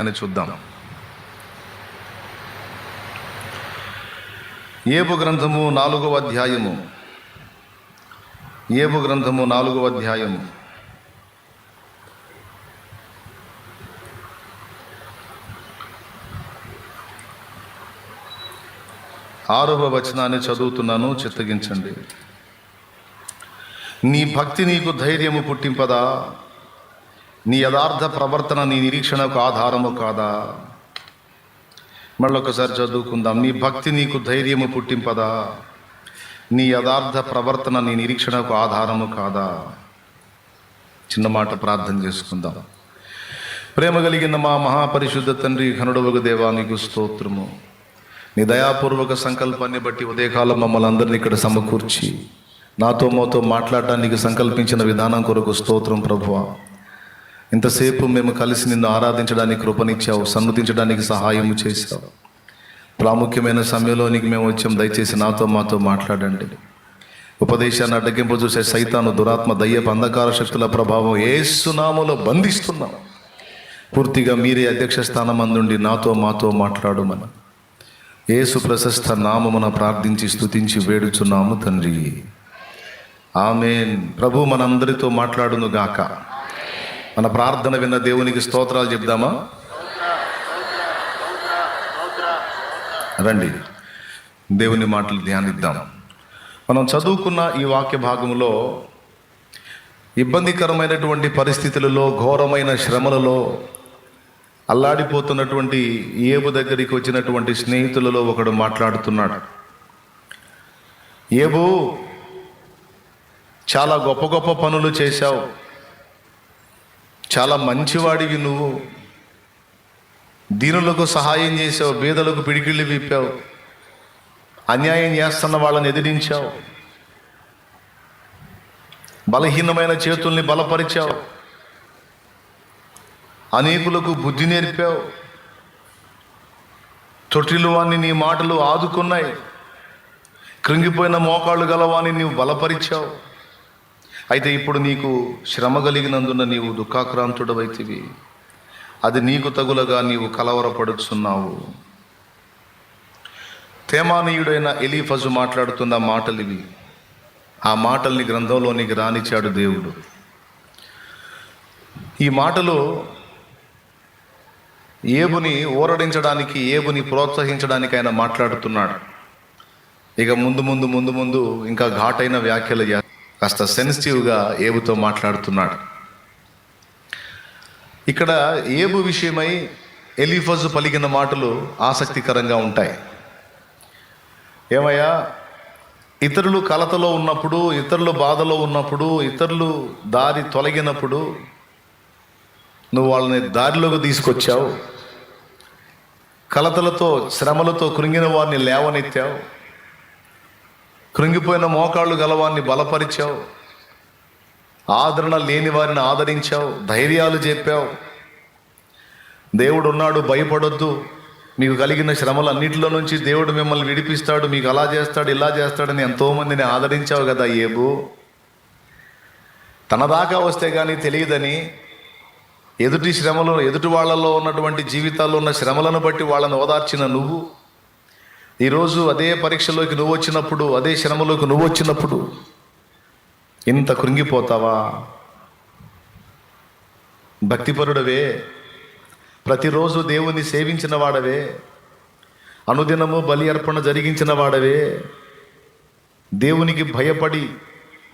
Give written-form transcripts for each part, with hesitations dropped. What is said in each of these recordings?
అని చూద్దాం. ఏబు గ్రంథము 4వ అధ్యాయము. ఏబు గ్రంథము 4వ అధ్యాయము 6వ వచనాన్ని చదువుతున్నాను, చిత్తగించండి. నీ భక్తి నీకు ధైర్యము పుట్టింపదా? నీ యథార్థ ప్రవర్తన నీ నిరీక్షణకు ఆధారము కాదా? మళ్ళొకసారి చదువుకుందాం. నీ భక్తి నీకు ధైర్యము పుట్టింపదా? నీ యథార్థ ప్రవర్తన నీ నిరీక్షణకు ఆధారము కాదా? చిన్న మాట ప్రార్థన చేసుకుందాం. ప్రేమ కలిగిన మా మహాపరిశుద్ధ తండ్రి, ఘనుడవగు దేవా, నీకు స్తోత్రము. నీ దయాపూర్వక సంకల్పాన్ని బట్టి ఉదయకాలం మమ్మల్ని అందరినీ ఇక్కడ సమకూర్చి నాతో మాతో మాట్లాడడానికి సంకల్పించిన విధానం కొరకు స్తోత్రం ప్రభువా. ఇంతసేపు మేము కలిసి నిన్ను ఆరాధించడానికి కృపనిచ్చావు, సన్నుతించడానికి సహాయము చేశావు. ప్రాముఖ్యమైన సమయంలోనికి మేము వచ్చాం. దయచేసి నాతో మాతో మాట్లాడండి. ఉపదేశాన్ని అడ్డగింపు చూసే సైతాను, దురాత్మ, దయ్యపు అంధకార శక్తుల ప్రభావం యేసు నామములో బంధిస్తున్నాం. పూర్తిగా మీరే అధ్యక్ష స్థానం అందుండి నాతో మాతో మాట్లాడుమని యేసు ప్రశస్త నామమున ప్రార్థించి స్తుతించి వేడుచున్నాము తండ్రి, ఆమేన్. ప్రభు మనందరితో మాట్లాడును గాక. మన ప్రార్థన విన్న దేవునికి స్తోత్రాలు చెప్దామా? రండి, దేవుని మాటలు ధ్యానిద్దాం. మనం చదువుకున్న ఈ వాక్య భాగంలో ఇబ్బందికరమైనటువంటి పరిస్థితులలో, ఘోరమైన శ్రమలలో అల్లాడిపోతున్నటువంటి ఏబు దగ్గరికి వచ్చినటువంటి స్నేహితులలో ఒకడు మాట్లాడుతున్నాడు. ఏబు, చాలా గొప్ప గొప్ప పనులు చేశావు, చాలా మంచివాడివి నువ్వు, దీనులకు సహాయం చేశావు, బీదలకు పిడికిళ్ళు విప్పావు, అన్యాయం చేస్తున్న వాళ్ళని ఎదిరించావు, బలహీనమైన చేతుల్ని బలపరిచావు, అనేకులకు బుద్ధి నేర్పావు, తొట్టిలు వాణ్ణి నీ మాటలు ఆదుకున్నాయి, కృంగిపోయిన మోకాళ్ళు గలవాణ్ణి నీవు బలపరిచావు. అయితే ఇప్పుడు నీకు శ్రమ కలిగినందున నీవు దుఃఖాక్రాంతుడవైతివి, అది నీకు తగులగా నీవు కలవరపడుచున్నావు. తేమానీయుడైన ఎలీఫజు మాట్లాడుతున్న మాటలు ఇవి. ఆ మాటల్ని గ్రంథంలోనికి రానిచ్చాడు దేవుడు. ఈ మాటలు ఏబుని ఊరడించడానికి, ఏబుని ప్రోత్సహించడానికి ఆయన మాట్లాడుతున్నాడు. ఇక ముందు ముందు ముందు ముందు ఇంకా ఘాటైన వ్యాఖ్యలు కాస్త సెన్సిటివ్గా ఏబుతో మాట్లాడుతున్నాడు. ఇక్కడ ఏబు విషయమై ఎలీఫజు పలికిన మాటలు ఆసక్తికరంగా ఉంటాయి. ఏమయ్యా, ఇతరులు కలతలో ఉన్నప్పుడు, ఇతరులు బాధలో ఉన్నప్పుడు, ఇతరులు దారి తొలగినప్పుడు నువ్వు వాళ్ళని దారిలోకి తీసుకొచ్చావు, కలతలతో శ్రమలతో కృంగిన వారిని లేవనెత్తావు, కృంగిపోయిన మోకాళ్ళు గలవాన్ని బలపరిచావు, ఆదరణ లేని వారిని ఆదరించావు, ధైర్యాలు చెప్పావు. దేవుడు ఉన్నాడు, భయపడొద్దు, మీకు కలిగిన శ్రమలన్నింటిలో నుంచి దేవుడు మిమ్మల్ని విడిపిస్తాడు, మీకు అలా చేస్తాడు, ఇలా చేస్తాడని ఎంతోమందిని ఆదరించావు కదా ఏబు. తన దాకా వస్తే కానీ తెలియదని ఎదుటి శ్రమలు, ఎదుటి వాళ్ళల్లో ఉన్నటువంటి జీవితాల్లో ఉన్న శ్రమలను బట్టి వాళ్ళని ఓదార్చిన నువ్వు ఈరోజు అదే పరీక్షలోకి నువ్వు వచ్చినప్పుడు, అదే శ్రమలోకి నువ్వు వచ్చినప్పుడు ఇంత కృంగిపోతావా? భక్తిపరుడవే, ప్రతిరోజు దేవుని సేవించిన వాడవే, అనుదినము బలి అర్పణ జరిగించిన వాడవే, దేవునికి భయపడి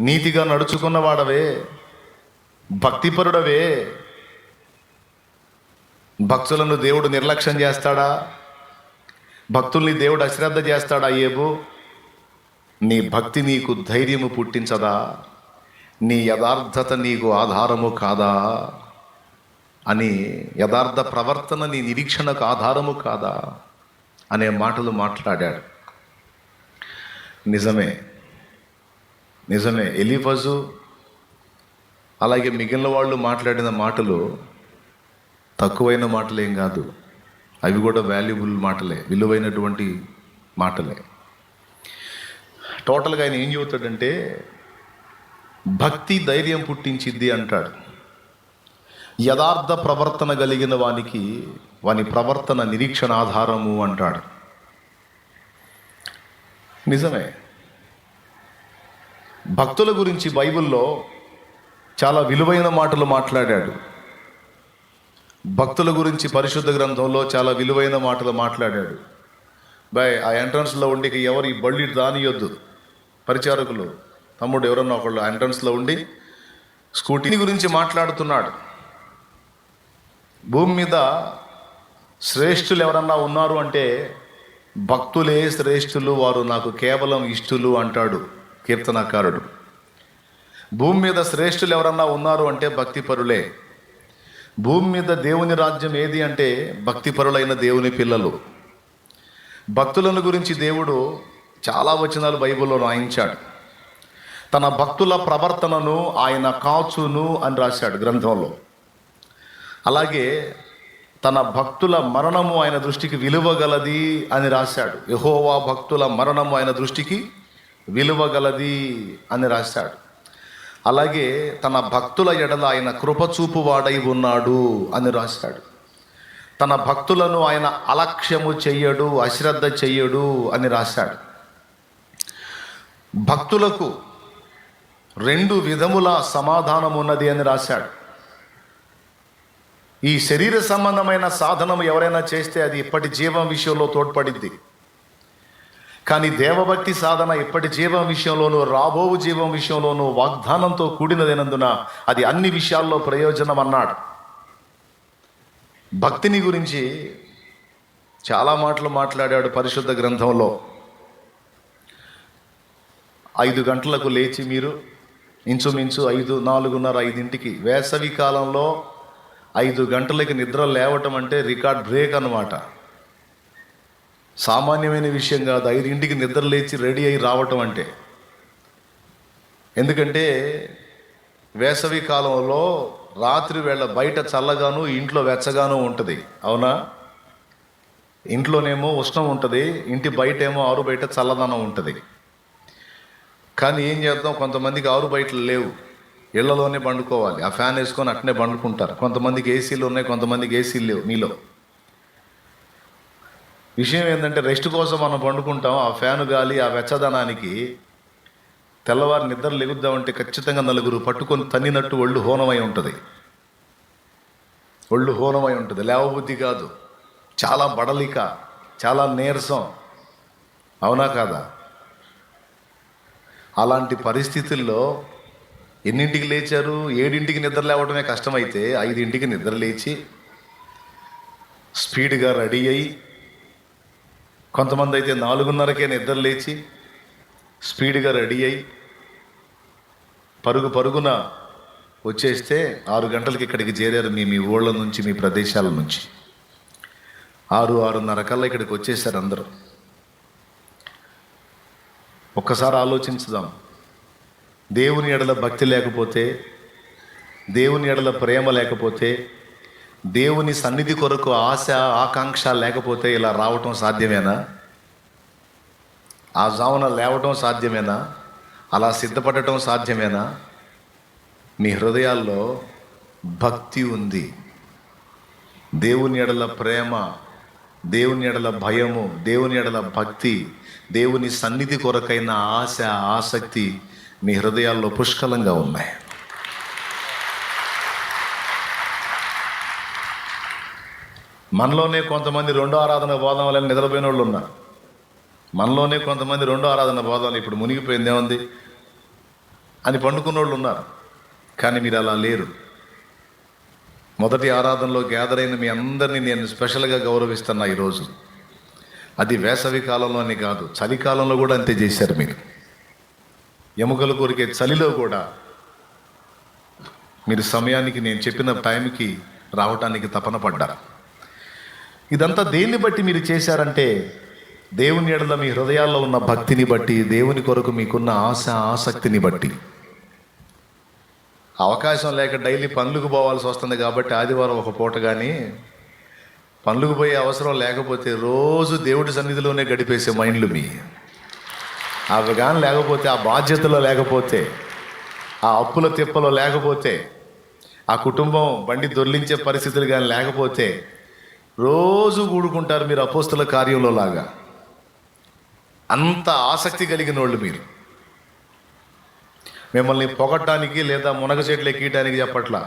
నీతిగా నడుచుకున్న వాడవే, భక్తిపరుడవే. భక్తులను దేవుడు నిర్లక్ష్యం చేస్తాడా? భక్తుల్ని దేవుడు అశ్రద్ధ చేస్తాడా? ఏబు, నీ భక్తి నీకు ధైర్యము పుట్టించదా? నీ యథార్థత నీకు ఆధారము కాదా అని, యథార్థ ప్రవర్తన నీ నిరీక్షణకు ఆధారము కాదా అనే మాటలు మాట్లాడాడు. నిజమే, నిజమే. ఎలీఫజు అలాగే మిగిలిన వాళ్ళు మాట్లాడిన మాటలు తక్కువైన మాటలేం కాదు, అవి కూడా వాల్యుబుల్ మాటలే, విలువైనటువంటి మాటలే. టోటల్గా ఆయన ఏం చెబుతాడంటే, భక్తి ధైర్యం పుట్టించిద్ది అంటాడు. యథార్థ ప్రవర్తన కలిగిన వానికి వాని ప్రవర్తన నిరీక్షణ ఆధారము అంటాడు. నిజమే. భక్తుల గురించి బైబిల్లో చాలా విలువైన మాటలు మాట్లాడాడు. భక్తుల గురించి పరిశుద్ధ గ్రంథంలో చాలా విలువైన మాటలు మాట్లాడాడు. ఆ ఎంట్రన్స్లో ఉండి ఎవరు ఈ బళ్ళు దానియొద్దు, పరిచారకులు తమ్ముడు ఎవరన్నా ఒకళ్ళు ఎంట్రన్స్లో ఉండి స్కూటీ గురించి మాట్లాడుతున్నాడు. భూమి మీద శ్రేష్ఠులు ఎవరన్నా ఉన్నారు అంటే భక్తులే శ్రేష్ఠులు, వారు నాకు కేవలం ఇష్టులు అంటాడు కీర్తనకారుడు. భూమి మీద శ్రేష్ఠులు ఎవరన్నా ఉన్నారు అంటే భక్తిపరులే. భూమి మీద దేవుని రాజ్యం ఏది అంటే భక్తిపరులైన దేవుని పిల్లలు. భక్తులను గురించి దేవుడు చాలా వచనాలు బైబిల్లో రాయించాడు. తన భక్తుల ప్రవర్తనను ఆయన కాచును అని రాశాడు గ్రంథంలో. అలాగే తన భక్తుల మరణము ఆయన దృష్టికి విలువగలది అని రాశాడు. యెహోవా భక్తుల మరణము ఆయన దృష్టికి విలువగలది అని రాశాడు. అలాగే తన భక్తుల ఎడల ఆయన కృపచూపు వాడై ఉన్నాడు అని రాశాడు. తన భక్తులను ఆయన అలక్ష్యము చెయ్యడు, అశ్రద్ధ చెయ్యడు అని రాశాడు. భక్తులకు 2 విధముల సమాధానం ఉన్నది అని రాశాడు. ఈ శరీర సంబంధమైన సాధనం ఎవరైనా చేస్తే అది ఇప్పటి జీవం విషయంలో తోడ్పడిద్ది. కానీ దేవభక్తి సాధన ఇప్పటి జీవం విషయంలోనూ రాబో జీవం విషయంలోనూ వాగ్దానంతో కూడినదైనందున అది అన్ని విషయాల్లో ప్రయోజనం అన్నాడు. భక్తిని గురించి చాలా మాటలు మాట్లాడాడు పరిశుద్ధ గ్రంథంలో. 5 గంటలకు లేచి మీరు ఇంచుమించు 5, 4:30, 5ంటికి వేసవి కాలంలో 5 గంటలకి నిద్ర లేవటం అంటే రికార్డ్ బ్రేక్ అన్నమాట. సామాన్యమైన విషయం కాదు 5ంటికి నిద్ర లేచి రెడీ అయి రావటం అంటే. ఎందుకంటే వేసవి కాలంలో రాత్రి వేళ బయట చల్లగాను ఇంట్లో వెచ్చగాను ఉంటుంది, అవునా? ఇంట్లోనేమో ఉష్ణం ఉంటుంది, ఇంటి బయట ఏమో ఆరు బయట చల్లదనం ఉంటుంది. కానీ ఏం చేద్దాం, కొంతమందికి ఆరు బయటలు లేవు, ఇళ్లలోనే పండుకోవాలి. ఆ ఫ్యాన్ వేసుకొని అట్నే పండుకుంటారు. కొంతమందికి ఏసీలు ఉన్నాయి, కొంతమందికి ఏసీలు లేవు. మీలో విషయం ఏంటంటే రెస్ట్ కోసం మనం పండుకుంటాం. ఆ ఫ్యాను గాలి, ఆ వెచ్చదనానికి తెల్లవారు నిద్ర లెగుద్దామంటే ఖచ్చితంగా 4 పట్టుకొని తన్నినట్టు ఒళ్ళు హోనమై ఉంటుంది. ఒళ్ళు హోనమై ఉంటుంది, లేవబుద్ధి కాదు, చాలా బడలిక, చాలా నీరసం, అవునా కాదా? అలాంటి పరిస్థితుల్లో ఎన్నింటికి లేచారు? 7ంటికి నిద్ర లేవడమే కష్టమైతే 5ంటికి నిద్ర లేచి స్పీడ్గా రెడీ అయ్యి, కొంతమంది అయితే 4:30కే నిద్ర లేచి స్పీడ్గా రెడీ అయ్యి పరుగున వచ్చేస్తే 6 గంటలకి ఇక్కడికి చేరారు. మీ ఊళ్ళ నుంచి, మీ ప్రదేశాల నుంచి 6-6:30 కల్లా ఇక్కడికి వచ్చేసారు అందరూ. ఒక్కసారి ఆలోచించుదాం. దేవుని ఎడల భక్తి లేకపోతే, దేవుని ఎడల ప్రేమ లేకపోతే, దేవుని సన్నిధి కొరకు ఆశ ఆకాంక్ష లేకపోతే ఇలా రావటం సాధ్యమేనా? ఆ జామున లేవటం సాధ్యమేనా? అలా సిద్ధపడటం సాధ్యమేనా? మీ హృదయాల్లో భక్తి ఉంది, దేవుని ఎడల ప్రేమ, దేవుని ఎడల భయము, దేవుని ఎడల భక్తి, దేవుని సన్నిధి కొరకైన ఆశ ఆసక్తి మీ హృదయాల్లో పుష్కలంగా ఉన్నాయి. మనలోనే కొంతమంది 2వ ఆరాధన బోధన వల్ల నిద్రపోయిన వాళ్ళు ఉన్నారు. మనలోనే కొంతమంది 2వ ఆరాధన బోధనలు ఇప్పుడు మునిగిపోయింది ఏముంది అని పండుకున్న వాళ్ళు ఉన్నారు. కానీ మీరు అలా లేరు. మొదటి ఆరాధనలో గ్యాదర్ అయిన మీ అందరినీ నేను స్పెషల్గా గౌరవిస్తున్నా ఈరోజు. అది వేసవి కాలంలోనే కాదు, చలికాలంలో కూడా అంతే చేశారు మీరు. ఎముకలు కొరికే చలిలో కూడా మీరు సమయానికి, నేను చెప్పిన టైంకి రావటానికి తపన పడ్డారు. ఇదంతా దేన్ని బట్టి మీరు చేశారంటే దేవుని ఎడల మీ హృదయాల్లో ఉన్న భక్తిని బట్టి, దేవుని కొరకు మీకున్న ఆశ ఆసక్తిని బట్టి. అవకాశం లేక డైలీ పనులకు పోవాల్సి వస్తుంది కాబట్టి ఆదివారం ఒక పూట, కానీ పనులకు పోయే అవసరం లేకపోతే రోజు దేవుడి సన్నిధిలోనే గడిపేసే మైండ్లు మీ. అవి కానీ లేకపోతే, ఆ బాధ్యతలో లేకపోతే, ఆ అప్పుల తిప్పలో లేకపోతే, ఆ కుటుంబం బండి దొర్లించే పరిస్థితులు కానీ లేకపోతే రోజు కూడుకుంటారు మీరు అపోస్తుల కార్యంలో లాగా. అంత ఆసక్తి కలిగిన వాళ్ళు మీరు. మిమ్మల్ని పొగట్టానికి లేదా మునగ చెట్లు ఎక్కడానికి చెప్పట్లా.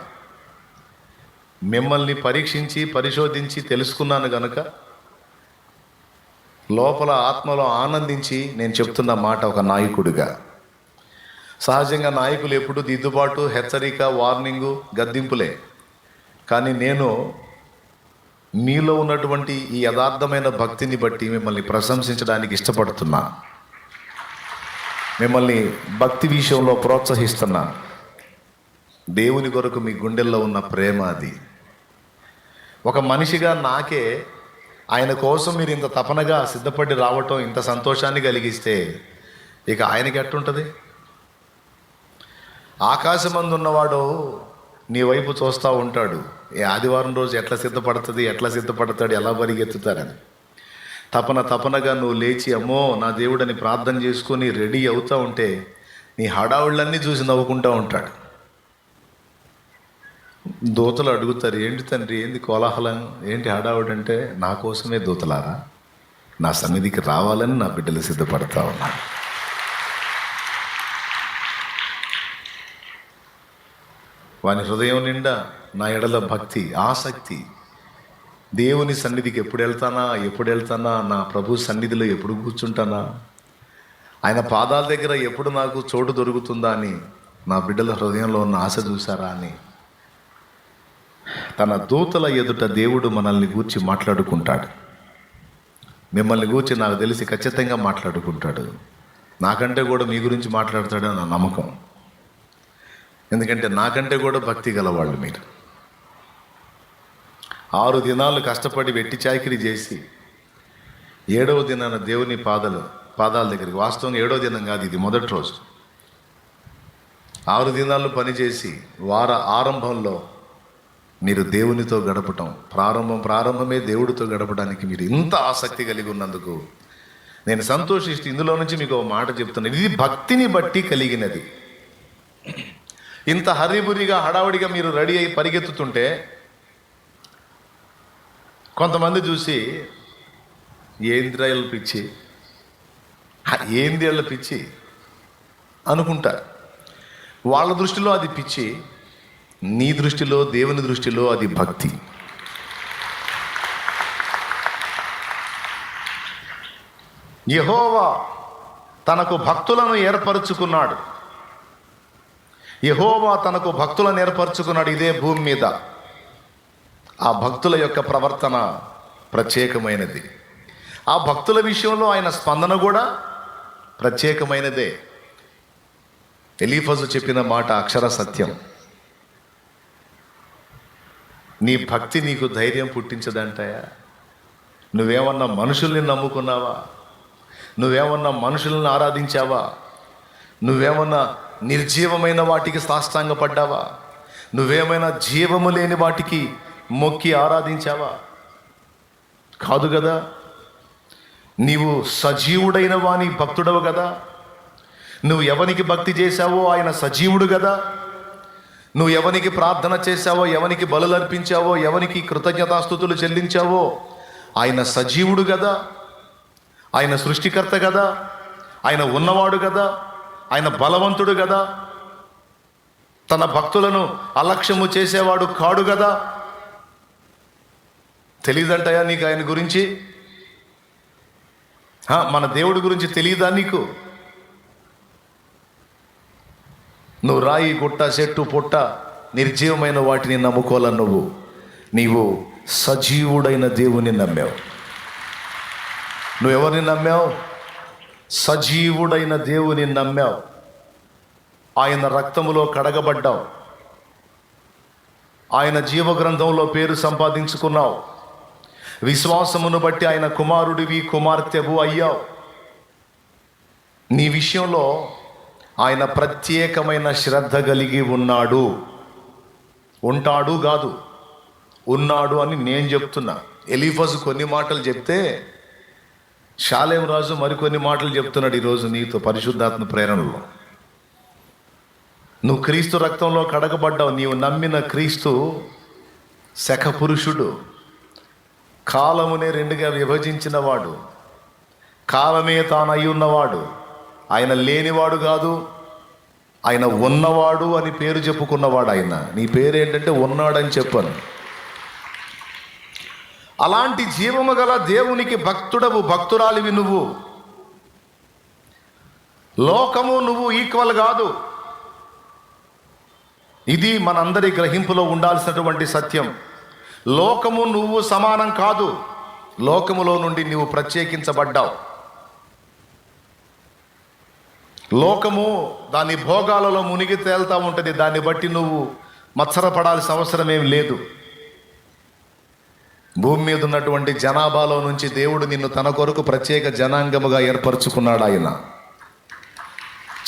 మిమ్మల్ని పరీక్షించి పరిశోధించి తెలుసుకున్నాను గనుక లోపల ఆత్మలో ఆనందించి నేను చెప్తున్న మాట ఒక నాయకుడిగా. సహజంగా నాయకులు ఎప్పుడు దిద్దుబాటు, హెచ్చరిక, వార్నింగు, గద్దింపులే. కానీ నేను మీలో ఉన్నటువంటి ఈ యథార్థమైన భక్తిని బట్టి మిమ్మల్ని ప్రశంసించడానికి ఇష్టపడుతున్నా. మిమ్మల్ని భక్తి విషయంలో ప్రోత్సహిస్తున్నా. దేవుని కొరకు మీ గుండెల్లో ఉన్న ప్రేమ అది. ఒక మనిషిగా నాకే ఆయన కోసం మీరు ఇంత తపనగా సిద్ధపడి రావటం ఇంత సంతోషాన్ని కలిగిస్తే ఇక ఆయనకి ఎట్టుంటుంది? ఆకాశమందు ఉన్నవాడు నీ వైపు చూస్తూ ఉంటాడు. ఈ ఆదివారం రోజు ఎట్లా సిద్ధపడతాడు, ఎలా పరిగెత్తుతారని. తపనగా నువ్వు లేచి అమ్మో నా దేవుడని ప్రార్థన చేసుకొని రెడీ అవుతూ ఉంటే నీ హడావుళ్ళన్నీ చూసి నవ్వుకుంటూ ఉంటాడు. దూతలు అడుగుతారు, ఏంటి తండ్రి, ఏంది కోలాహలం, ఏంటి హడావుడు అంటే, నా కోసమే దూతలారా, నా సన్నిధికి రావాలని నా బిడ్డలు సిద్ధపడతా ఉన్నారు. వాని హృదయం నిండా నా ఎడల భక్తి, ఆసక్తి. దేవుని సన్నిధికి ఎప్పుడు వెళ్తానా, నా ప్రభు సన్నిధిలో ఎప్పుడు కూర్చుంటానా, ఆయన పాదాల దగ్గర ఎప్పుడు నాకు చోటు దొరుకుతుందా అని నా బిడ్డల హృదయంలో ఉన్న ఆశ చూసారా అని తన దూతల ఎదుట దేవుడు మనల్ని గూర్చి మాట్లాడుకుంటాడు. మిమ్మల్ని గూర్చి నాకు తెలిసి ఖచ్చితంగా మాట్లాడుకుంటాడు. నాకంటే కూడా మీ గురించి మాట్లాడతాడని నా నమ్మకం. ఎందుకంటే నాకంటే కూడా భక్తి గలవాళ్ళు మీరు. 6 దినాలు కష్టపడి వెట్టి చాకిరీ చేసి 7వ దినాన దేవుని పాదాల దగ్గరికి, వాస్తవంగా 7వ దినం కాదు, ఇది మొదటి రోజు. 6 దినాలు పనిచేసి వార ఆరంభంలో మీరు దేవునితో గడపటం, ప్రారంభమే దేవుడితో గడపడానికి మీరు ఇంత ఆసక్తి కలిగి ఉన్నందుకు నేను సంతోషిస్తూ ఇందులో నుంచి మీకు ఒక మాట చెప్తున్నాను. ఇది భక్తిని బట్టి కలిగినది. ఇంత హరిబురిగా హడావుడిగా మీరు రెడీ అయి పరిగెత్తుతుంటే కొంతమంది చూసి ఏంద్రాయల పిచ్చి అనుకుంటారు. వాళ్ళ దృష్టిలో అది పిచ్చి, నీ దృష్టిలో, దేవుని దృష్టిలో అది భక్తి. యెహోవా తనకు భక్తులను ఏర్పరచుకున్నాడు. ఇదే భూమి మీద. ఆ భక్తుల యొక్క ప్రవర్తన ప్రత్యేకమైనది. ఆ భక్తుల విషయంలో ఆయన స్పందన కూడా ప్రత్యేకమైనదే. ఎలీఫజు చెప్పిన మాట అక్షర సత్యం. నీ భక్తి నీకు ధైర్యం పుట్టించదంటాయా? నువ్వేమన్నా మనుషుల్ని నమ్ముకున్నావా? నువ్వేమన్నా మనుషులను ఆరాధించావా? నువ్వేమన్నా నిర్జీవమైన వాటికి సాష్టాంగపడ్డావా? నువ్వేమైనా జీవము లేని వాటికి మొక్కి ఆరాధించావా? కాదు కదా. నీవు సజీవుడైన వాని భక్తుడవు కదా. నువ్వు ఎవనికి భక్తి చేశావో ఆయన సజీవుడు కదా. నువ్వు ఎవనికి ప్రార్థన చేశావో, ఎవనికి బలులు అర్పించావో, ఎవనికి కృతజ్ఞతాస్తుతులు చెల్లించావో ఆయన సజీవుడు కదా. ఆయన సృష్టికర్త కదా. ఆయన ఉన్నవాడు కదా. ఆయన బలవంతుడు కదా. తన భక్తులను అలక్ష్యము చేసేవాడు కాడు కదా. తెలియదంటాయా నీకు ఆయన గురించి? మన దేవుడి గురించి తెలియదా నీకు? నువ్వు రాయి, గుట్ట, చెట్టు, పుట్ట, నిర్జీవమైన వాటిని నమ్ముకోవాల. నీవు సజీవుడైన దేవుని నమ్మావు. నువ్వెవరిని నమ్మావు? సజీవుడైన దేవుని నమ్మావు. ఆయన రక్తములో కడగబడ్డావు. ఆయన జీవగ్రంథంలో పేరు సంపాదించుకున్నావు. విశ్వాసమును బట్టి ఆయన కుమారుడివి, కుమార్తెవు అయ్యావు. నీ విషయంలో ఆయన ప్రత్యేకమైన శ్రద్ధ కలిగి ఉంటాడు కాదు, ఉన్నాడు అని నేను చెప్తున్నా. ఎలీఫజు కొన్ని మాటలు చెప్తే షాలేం రాజు మరికొన్ని మాటలు చెప్తున్నాడు ఈరోజు నీతో పరిశుద్ధాత్మ ప్రేరణలో. నువ్వు క్రీస్తు రక్తంలో కడగబడ్డావు. నీవు నమ్మిన క్రీస్తు శఖ పురుషుడు, కాలమునే రెండుగా విభజించిన వాడు, కాలమే తాను అయి ఉన్నవాడు. ఆయన లేనివాడు కాదు, ఆయన ఉన్నవాడు అని పేరు చెప్పుకున్నవాడు. ఆయన నీ పేరు ఏంటంటే ఉన్నాడని చెప్పాను. అలాంటి జీవము గల దేవునికి భక్తుడవు, భక్తురాలివి నువ్వు. లోకము నువ్వు ఈక్వల్ కాదు. ఇది మనందరి గ్రహింపులో ఉండాల్సినటువంటి సత్యం. లోకము నువ్వు సమానం కాదు. లోకములో నుండి నువ్వు ప్రత్యేకించబడ్డావు. లోకము దాని భోగాలలో మునిగి తేలుతూ ఉంటుంది. దాన్ని బట్టి నువ్వు మత్సరపడాల్సిన అవసరం ఏం లేదు. భూమి మీద ఉన్నటువంటి జనాభాలో నుంచి దేవుడు నిన్ను తన కొరకు ప్రత్యేక జనాంగముగా ఏర్పరచుకున్నాడు. ఆయన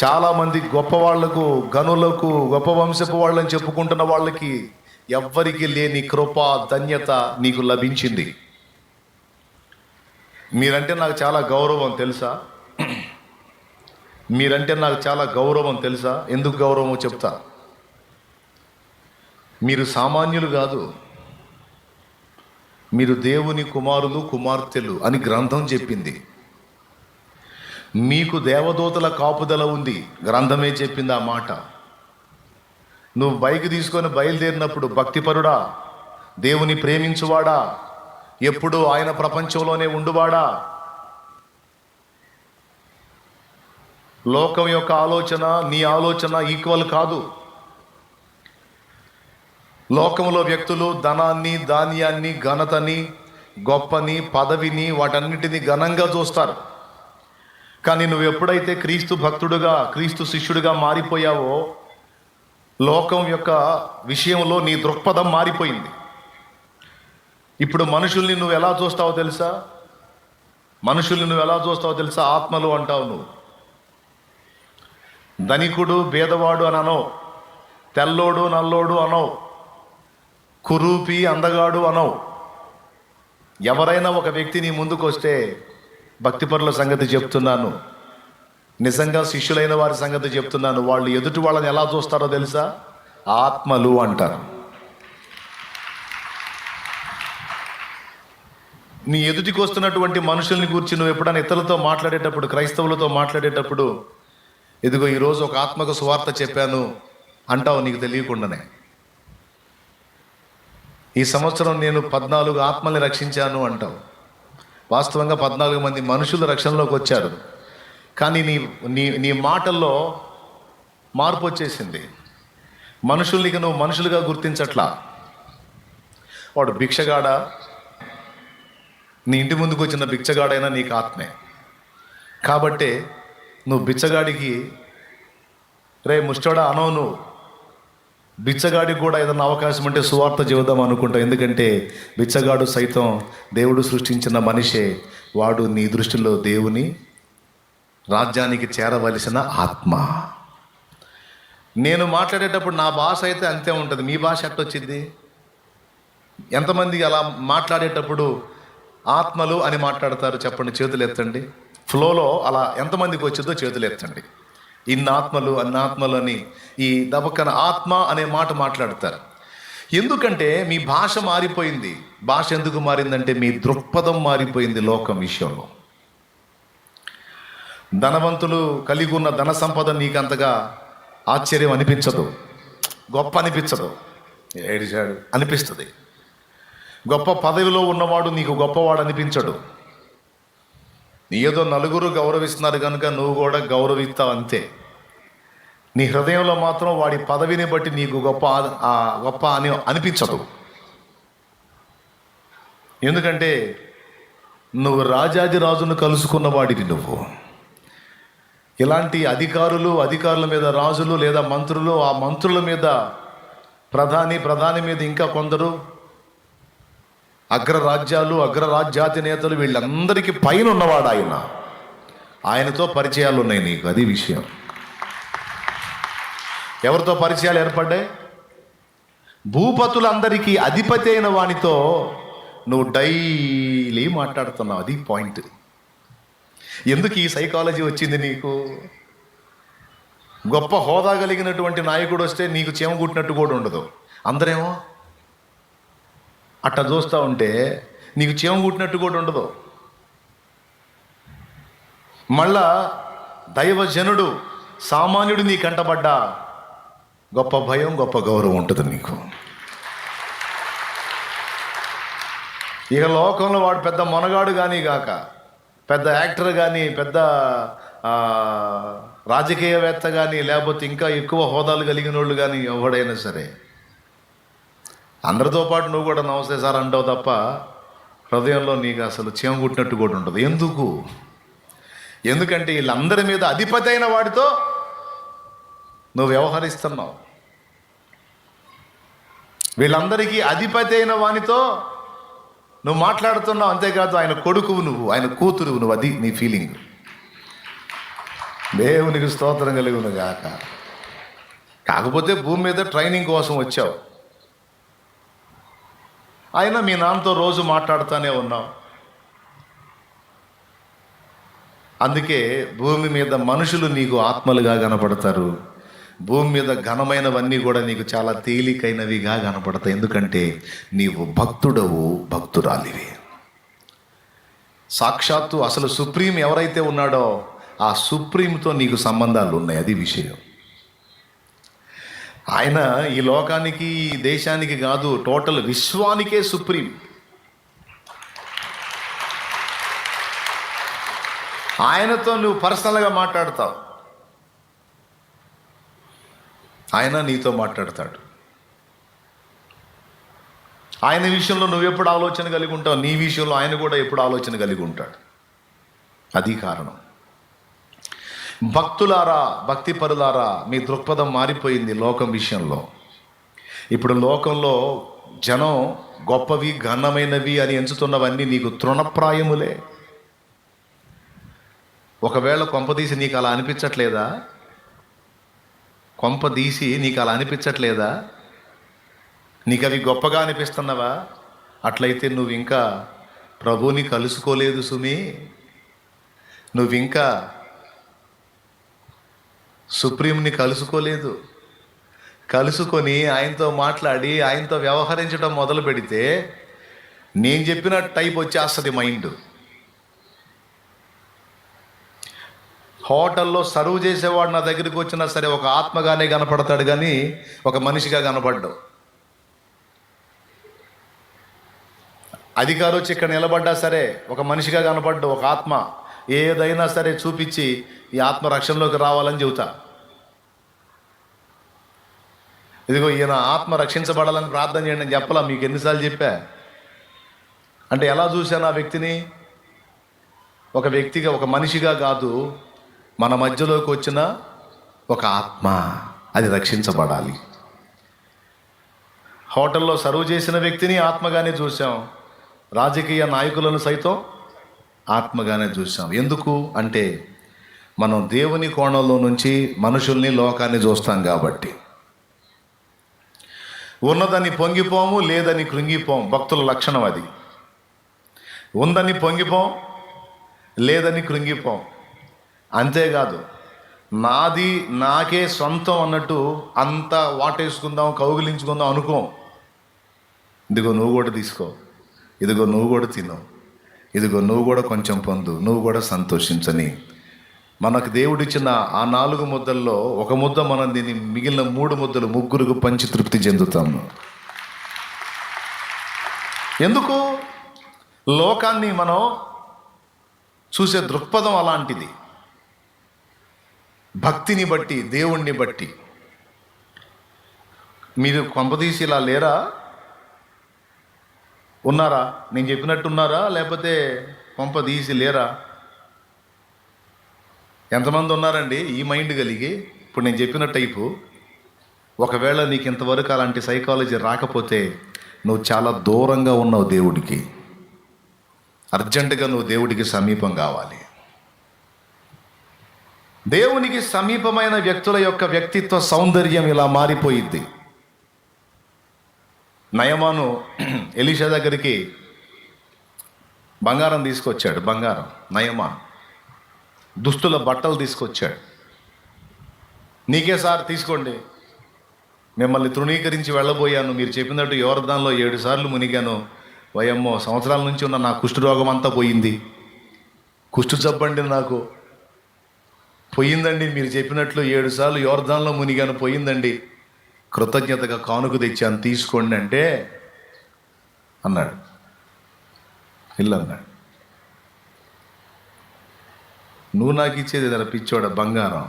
చాలామంది గొప్పవాళ్లకు, గనులకు, గొప్ప వంశపు వాళ్ళని చెప్పుకుంటున్న వాళ్ళకి ఎవ్వరికి లేని కృప, ధన్యత నీకు లభించింది. మీరంటే నాకు చాలా గౌరవం తెలుసా? మీరంటే నాకు చాలా గౌరవం తెలుసా? ఎందుకు గౌరవమో చెప్తా. మీరు సామాన్యులు కాదు, మీరు దేవుని కుమారులు, కుమార్తెలు అని గ్రంథం చెప్పింది. మీకు దేవదూతల కాపుదల ఉంది, గ్రంథమే చెప్పింది ఆ మాట. నువ్వు బైక్ తీసుకొని బయలుదేరినప్పుడు భక్తిపరుడా, దేవుని ప్రేమించువాడా, ఎప్పుడూ ఆయన ప్రపంచంలోనే ఉండువాడా, లోకం యొక్క ఆలోచన నీ ఆలోచన ఈక్వల్ కాదు. లోకంలో వ్యక్తులు ధనాన్ని, ధాన్యాన్ని, ఘనతని, గొప్పని, పదవిని, వాటన్నిటినీ ఘనంగా చూస్తారు. కానీ నువ్వు ఎప్పుడైతే క్రీస్తు భక్తుడుగా, క్రీస్తు శిష్యుడిగా మారిపోయావో, లోకం యొక్క విషయంలో నీ దృక్పథం మారిపోయింది. ఇప్పుడు మనుషుల్ని నువ్వు ఎలా చూస్తావో తెలుసా? మనుషుల్ని నువ్వు ఎలా చూస్తావో తెలుసా? ఆత్మలు అంటావు నువ్వు. ధనికుడు, భేదవాడు అని అనవు, తెల్లోడు, నల్లోడు అనవు, కురూపి, అందగాడు అనవు. ఎవరైనా ఒక వ్యక్తి నీ ముందుకు వస్తే, భక్తిపరుల సంగతి చెప్తున్నాను, నిజంగా శిష్యులైన వారి సంగతి చెప్తున్నాను, వాళ్ళు ఎదుటి వాళ్ళని ఎలా చూస్తారో తెలుసా? ఆత్మలు అంటారు. నీ ఎదుటికి వస్తున్నటువంటి మనుషుల్ని గురించి నువ్వు ఎప్పుడైనా ఇతరులతో మాట్లాడేటప్పుడు, క్రైస్తవులతో మాట్లాడేటప్పుడు, ఇదిగో ఈరోజు ఒక ఆత్మకు సువార్త చెప్పాను అంటావు నీకు తెలియకుండానే. ఈ సంవత్సరం నేను 14 ఆత్మల్ని రక్షించాను అంటావు. వాస్తవంగా 14 మంది మనుషులు రక్షణలోకి వచ్చారు. కానీ నీ నీ నీ మాటల్లో మార్పు వచ్చేసింది. మనుషుల్ని నువ్వు మనుషులుగా గుర్తించట్లా. వాడు భిక్షగాడా, నీ ఇంటి ముందుకు వచ్చిన భిక్షగాడైనా నీకు ఆత్మే. కాబట్టే నువ్వు బిచ్చగాడికి రే ముష్టోడా అనవు. నువ్వు బిచ్చగాడికి కూడా ఏదన్నా అవకాశం ఉంటే సువార్త చెబుదాం అనుకుంటావు. ఎందుకంటే బిచ్చగాడు సైతం దేవుడు సృష్టించిన మనిషే. వాడు నీ దృష్టిలో దేవుని రాజ్యానికి చేరవలసిన ఆత్మ. నేను మాట్లాడేటప్పుడు నా భాష అయితే అంతే ఉంటుంది. మీ భాష ఎట్టొచ్చింది? ఎంతమంది అలా మాట్లాడేటప్పుడు ఆత్మలు అని మాట్లాడతారు? చెప్పండి, చేతులు ఎత్తండి. ఫ్లోలో అలా ఎంతమందికి వచ్చిందో చేతులు ఎత్తండి. ఇన్ని ఆత్మలు, అన్ని ఆత్మలు అని ఈ దబక్కన ఆత్మ అనే మాట మాట్లాడతారు. ఎందుకంటే మీ భాష మారిపోయింది. భాష ఎందుకు మారిందంటే మీ దృక్పథం మారిపోయింది. లోకం విషయంలో ధనవంతులు కలిగి ఉన్న ధన సంపద నీకు అంతగా ఆశ్చర్యం అనిపించదు, గొప్ప అనిపించదు, ఏడిచాడు అనిపిస్తుంది. గొప్ప పదవిలో ఉన్నవాడు నీకు గొప్పవాడు అనిపించడు. ఏదో నలుగురు గౌరవిస్తున్నారు కనుక నువ్వు కూడా గౌరవిస్తావు అంతే. నీ హృదయంలో మాత్రం వాడి పదవిని బట్టి నీకు గొప్ప అని అనిపించదు. ఎందుకంటే నువ్వు రాజాదిరాజును కలుసుకున్న వాడివి నువ్వు. ఇలాంటి అధికారుల మీద రాజులు లేదా మంత్రులు, ఆ మంత్రుల మీద ప్రధాని మీద ఇంకా కొందరు అగ్రరాజ్యాతి నేతలు, వీళ్ళందరికీ పైన ఉన్నవాడు ఆయన. ఆయనతో పరిచయాలు ఉన్నాయి నీకు. అది విషయం. ఎవరితో పరిచయాలు ఏర్పడ్డాయి? భూపతులందరికీ అధిపతి అయిన వానితో నువ్వు డైలీ మాట్లాడుతున్నావు. అది పాయింట్. ఎందుకు ఈ సైకాలజీ వచ్చింది నీకు? గొప్ప హోదా కలిగినటువంటి నాయకుడు వస్తే నీకు చీమ కుట్టినట్టు కూడా ఉండదు. అందరేమో అట్లా చూస్తూ ఉంటే నీకు చీమ కుట్టినట్టు కూడా ఉండదు. మళ్ళా దైవజనుడు సామాన్యుడు నీ కంటపడ్డా గొప్ప భయం, గొప్ప గౌరవం ఉంటుంది నీకు. ఇక లోకంలో వాడు పెద్ద మొనగాడు కానీ కాక, పెద్ద యాక్టర్ కానీ, పెద్ద రాజకీయవేత్త కానీ, లేకపోతే ఇంకా ఎక్కువ హోదాలు కలిగిన వాళ్ళు కానీ ఎవడైనా సరే అందరితో పాటు నువ్వు కూడా నమస్తే సార్ అంటావు తప్ప హృదయంలో నీకు అసలు చీమ కుట్టినట్టు కూడా ఉండదు. ఎందుకంటే వీళ్ళందరి మీద అధిపతి అయిన వాడితో నువ్వు వ్యవహరిస్తున్నావు. వీళ్ళందరికీ అధిపతి అయిన వానితో నువ్వు మాట్లాడుతున్నావు. అంతేకాదు ఆయన కొడుకువు నువ్వు, ఆయన కూతురువు నువ్వు. అది నీ ఫీలింగ్. దేవునికి స్తోత్రం కలుగును గాక. కాకపోతే భూమి మీద ట్రైనింగ్ కోసం వచ్చావు. అయినా మీ నాన్నతో రోజు మాట్లాడుతూనే ఉన్నావు. అందుకే భూమి మీద మనుషులు నీకు ఆత్మలుగా కనపడతారు. భూమి మీద ఘనమైనవన్నీ కూడా నీకు చాలా తేలికైనవిగా కనపడతాయి. ఎందుకంటే నీవు భక్తుడవు, భక్తురాలివి. సాక్షాత్తు అసలు సుప్రీం ఎవరైతే ఉన్నాడో ఆ సుప్రీంతో నీకు సంబంధాలు ఉన్నాయి. అది విషయం. ఆయన ఈ లోకానికి, ఈ దేశానికి కాదు, టోటల్ విశ్వానికే సుప్రీం. ఆయనతో నువ్వు పర్సనల్గా మాట్లాడతావు, ఆయన నీతో మాట్లాడతాడు. ఆయన విషయంలో నువ్వెప్పుడు ఆలోచన కలిగి ఉంటావు, నీ విషయంలో ఆయన కూడా ఎప్పుడు ఆలోచన కలిగి ఉంటాడు. అది కారణం. భక్తులారా, భక్తి పరులారా, మీ దృక్పథం మారిపోయింది లోకం విషయంలో. ఇప్పుడు లోకంలో జనం గొప్పవి, ఘనమైనవి అని ఎంచుతున్నవన్నీ నీకు తృణప్రాయములే. ఒకవేళ కొంపదీసి నీకు అలా అనిపించట్లేదా? కొంపదీసి నీకు అలా అనిపించట్లేదా? నీకు అవి గొప్పగా అనిపిస్తున్నావా? అట్లయితే నువ్వు ఇంకా ప్రభువుని కలుసుకోలేదు సుమి. నువ్వు ఇంకా సుప్రీంని కలుసుకోలేదు. కలుసుకొని ఆయనతో మాట్లాడి ఆయనతో వ్యవహరించడం మొదలు పెడితే నేను చెప్పిన టైప్ వచ్చేస్తుంది మైండ్. హోటల్లో సర్వ్ చేసేవాడు నా దగ్గరికి వచ్చినా సరే ఒక ఆత్మగానే కనపడతాడు, కానీ ఒక మనిషిగా కనపడ్డావు. అధికారి వచ్చి ఇక్కడ నిలబడ్డా సరే ఒక మనిషిగా కనపడ్డావు, ఒక ఆత్మ. ఏదైనా సరే చూపించి ఈ ఆత్మ రక్షణలోకి రావాలని చెబుతా. ఇదిగో ఈయన ఆత్మ రక్షించబడాలని ప్రార్థన చేయండి అని చెప్పలా? మీకు ఎన్నిసార్లు చెప్పా? అంటే ఎలా చూశాను ఆ వ్యక్తిని? ఒక వ్యక్తిగా, ఒక మనిషిగా కాదు, మన మధ్యలోకి వచ్చిన ఒక ఆత్మ, అది రక్షించబడాలి. హోటల్లో సర్వ్ చేసిన వ్యక్తిని ఆత్మగానే చూసాం, రాజకీయ నాయకులను సైతం ఆత్మగానే చూసాం. ఎందుకు అంటే మనం దేవుని కోణంలో నుంచి మనుషుల్ని, లోకాన్ని చూస్తాం కాబట్టి. ఉన్నదని పొంగిపోము, లేదని కృంగిపోం. భక్తుల లక్షణం అది. ఉందని పొంగిపోం, లేదని కృంగిపోం. అంతేకాదు నాది, నాకే సొంతం అన్నట్టు అంతా వాటేసుకుందాం, కౌగిలించుకుందాం అనుకోం. ఇదిగో నువ్వు కూడా తీసుకో, ఇదిగో నువ్వు కూడా తిను, ఇదిగో నువ్వు కూడా కొంచెం పొందు, నువ్వు కూడా సంతోషించని మనకు దేవుడిచ్చిన ఆ 4 ముద్దల్లో ఒక ముద్ద మనం దీన్ని, మిగిలిన 3 ముద్దలు ముగ్గురికి పంచి తృప్తి చెందుతాము. ఎందుకు? లోకాన్ని మనం చూసే దృక్పథం అలాంటిది. భక్తిని బట్టి, దేవుణ్ణి బట్టి. మీరు కొంపదీసి ఇలా లేరా? ఉన్నారా? నేను చెప్పినట్టు ఉన్నారా? లేకపోతే కొంపదీసి లేరా? ఎంతమంది ఉన్నారండి ఈ మైండ్ కలిగి? ఇప్పుడు నేను చెప్పిన టైపు. ఒకవేళ నీకు ఇంతవరకు అలాంటి సైకాలజీ రాకపోతే నువ్వు చాలా దూరంగా ఉన్నావు దేవుడికి. అర్జెంటుగా నువ్వు దేవుడికి సమీపం కావాలి. దేవునికి సమీపమైన వ్యక్తుల యొక్క వ్యక్తిత్వ సౌందర్యం ఇలా మారిపోయిద్ది. నయమాను ఎలీషా దగ్గరికి బంగారం తీసుకొచ్చాడు. బంగారం, నయమాన్ దుస్తుల బట్టలు తీసుకొచ్చాడు. నీకే సార్ తీసుకోండి, మిమ్మల్ని తృణీకరించి వెళ్ళబోయాను, మీరు చెప్పినట్టు యోర్దాన్లో 7 సార్లు మునిగాను, వయమ్మో సంవత్సరాల నుంచి ఉన్న నా కుష్ఠరోగం అంతా పోయింది, కుష్ఠు జబ్బండి నాకు పోయిందండి, మీరు చెప్పినట్లు 7 సార్లు యోర్దాన్లో మునిగాను, పోయిందండి, కృతజ్ఞతగా కానుక తెచ్చాను తీసుకోండి అంటే అన్నాడు. ఇల్లు అన్నాడు, నువ్వు నాకు ఇచ్చేది ఏదైనా పిచ్చోడ బంగారం,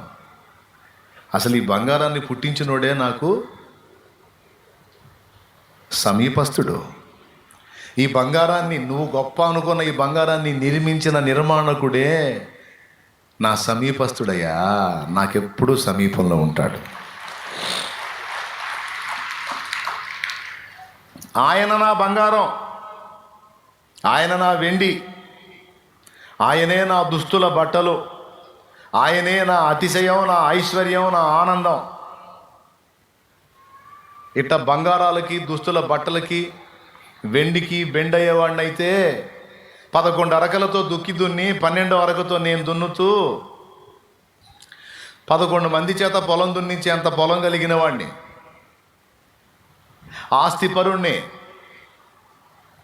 అసలు ఈ బంగారాన్ని పుట్టించినోడే నాకు సమీపస్తుడు, ఈ బంగారాన్ని నువ్వు గొప్ప అనుకున్న ఈ బంగారాన్ని నిర్మించిన నిర్మాణకుడే నా సమీపస్తుడయ్యా, నాకెప్పుడూ సమీపంలో ఉంటాడు. ఆయన నా బంగారం, ఆయన నా వెండి, ఆయనే నా దుస్తుల బట్టలు, ఆయనే నా అతిశయం, నా ఐశ్వర్యం, నా ఆనందం. ఇట్ట బంగారాలకి దుస్తుల బట్టలకి వెండికి బెండయ్యేవాడినైతే 11 అరకలతో దుక్కి దున్ని 12వ అరకతో నేను దున్నుతూ 11 మంది చేత పొలం దున్నించే అంత పొలం కలిగిన వాడిని, ఆస్తిపరుణ్ణి,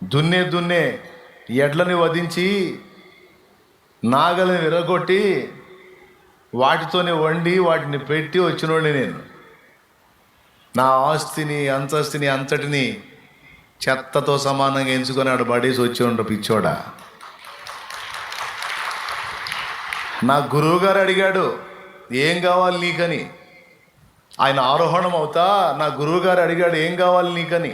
దున్నే ఎడ్లని వధించి నాగలిని విరగొట్టి వాటితోనే వండి వాటిని పెట్టి వచ్చినోడిని నేను. నా ఆస్తిని అంతస్తుని అంతటిని చెత్తతో సమానంగా ఎంచుకొని ఆడు పడేసి వచ్చి ఉండ పిచ్చోడా. నా గురువుగారు అడిగాడు ఏం కావాలి నీకని, ఆయన ఆరోహణం అవుతా నా గురువుగారు అడిగాడు ఏం కావాలి నీకని.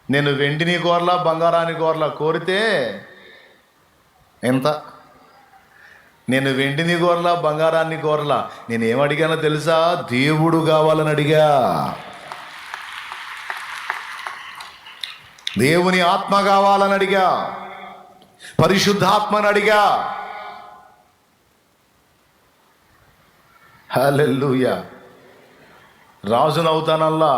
నేను వెండిని కోరలా బంగారాన్ని కోరలా, కోరితే ఎంత, నేను వెండిని కోరలా బంగారాన్ని కోరలా, నేను ఏమడిగానో తెలుసా, దేవుడు కావాలని అడిగా, దేవుని ఆత్మ కావాలని అడిగా, పరిశుద్ధాత్మని అడిగా. హల్లెలూయా. రాజునవుతానల్లా,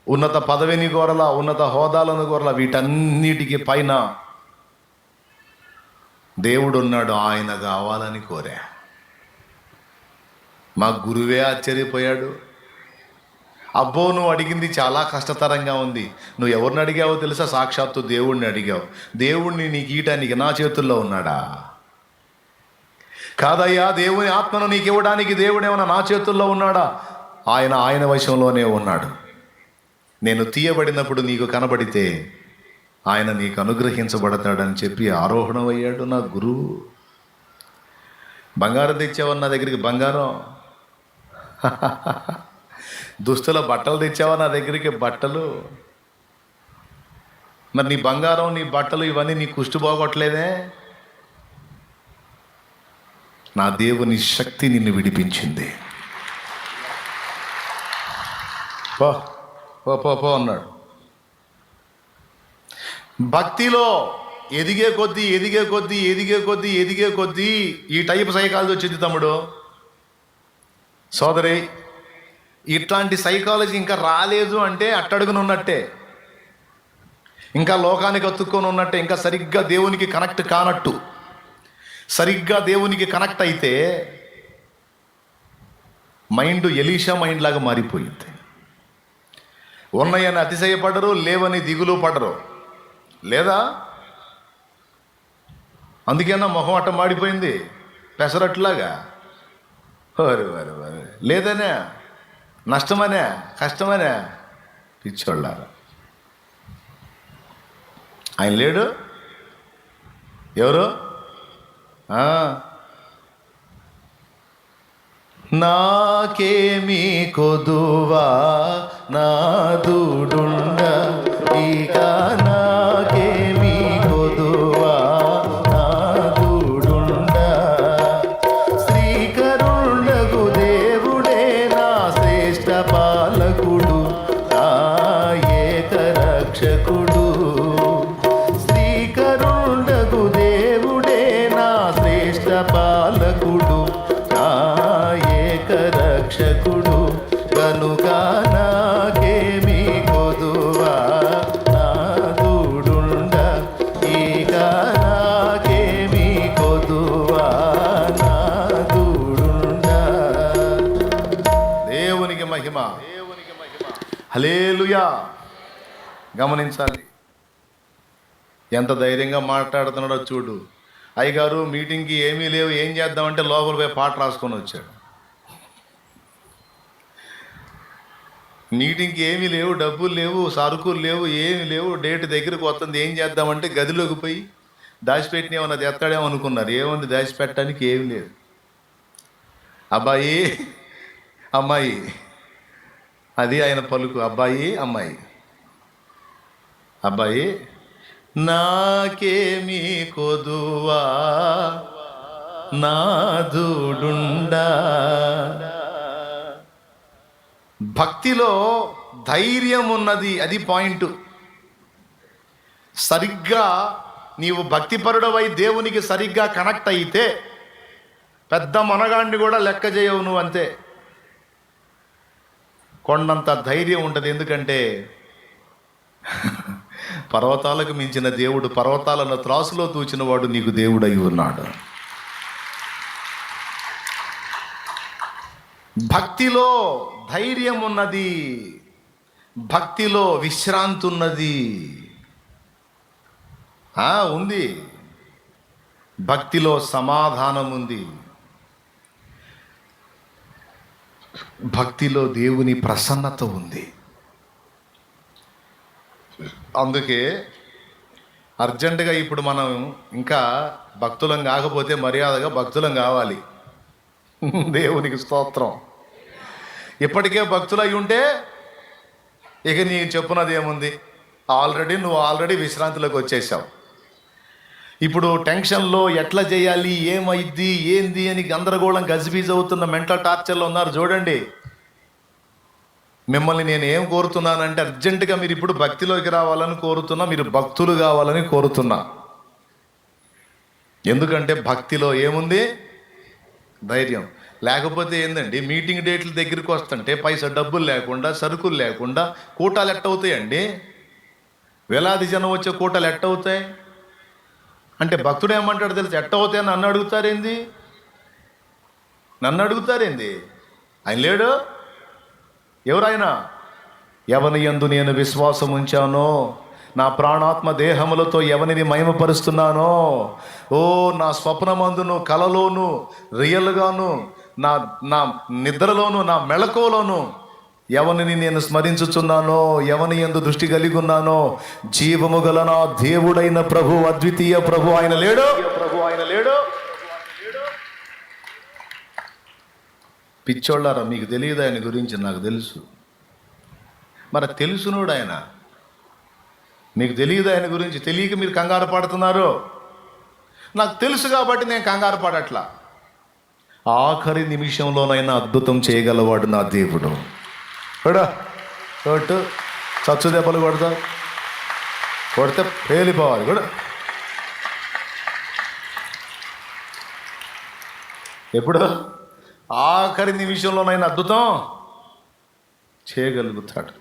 ఉన్నత పదవిని కోరలా, ఉన్నత హోదాలను కోరలా, వీటన్నిటికీ పైన దేవుడు ఉన్నాడు, ఆయన కావాలని కోరా. మా గురువే ఆశ్చర్యపోయాడు. అబ్బో నువ్వు అడిగింది చాలా కష్టతరంగా ఉంది, నువ్వు ఎవరిని అడిగావో తెలుసా, సాక్షాత్తు దేవుణ్ణి అడిగావు. దేవుణ్ణి నీకు ఇయటానికి నా చేతుల్లో ఉన్నాడా? కాదయ్యా, దేవుని ఆత్మను నీకు ఇవ్వడానికి దేవుడు ఏమైనా నా చేతుల్లో ఉన్నాడా? ఆయన వశంలోనే ఉన్నాడు. నేను తీయబడినప్పుడు నీకు కనబడితే ఆయన నీకు అనుగ్రహించబడతాడని చెప్పి ఆరోహణమయ్యాడు నా గురువు. బంగారం తెచ్చావా నా దగ్గరికి, బంగారం. దుస్తుల బట్టలు తెచ్చావా నా దగ్గరికి, బట్టలు. మరి నీ బంగారం నీ బట్టలు ఇవన్నీ నీ కుష్టి పోగొట్టలేదే. నా దేవుని శక్తి నిన్ను విడిపించింది. పో పో పో పో అన్నాడు. భక్తిలో ఎదిగే కొద్దీ ఈ టైప్ సైకాలజీ వచ్చింది తమ్ముడు, సోదరి. ఇట్లాంటి సైకాలజీ ఇంకా రాలేదు అంటే అట్టడుగునున్నట్టే, ఇంకా లోకానికి అతుక్కొని ఉన్నట్టే, ఇంకా సరిగ్గా దేవునికి కనెక్ట్ కానట్టు. సరిగ్గా దేవునికి కనెక్ట్ అయితే మైండ్ ఎలీషా మైండ్ లాగా మారిపోయింది. ఉన్నాయని అతిశయపడరు, లేవని దిగులు పడరు. లేదా అందుకేనా మొహం అట్ట మాడిపోయింది పెసరట్లాగా. వారు లేదనే, నష్టమనే, కష్టమనే, పిచ్చోళ్ళారా. ఆయన లేడు, ఎవరు? నాకేమీ కొదువా నాదుడుండ, ఇక నాకేమీ కొదువా నాదుడుండ. శ్రీకరుండగు దేవుడే నా శ్రేష్ఠ పాలకుడు, నా ఏక రక్షకుడు. శ్రీకరుండగు దేవుడే నా శ్రేష్ఠ పాలకుడు, నా ఏక రక్షకుడు. కనుక నాకేమీ కొదువా నాదు హల్లెలూయా. గమనించాలి, ఎంత ధైర్యంగా మాట్లాడుతున్నాడో చూడు. అయ్యగారు మీటింగ్కి ఏమీ లేవు, ఏం చేద్దామంటే లోపల పోయి పాట రాసుకొని వచ్చాడు. మీటింగ్కి ఏమీ లేవు, డబ్బులు లేవు, సరుకులు లేవు, ఏమీ లేవు, డేట్ దగ్గరకు వస్తుంది, ఏం చేద్దామంటే గదిలోకి పోయి దాచిపెట్టిన ఏమన్నా తెస్తాడేమో అనుకున్నారు. ఏముంది దాచిపెట్టడానికి? ఏమి లేదు. అబ్బాయి అమ్మాయి, అది ఆయన పలుకు. అబ్బాయి అమ్మాయి. అబ్బాయి, నాకేమీ కొదువా నాదుడుండా. భక్తిలో ధైర్యం ఉన్నది, అది పాయింట్. సరిగ్గా నీవు భక్తిపరుడవై దేవునికి సరిగ్గా కనెక్ట్ అయితే పెద్ద మనగాండి కూడా లెక్క చేయవు నువ్వు, అంతే. కొండంత ధైర్యం ఉంటుంది. ఎందుకంటే పర్వతాలకు మించిన దేవుడు, పర్వతాలను త్రాసులో తూచిన వాడు నీకు దేవుడై ఉన్నాడు. భక్తిలో ధైర్యం ఉన్నది, భక్తిలో విశ్రాంతి ఉన్నది. ఉంది. భక్తిలో సమాధానం ఉంది. భక్తిలో దేవుని ప్రసన్నత ఉంది. అందుకే అర్జెంటుగా ఇప్పుడు మనం ఇంకా భక్తులం కాకపోతే మర్యాదగా భక్తులం కావాలి. దేవునికి స్తోత్రం. ఇప్పటికే భక్తులు అయి ఉంటే ఇక నీకు చెప్పున్నది ఏముంది? నువ్వు ఆల్రెడీ విశ్రాంతిలోకి వచ్చేసావు. ఇప్పుడు టెన్షన్లో ఎట్లా చేయాలి, ఏమైద్ది, ఏంది అని గందరగోళం గజిబిజి అవుతున్న మెంటల్ టార్చర్లో ఉన్నారు. చూడండి, మిమ్మల్ని నేను ఏం కోరుతున్నానంటే అర్జెంటుగా మీరు ఇప్పుడు భక్తిలోకి రావాలని కోరుతున్నా, మీరు భక్తులు కావాలని కోరుతున్నా. ఎందుకంటే భక్తిలో ఏముంది? ధైర్యం. లేకపోతే ఏందండి, మీటింగ్ డేట్లు దగ్గరికి వస్తుంటే పైసా డబ్బులు లేకుండా, సరుకులు లేకుండా కూటాలు ఎట్టవుతాయండి? వేలాది జనం వచ్చే కూటాలు ఎట్టవుతాయి అంటే భక్తుడు ఏమంటాడు తెలుసు? ఎట్టవుతాయి నన్ను అడుగుతారేంది? ఆయన లేడు. ఎవరైనా, ఎవని యందు నేను విశ్వాసం ఉంచానో, నా ప్రాణాత్మ దేహములతో ఎవరిని మహిమపరుస్తున్నానో, నా స్వప్నమందును, కలలోను, రియల్గాను, నా నిద్రలోను, నా మెళకువలోను ఎవరిని నేను స్మరించుచున్నానో, ఎవని యందు దృష్టి కలిగి ఉన్నానో, జీవము గల నా దేవుడైన ప్రభు, అద్వితీయ ప్రభు ఆయన లేడు. పిచ్చోళ్ళారా, మీకు తెలియదు ఆయన గురించి? నాకు తెలుసు. మరి తెలుసునోడు ఆయన. మీకు తెలియదు ఆయన గురించి, తెలియక మీరు కంగారు పడుతున్నారు. నాకు తెలుసు కాబట్టి నేను కంగారు పడట్లా. ఆఖరి నిమిషంలోనైనా అద్భుతం చేయగలవాడు నా దేవుడు. కొట్టు, చచ్చు దెబ్బలు కొడితే పేలిపోవాలి కూడా. ఎప్పుడు? ఆఖరి నిమిషంలోనైనా అద్భుతం చేయగలుగుతాడు.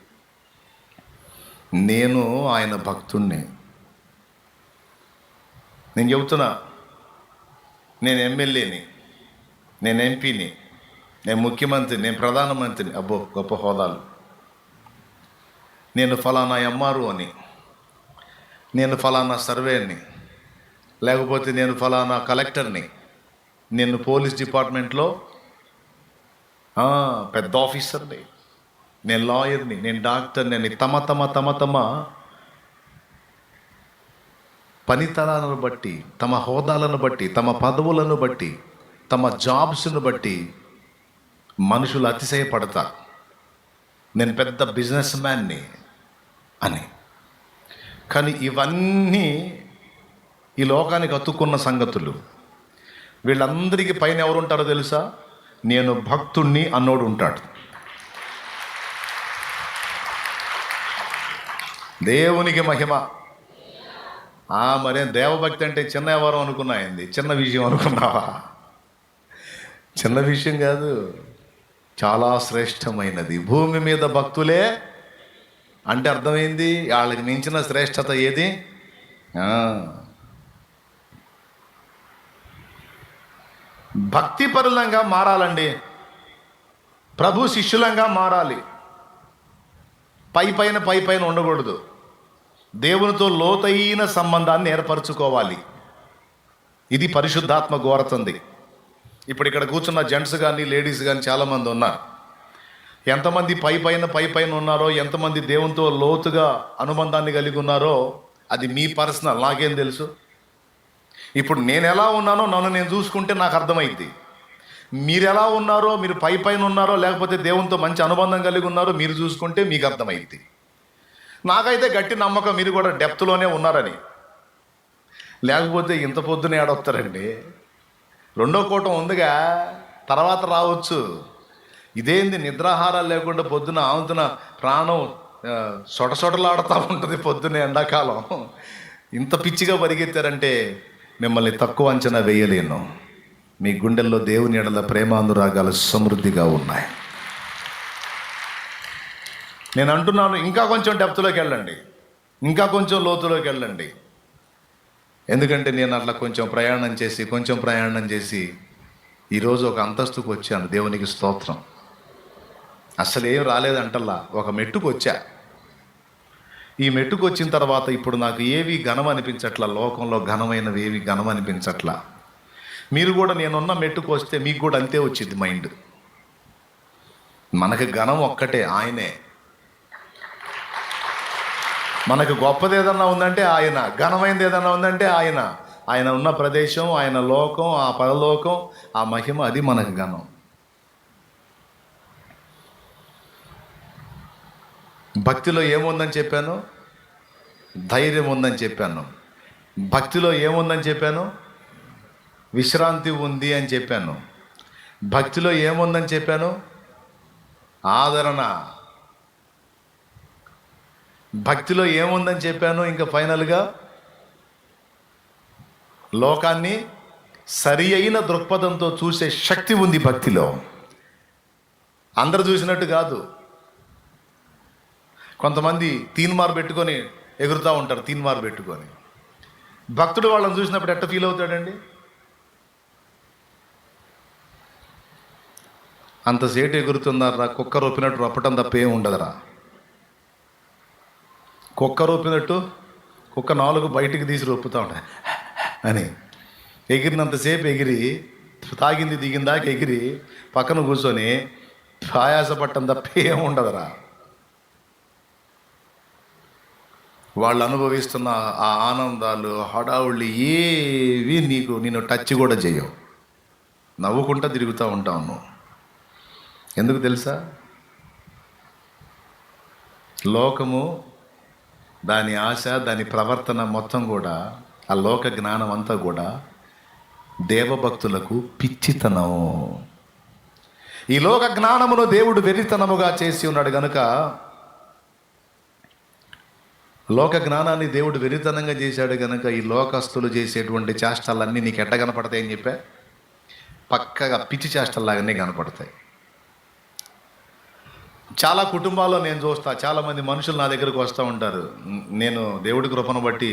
నేను ఆయన భక్తుణ్ణి. నేను చెబుతున్నా, నేను ఎమ్మెల్యేని, నేను ఎంపీని, నేను ముఖ్యమంత్రిని, నేను ప్రధానమంత్రిని. అబ్బో గొప్ప హోదాలు. నేను ఫలానా ఎంఆర్ఓ అని, నేను ఫలానా సర్వేని, లేకపోతే నేను ఫలానా కలెక్టర్ని, నేను పోలీస్ డిపార్ట్మెంట్లో పెద్ద ఆఫీసర్ని, నేను లాయర్ని, నేను డాక్టర్ని అని తమ పనితనాలను బట్టి, తమ హోదాలను బట్టి, తమ పదవులను బట్టి, తమ జాబ్స్ను బట్టి మనుషులు అతిశయపడతారు. నేను పెద్ద బిజినెస్ మ్యాన్ని అని. కానీ ఇవన్నీ ఈ లోకానికి అతుక్కున్న సంగతులు. వీళ్ళందరికీ పైన ఎవరుంటారో తెలుసా? నేను భక్తుణ్ణి అన్నోడు ఉంటాడు. దేవునికి మహిమ. మరేం దేవభక్తి అంటే చిన్న ఎవరం అనుకున్నాయింది? చిన్న విషయం అనుకున్నావా? చిన్న విషయం కాదు, చాలా శ్రేష్టమైనది. భూమి మీద భక్తులే అంటే అర్థమైంది, వాళ్ళకి మించిన శ్రేష్టత ఏది? భక్తిపరులంగా మారాలండి, ప్రభు శిష్యులంగా మారాలి. పై పైన ఉండకూడదు. దేవునితో లోతైన సంబంధాన్ని ఏర్పరచుకోవాలి. ఇది పరిశుద్ధాత్మ కోరుతుంది. ఇప్పుడు ఇక్కడ కూర్చున్న జెంట్స్ కానీ లేడీస్ కానీ చాలామంది ఉన్నారు. ఎంతమంది పై పైన ఉన్నారో, ఎంతమంది దేవునితో లోతుగా అనుబంధాన్ని కలిగి ఉన్నారో అది మీ పర్సనల్, నాకేం తెలుసు. ఇప్పుడు నేను ఎలా ఉన్నానో నన్ను నేను చూసుకుంటే నాకు అర్థమైద్ది. మీరు ఎలా ఉన్నారో, మీరు పైన ఉన్నారో లేకపోతే దేవునితో మంచి అనుబంధం కలిగి ఉన్నారో మీరు చూసుకుంటే మీకు అర్థమైద్ది. నాకైతే గట్టి నమ్మకం మీరు కూడా డెప్త్లోనే ఉన్నారని. లేకపోతే ఇంత పొద్దున ఏడొస్తారండి. రెండో కూటం ఉందిగా, తర్వాత రావచ్చు. ఇదేంది నిద్రాహారాలు లేకుండా పొద్దున ఆవుతున్న ప్రాణం సొటసొటలాడుతూ ఉంటుంది పొద్దున్న ఎండాకాలం. ఇంత పిచ్చిగా పరిగెత్తారంటే మిమ్మల్ని తక్కువ అంచనా వేయలేను. మీ గుండెల్లో దేవుని ఎడల ప్రేమానురాగాలు సమృద్ధిగా ఉన్నాయి. నేను అంటున్నాను, ఇంకా కొంచెం డెప్త్లోకి వెళ్ళండి, ఇంకా కొంచెం లోతులోకి వెళ్ళండి. ఎందుకంటే నేను అట్లా కొంచెం ప్రయాణం చేసి ఈరోజు ఒక అంతస్తుకు వచ్చాను. దేవునికి స్తోత్రం. అసలు ఏం రాలేదంటల్లా, ఒక మెట్టుకు వచ్చా. ఈ మెట్టుకు వచ్చిన తర్వాత ఇప్పుడు నాకు ఏవి ఘనం అనిపించట్లా, లోకంలో ఘనమైనవి ఏవి ఘనం అనిపించట్లా. మీరు కూడా నేనున్న మెట్టుకు వస్తే మీకు కూడా అంతే వచ్చింది మైండ్. మనకి ఘనం ఒక్కటే, ఆయనే. మనకు గొప్పది ఏదన్నా ఉందంటే ఆయన, ఘనమైనది ఏదన్నా ఉందంటే ఆయన. ఆయన ఉన్న ప్రదేశం, ఆయన లోకం, ఆ పరలోకం, ఆ మహిమ, అది మనకు ఘనం. భక్తిలో ఏముందని చెప్పాను? ధైర్యం ఉందని చెప్పాను. భక్తిలో ఏముందని చెప్పాను? విశ్రాంతి ఉంది అని చెప్పాను. భక్తిలో ఏముందని చెప్పాను? ఆదరణ. భక్తిలో ఏముందని చెప్పాను? ఇంకా ఫైనల్గా లోకాన్ని సరి అయిన దృక్పథంతో చూసే శక్తి ఉంది భక్తిలో. అందరు చూసినట్టు కాదు. కొంతమంది తీన్మార్ పెట్టుకొని ఎగురుతూ ఉంటారు. తీన్మార్ పెట్టుకొని భక్తుడు వాళ్ళని చూసినప్పుడు ఎట్ట ఫీల్ అవుతాడండి? అంతసేటు ఎగురుతున్నారా, కుక్క రొప్పినట్టు రొప్పటం తప్ప ఏం ఉండదురా. కుక్క రొప్పినట్టు కుక్క నాలుగు బయటికి తీసి రొప్పుతూ ఉంటాయి అని ఎగిరినంతసేపు ఎగిరి, తాగింది దిగిందాక ఎగిరి పక్కన కూర్చొని ఆయాసపట్టం తప్ప ఏం ఉండదురా. వాళ్ళు అనుభవిస్తున్న ఆ ఆనందాలు, హడావుళ్ళు ఏవి నిన్ను టచ్ కూడా చేయవు. నవ్వుకుంటా తిరుగుతూ ఉంటావు నువ్వు. ఎందుకు తెలుసా? లోకము, దాని ఆశ, దాని ప్రవర్తన మొత్తం కూడా, ఆ లోక జ్ఞానం అంతా కూడా దేవభక్తులకు పిచ్చితనం. ఈ లోక జ్ఞానమును దేవుడు వెర్రితనముగా చేసి ఉన్నాడు గనుక, లోక జ్ఞానాన్ని దేవుడు వెర్రితనంగా చేశాడు కనుక ఈ లోకస్తులు చేసేటువంటి చేష్టలన్నీ నీకు ఎట్ట కనపడతాయని చెప్పా? పక్కగా పిచ్చి చేష్టల్లాగానే కనపడతాయి. చాలా కుటుంబాల్లో నేను చూస్తా, చాలామంది మనుషులు నా దగ్గరకు వస్తూ ఉంటారు. నేను దేవుడి కృపను బట్టి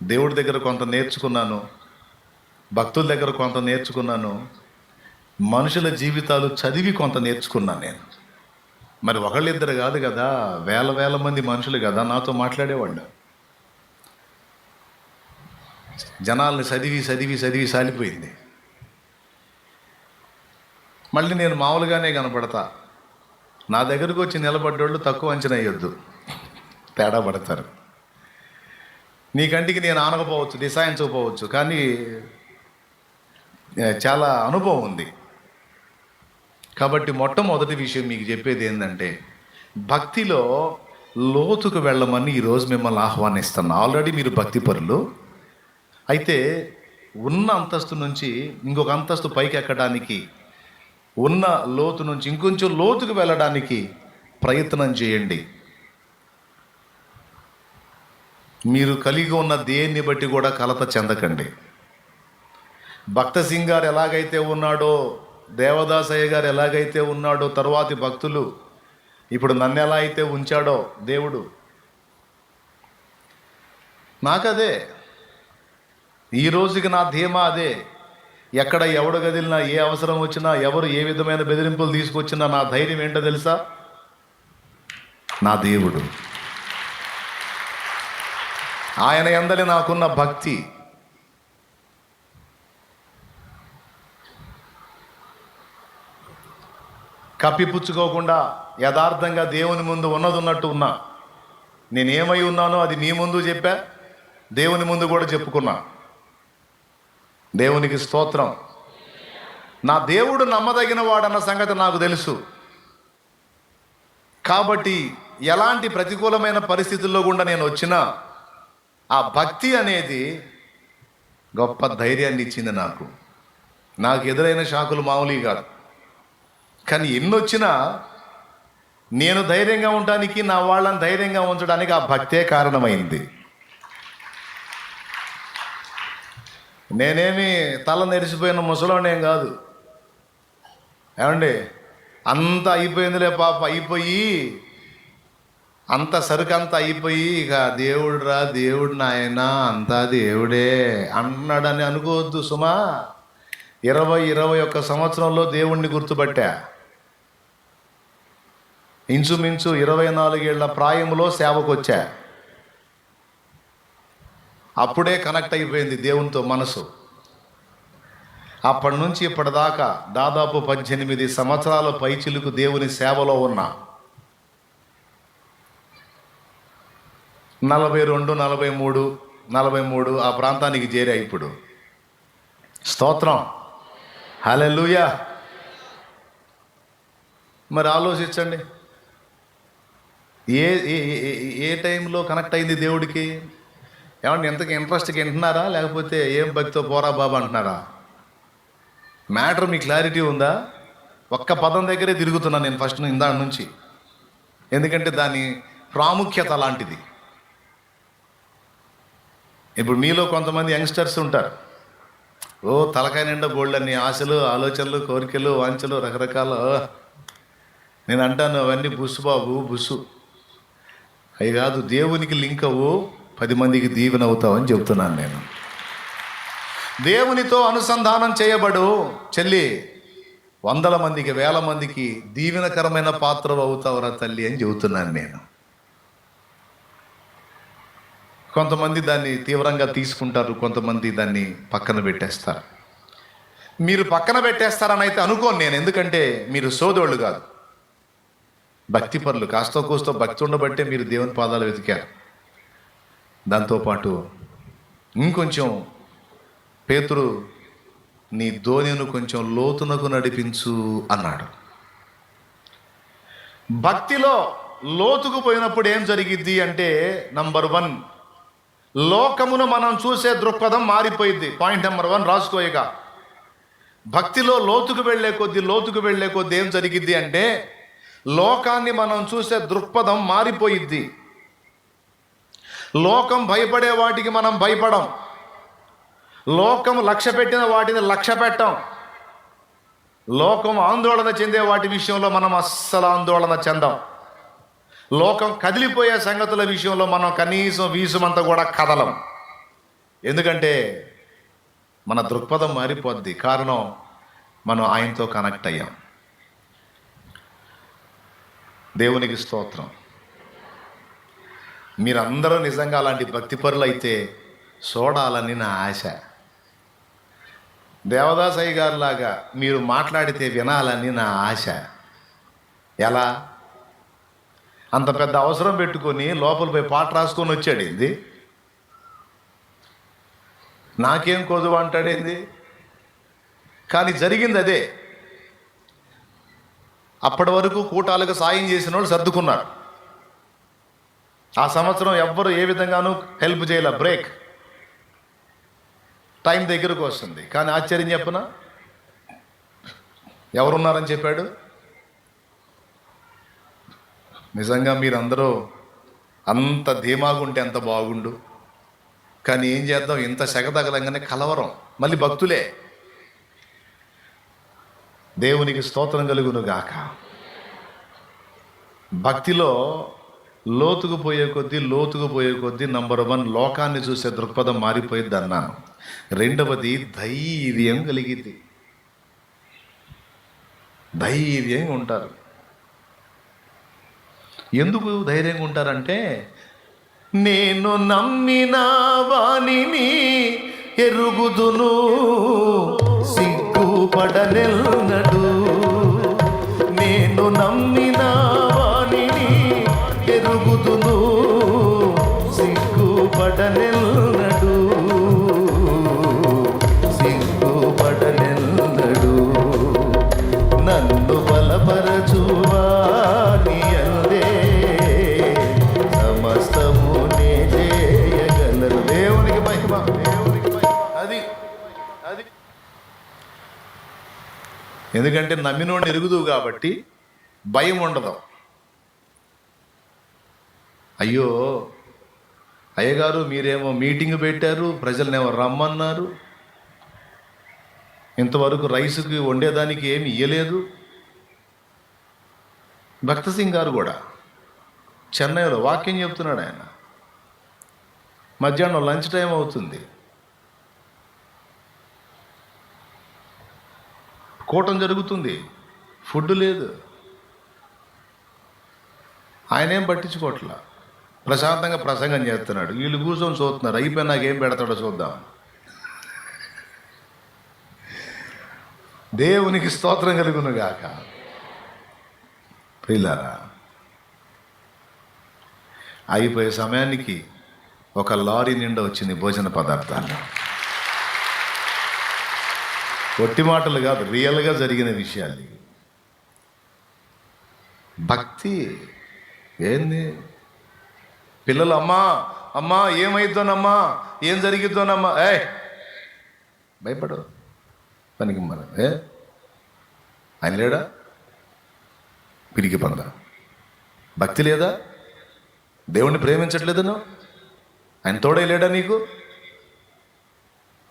దేవుడి దగ్గర కొంత నేర్చుకున్నాను, భక్తుల దగ్గర కొంత నేర్చుకున్నాను, మనుషుల జీవితాలు చదివి కొంత నేర్చుకున్నాను నేను. మరి ఒకళ్ళిద్దరు కాదు కదా, వేల మంది మనుషులు కదా నాతో మాట్లాడేవాళ్ళు. జనాల్ని చదివి సాలిపోయింది. మళ్ళీ నేను మామూలుగానే కనపడతా. నా దగ్గరకు వచ్చి నిలబడ్డోళ్ళు తక్కువ అంచనా వేయొద్దు, తేడా పడతారు. నీ కంటికి నేను ఆనకపోవచ్చు, దిశాయించకపోవచ్చు, కానీ చాలా అనుభవం ఉంది. కాబట్టి మొట్టమొదటి విషయం మీకు చెప్పేది ఏంటంటే, భక్తిలో లోతుకు వెళ్ళమని ఈరోజు మిమ్మల్ని ఆహ్వానిస్తాను. ఆల్రెడీ మీరు భక్తి పరులు అయితే ఉన్న అంతస్తు నుంచి ఇంకొక అంతస్తు పైకి ఎక్కడానికి, ఉన్న లోతు నుంచి ఇంకొంచెం లోతుకు వెళ్ళడానికి ప్రయత్నం చేయండి. మీరు కలిగి ఉన్న దేన్ని బట్టి కూడా కలత చెందకండి. భక్త సింగ్ గారు ఎలాగైతే ఉన్నాడో, దేవదాసయ్య గారు ఎలాగైతే ఉన్నాడో, తరువాతి భక్తులు ఇప్పుడు నన్ను ఎలా అయితే ఉంచాడో దేవుడు, నాకదే ఈ రోజుకి నా ధీమా అదే. ఎక్కడ ఎవడు గదిలినా, ఏ అవసరం వచ్చినా, ఎవరు ఏ విధమైన బెదిరింపులు తీసుకొచ్చినా నా ధైర్యం ఏంటో తెలుసా? నా దేవుడు. ఆయన యందలి నాకున్న భక్తి కప్పిపుచ్చుకోకుండా యథార్థంగా దేవుని ముందు ఉన్నట్టు ఉన్నా. నేనేమై ఉన్నానో అది నీ ముందు చెప్పా, దేవుని ముందు కూడా చెప్పుకున్నా. దేవునికి స్తోత్రం. నా దేవుడు నమ్మదగిన వాడన్న సంగతి నాకు తెలుసు. కాబట్టి ఎలాంటి ప్రతికూలమైన పరిస్థితుల్లో గుండా నేను వచ్చినా ఆ భక్తి అనేది గొప్ప ధైర్యాన్ని ఇచ్చింది నాకు. నాకు ఎదురైన షాకులు మామూలుగా కాదు. కానీ ఎన్నొచ్చినా నేను ధైర్యంగా ఉండటానికి, నా వాళ్ళని ధైర్యంగా ఉంచడానికి ఆ భక్తే కారణమైంది. నేనేమి తల నెరిసిపోయిన ముసలోనేం కాదు. ఏమండి, అంత అయిపోయిందిలే పాప, అయిపోయి అంత సరుకు అంతా అయిపోయి ఇక దేవుడు నాయన అంతా దేవుడే అన్నాడని అనుకోవద్దు సుమా. 21 సంవత్సరంలో దేవుణ్ణి గుర్తుపట్టా. ఇంచుమించు 24 ఏళ్ల ప్రాయంలో సేవకు వచ్చా. అప్పుడే కనెక్ట్ అయిపోయింది దేవునితో మనసు. అప్పటి నుంచి ఇప్పటిదాకా దాదాపు 18 సంవత్సరాల పైచిలుకు దేవుని సేవలో ఉన్నా. 42, 43 ఆ ప్రాంతానికి చేరా ఇప్పుడు. స్తోత్రం, హల్లెలూయా. మరి ఆలోచించండి, ఏ ఏ టైంలో కనెక్ట్ అయింది దేవుడికి? ఏమంటే ఎంతకి ఇంట్రెస్ట్కి వింటున్నారా, లేకపోతే ఏం భక్తితో పోరా బాబా అంటున్నారా? మ్యాటర్ మీ క్లారిటీ ఉందా? ఒక్క పదం దగ్గరే తిరుగుతున్నాను నేను ఫస్ట్ ఇందాక నుంచి. ఎందుకంటే దాని ప్రాముఖ్యత అలాంటిది. ఇప్పుడు మీలో కొంతమంది యంగ్స్టర్స్ ఉంటారు. తలకాయ నిండా బోల్డన్ని ఆశలు, ఆలోచనలు, కోరికలు, వాంఛలు, రకరకాల. నేను అంటాను అవన్నీ బుస్సు బాబు, బుస్సు. అవి కాదు, దేవునికి లింక్ అవ్వు, 10 మందికి దీవెన అవుతావు అని చెప్తున్నాను నేను. దేవునితో అనుసంధానం చేయబడు చెల్లి, 100 మందికి, 1000 మందికి దీవెనకరమైన పాత్ర అవుతావురా తల్లి అని చెబుతున్నాను నేను. కొంతమంది దాన్ని తీవ్రంగా తీసుకుంటారు, కొంతమంది దాన్ని పక్కన పెట్టేస్తారు. మీరు పక్కన పెట్టేస్తారని అయితే అనుకోను నేను. ఎందుకంటే మీరు సోదోళ్ళు కాదు, భక్తి పరులు. కాస్తో కూస్తో భక్తి ఉండబట్టే మీరు దేవుని పాదాలు వెతికారు. దాంతోపాటు ఇంకొంచెం పేతురు, నీ ధోనిను కొంచెం లోతునకు నడిపించు అన్నాడు. భక్తిలో లోతుకు పోయినప్పుడు ఏం జరిగిద్ది అంటే, నంబర్ 1, లోకమును మనం చూసే దృక్పథం మారిపోయింది. Point number 1 రాసుకోయగా. భక్తిలో లోతుకు వెళ్ళే కొద్దీ ఏం జరిగిద్ది అంటే, లోకాన్ని మనం చూసే దృక్పథం మారిపోయిద్ది. లోకం భయపడే వాటికి మనం భయపడం, లోకం లక్ష్య పెట్టిన వాటిని లక్ష్య పెట్టం, లోకం ఆందోళన చెందే వాటి విషయంలో మనం అస్సలు ఆందోళన చెందాం. లోకం కదిలిపోయే సంగతుల విషయంలో మనం కనీసం వీసుమంతా కూడా కదలం. ఎందుకంటే మన దృక్పథం మారిపోద్ది. కారణం, మనం ఆయనతో కనెక్ట్ అయ్యాం. దేవునికి స్తోత్రం. మీరందరూ నిజంగా అలాంటి భక్తిపరులు అయితే చూడాలని నా ఆశ. దేవదాసయ్య గారి లాగా మీరు మాట్లాడితే వినాలని నా ఆశ. ఎలా? అంత పెద్ద అవసరం పెట్టుకొని లోపల పోయి పాట రాసుకొని వచ్చాడేంది? నాకేం కొదువు అంటాడేంది? కానీ జరిగింది అదే. అప్పటి వరకు కూటాలకు సాయం చేసిన వాళ్ళు సర్దుకున్నారు. ఆ సంవత్సరం ఎవ్వరు ఏ విధంగానూ హెల్ప్ చేయలే. బ్రేక్ టైం దగ్గరకు వస్తుంది. కానీ ఆశ్చర్యం చెప్పనా, ఎవరున్నారని చెప్పాడు? నిజంగా మీరందరూ అంత ధీమాగుంటే ఎంత బాగుండు. కానీ ఏం చేద్దాం, ఇంత సెగ తగలంగానే కలవరం. మళ్ళీ భక్తులే. దేవునికి స్తోత్రం కలుగును గాక. భక్తిలో లోతుకు పోయే కొద్దీ నంబర్ 1 లోకాన్ని చూసే దృక్పథం మారిపోయిద్ది అన్నాను. 2వది ధైర్యం కలిగిద్ది. ధైర్యంగా ఉంటారు. ఎందుకు ధైర్యంగా ఉంటారంటే, నేను నమ్మిన వానిని ఎరుగుదును, సిగ్గుపడనెన్నడు. నేను నమ్మిన వానిని ఎరుగుదును, సిగ్గుపడనెన్నడు, సిగ్గుపడనెన్నడు. నన్ను బలపరచువా నీ అందే సమస్తము నే చేయగలను. దేవునికి మహిమ, దేవునికి మహిమ. అది అది ఎందుకంటే నమ్మినోడిని ఎరుగుదువు కాబట్టి భయం ఉండదు. అయ్యో అయ్యగారు మీరేమో మీటింగ్ పెట్టారు, ప్రజలనేమో రమ్మన్నారు, ఇంతవరకు రైసుకి వండేదానికి ఏమి ఇయ్యలేదు. భక్త సింగ్ గారు కూడా చెన్నైలో వాక్యం చెప్తున్నాడు. ఆయన మధ్యాహ్నం లంచ్ టైం అవుతుంది, కూటం జరుగుతుంది, ఫుడ్ లేదు. ఆయన ఏం పట్టించుకోవట్లా, ప్రశాంతంగా ప్రసంగం చేస్తున్నాడు. వీళ్ళు కూర్చొని చూస్తున్నారు, అయిపోయి నాకేం పెడతాడో చూద్దాం. దేవునికి స్తోత్రం కలుగును గాక. ప్రియులారా, అయిపోయే సమయానికి ఒక లారీ నిండా వచ్చింది భోజన పదార్థాలు. ఒట్టి మాటలు కాదు, రియల్గా జరిగిన విషయాలు. భక్తి ఏంది? పిల్లలు అమ్మా అమ్మా ఏమైద్దోనమ్మా, ఏం జరిగిద్దోనమ్మా, భయపడు పనికి మన ఆయన లేడా? పిరికి పంద. భక్తి లేదా? దేవుణ్ణి ప్రేమించట్లేదు నువ్వు? ఆయన తోడే లేడా నీకు?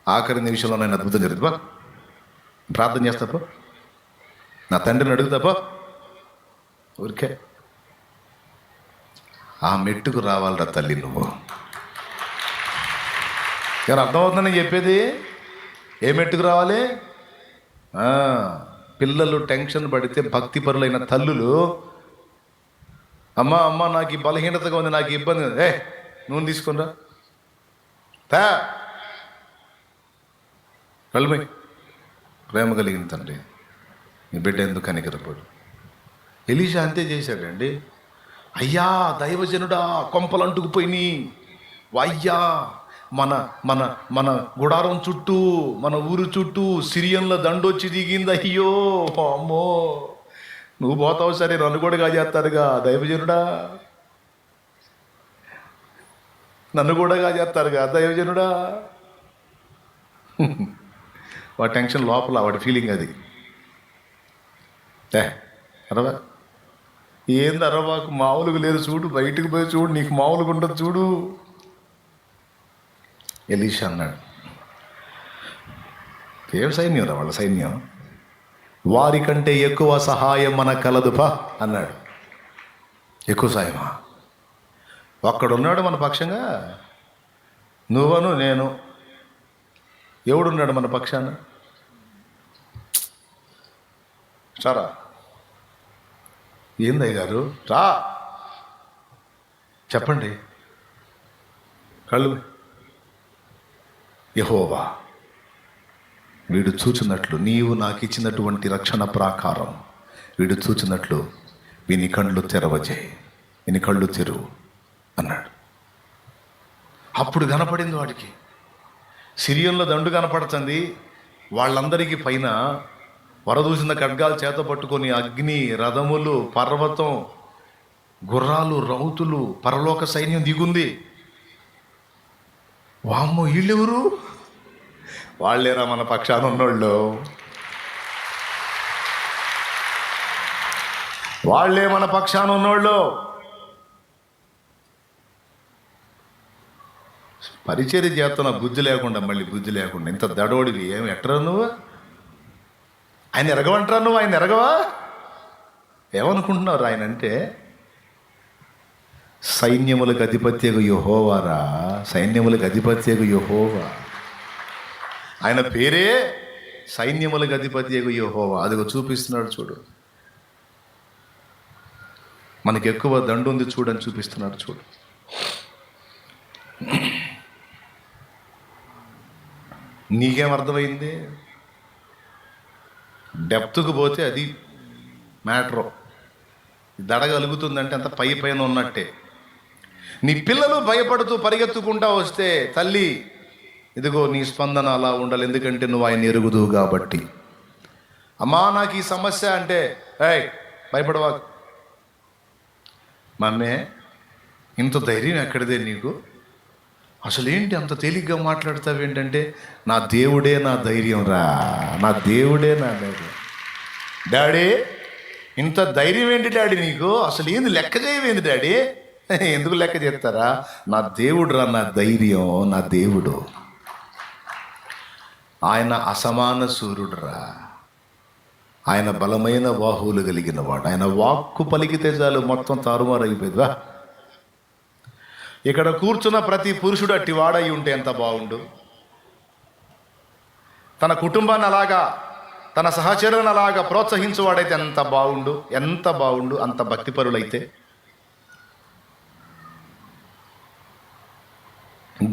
ఆఖరి నిమిషంలో నేను అద్భుతం జరుగుతుందా? ప్రార్థన చేస్తాపో, నా తండ్రిని అడుగుతాపో. ఊరికే ఆ మెట్టుకు రావాలరా తల్లి నువ్వు. ఎవరు అర్థమవుతుందని నేను చెప్పేది? ఏ మెట్టుకు రావాలి? పిల్లలు టెన్షన్ పడితే భక్తి పరులైన తల్లులు, అమ్మా అమ్మ నాకు ఈ బలహీనతగా ఉంది, నాకు ఇబ్బంది ఉంది, నూనె తీసుకునిరా, కలుమై. ప్రేమ కలిగిన తండ్రి, నీ బిడ్డ ఎందుకు కనికరపడు. ఎలీషా అంతే చేశాడండి. అయ్యా దైవజనుడా కొంపలు అంటుకుపోయినాయి, అయ్యా మన మన మన గుడారం చుట్టూ, మన ఊరు చుట్టూ సిరియన్ల దండొచ్చి దిగింది. అయ్యో అమ్మో, నువ్వు పోతావు సరే, నన్ను కూడా కాజేస్తారుగా దైవజనుడా, నన్ను కూడా కాజేస్తారుగా దైవజనుడా. వాడి టెన్షన్ లోపల, వాడి ఫీలింగ్ అది. అరవా ఏంది అరవాకు, మామూలుగా లేదు చూడు, బయటికి పోయి చూడు, నీకు మామూలుగా ఉండదు చూడు. ఎలీషా అన్నాడు, ఏం సైన్యం రా వాళ్ళ సైన్యం, వారికంటే ఎక్కువ సహాయం మనకు కలదుపా అన్నాడు. ఎక్కువ సాయమా? ఒక్కడున్నాడు మన పక్షంగా, నువ్వను నేను. ఎవడున్నాడు మన పక్షాన? సారా ఏందయ్య గారు రా చెప్పండి. కళ్ళు యెహోవా వీడు చూచినట్లు, నీవు నాకు ఇచ్చినటువంటి రక్షణ ప్రాకారం వీడు చూచినట్లు వీని కళ్ళు తెరవజేయి, వీని కళ్ళు తెరువు అన్నాడు. అప్పుడు కనపడింది వాడికి, సిరియన్ల దండు కనపడుతుంది. వాళ్ళందరికీ పైన వరదూసిన ఖడ్గాలు చేత పట్టుకొని అగ్ని, రథములు, పర్వతం, గుర్రాలు, రౌతులు, పరలోక సైన్యం దిగుంది. వామ్మో వీళ్ళెవరు? వాళ్ళేరా మన పక్షాన ఉన్నోళ్ళు, వాళ్ళే మన పక్షాన ఉన్నోళ్ళు. పరిచర్య చేస్తున్న బుద్ధి లేకుండా, మళ్ళీ బుద్ధి లేకుండా ఇంత దడోడివి ఏమి ఎట్టరా నువ్వు? ఆయన ఎరగవంటరా నువ్వు? ఆయన ఎరగవా? ఏమనుకుంటున్నారు ఆయన అంటే? సైన్యములకు అధిపత్యకు యెహోవారా, సైన్యములకు అధిపత్యకు యెహోవా. ఆయన పేరే సైన్యములకు అధిపత్యకు యెహోవా. అదిగో చూపిస్తున్నాడు చూడు. మనకి ఎక్కువ దండు ఉంది చూడని చూపిస్తున్నాడు. చూడు, నీకేం అర్థమైంది? డెప్త్కు పోతే అది మ్యాటరు. దడగలుగుతుందంటే అంత పై పైన ఉన్నట్టే. నీ పిల్లలు భయపడుతూ పరిగెత్తుకుంటా వస్తే తల్లి, ఇదిగో నీ స్పందన అలా ఉండాలి, ఎందుకంటే నువ్వు ఆయన ఎరుగుదువు కాబట్టి. అమ్మా నాకు ఈ సమస్య అంటే, ఏయ్ భయపడవా మమ్మే, ఇంత ధైర్యం ఎక్కడిదే నీకు? అసలు ఏంటి అంత తేలిగ్గా మాట్లాడతావు ఏంటంటే, నా దేవుడే నా ధైర్యం రా, నా దేవుడే నా ధైర్యం. డాడీ ఇంత ధైర్యం ఏంటి డాడీ నీకు? అసలు ఏంది లెక్క చేయవేంది డాడీ? ఎందుకు లెక్క చేస్తారా? నా దేవుడు రా నా ధైర్యం, నా దేవుడు. ఆయన అసమాన సూర్యుడు రా, ఆయన బలమైన బాహువులు కలిగిన వాడు. ఆయన వాక్కు పలికితే చాలు మొత్తం తారుమారు అయిపోయిందా. ఇక్కడ కూర్చున్న ప్రతి పురుషుడు అట్టి వాడై ఉంటే ఎంత బాగుండు. తన కుటుంబాన్ని అలాగా, తన సహచరులను అలాగా ప్రోత్సహించువాడైతే ఎంత బాగుండు, ఎంత బాగుండు. అంత భక్తిపరులైతే,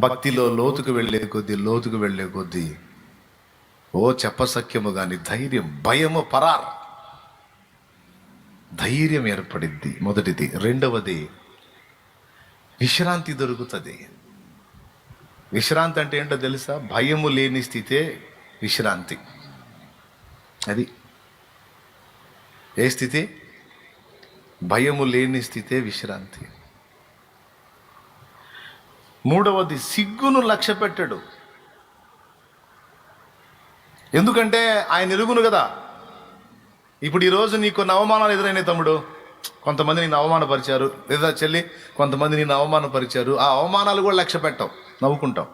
భక్తిలో లోతుకు వెళ్ళే కొద్దీ ఓ చెప్పసఖ్యము కానీ ధైర్యం, భయము పరార్, ధైర్యం ఏర్పడిద్ది. మొదటిది. రెండవది, విశ్రాంతి దొరుకుతుంది. విశ్రాంతి అంటే ఏంటో తెలుసా? భయము లేని స్థితే విశ్రాంతి. అది ఏ స్థితి? భయము లేని స్థితే విశ్రాంతి. మూడవది, సిగ్గును లక్ష్య పెట్టాడు. ఎందుకంటే ఆయన ఎరుగును కదా. ఇప్పుడు ఈరోజు నీకు కొన్ని అవమానాలు ఎదురైనాయి తమ్ముడు. కొంతమంది నిన్ను అవమానపరిచారు, లేదా చెల్లి కొంతమంది నిన్ను అవమానపరిచారు. ఆ అవమానాలు కూడా లక్ష్య పెట్టావు, నవ్వుకుంటావు.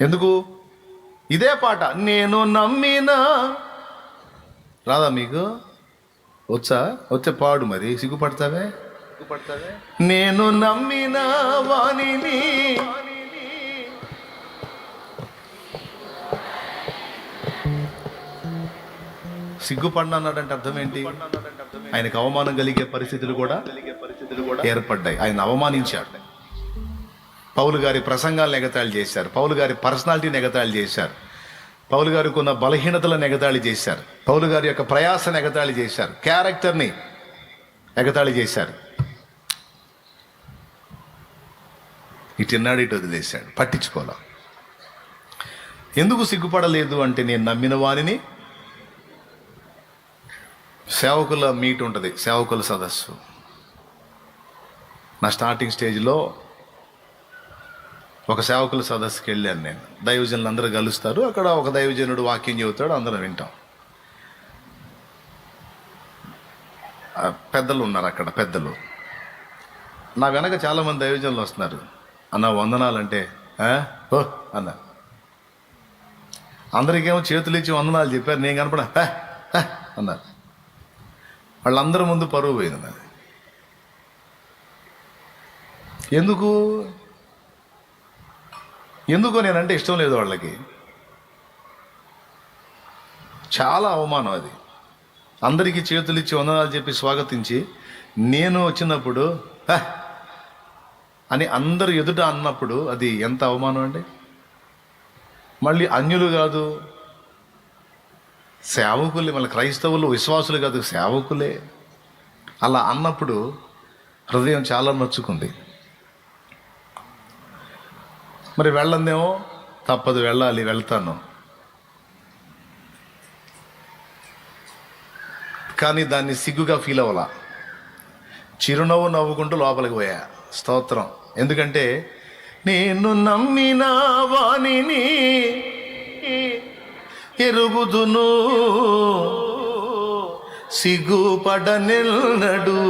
ఎందుకు? ఇదే పాట, నేను నమ్మినా. రాదా మీకు? వచ్చే పాడు. మరి సిగ్గుపడతావే. నేను నమ్మిన వాణిని, సిగ్గుపడినాడంటే అర్థం ఏంటి? ఆయనకు అవమానం కలిగే పరిస్థితులు కూడా ఏర్పడ్డాయి. ఆయన అవమానించాడు. పౌలు గారి ప్రసంగాలను ఎగతాళి చేశారు, పౌలు గారి పర్సనాలిటీని ఎగతాళి చేశారు, పౌలు గారికి ఉన్న బలహీనతలను ఎగతాళి చేశారు, పౌలు గారి యొక్క ప్రయాసను ఎగతాళి చేశారు, క్యారెక్టర్ని ఎగతాళి చేశారు. ఇటున్నాడు, ఇటు వదిలేశాడు, పట్టించుకోలే. ఎందుకు సిగ్గుపడలేదు అంటే, నేను నమ్మిన వానిని. సేవకుల మీట్ ఉంటుంది, సేవకుల సదస్సు. నా స్టార్టింగ్ స్టేజ్లో ఒక సేవకుల సదస్సుకి వెళ్ళాను నేను. దైవజనులు అందరూ కలుస్తారు అక్కడ. ఒక దైవజనుడు వాక్యం చెబుతాడు, అందరం వింటాం. పెద్దలు ఉన్నారు అక్కడ, పెద్దలు. నా వెనక చాలామంది దైవజనులు వస్తున్నారు. అన్న వందనాలంటే ఓ అన్న. అందరికేమో చేతులు ఇచ్చి వందనాలు చెప్పారు, నేను కనపడా అన్నారు. వాళ్ళందరి ముందు పరువు పోయింది నాది. ఎందుకో నేనంటే ఇష్టం లేదు వాళ్ళకి. చాలా అవమానం అది. అందరికీ చేతులు ఇచ్చి వందనాలు చెప్పి స్వాగతించి, నేను వచ్చినప్పుడు అని అందరు ఎదుట అన్నప్పుడు అది ఎంత అవమానం అండి. మళ్ళీ అన్యులు కాదు, సేవకులే, మళ్ళీ క్రైస్తవులు, విశ్వాసులు కాదు, సేవకులే. అలా అన్నప్పుడు హృదయం చాలా నొచ్చుకుంది. మరి వెళ్ళందేమో, తప్పదు, వెళ్ళాలి, వెళ్తాను. కానీ దాన్ని సిగ్గుగా ఫీల్ అవ్వాల. చిరునవ్వు నవ్వుకుంటూ లోపలికి పోయా. స్తోత్రం. ఎందుకంటే నేను నమ్మిన వానిని ఎరుగుదును, సిగ్గుపడనెన్నడు,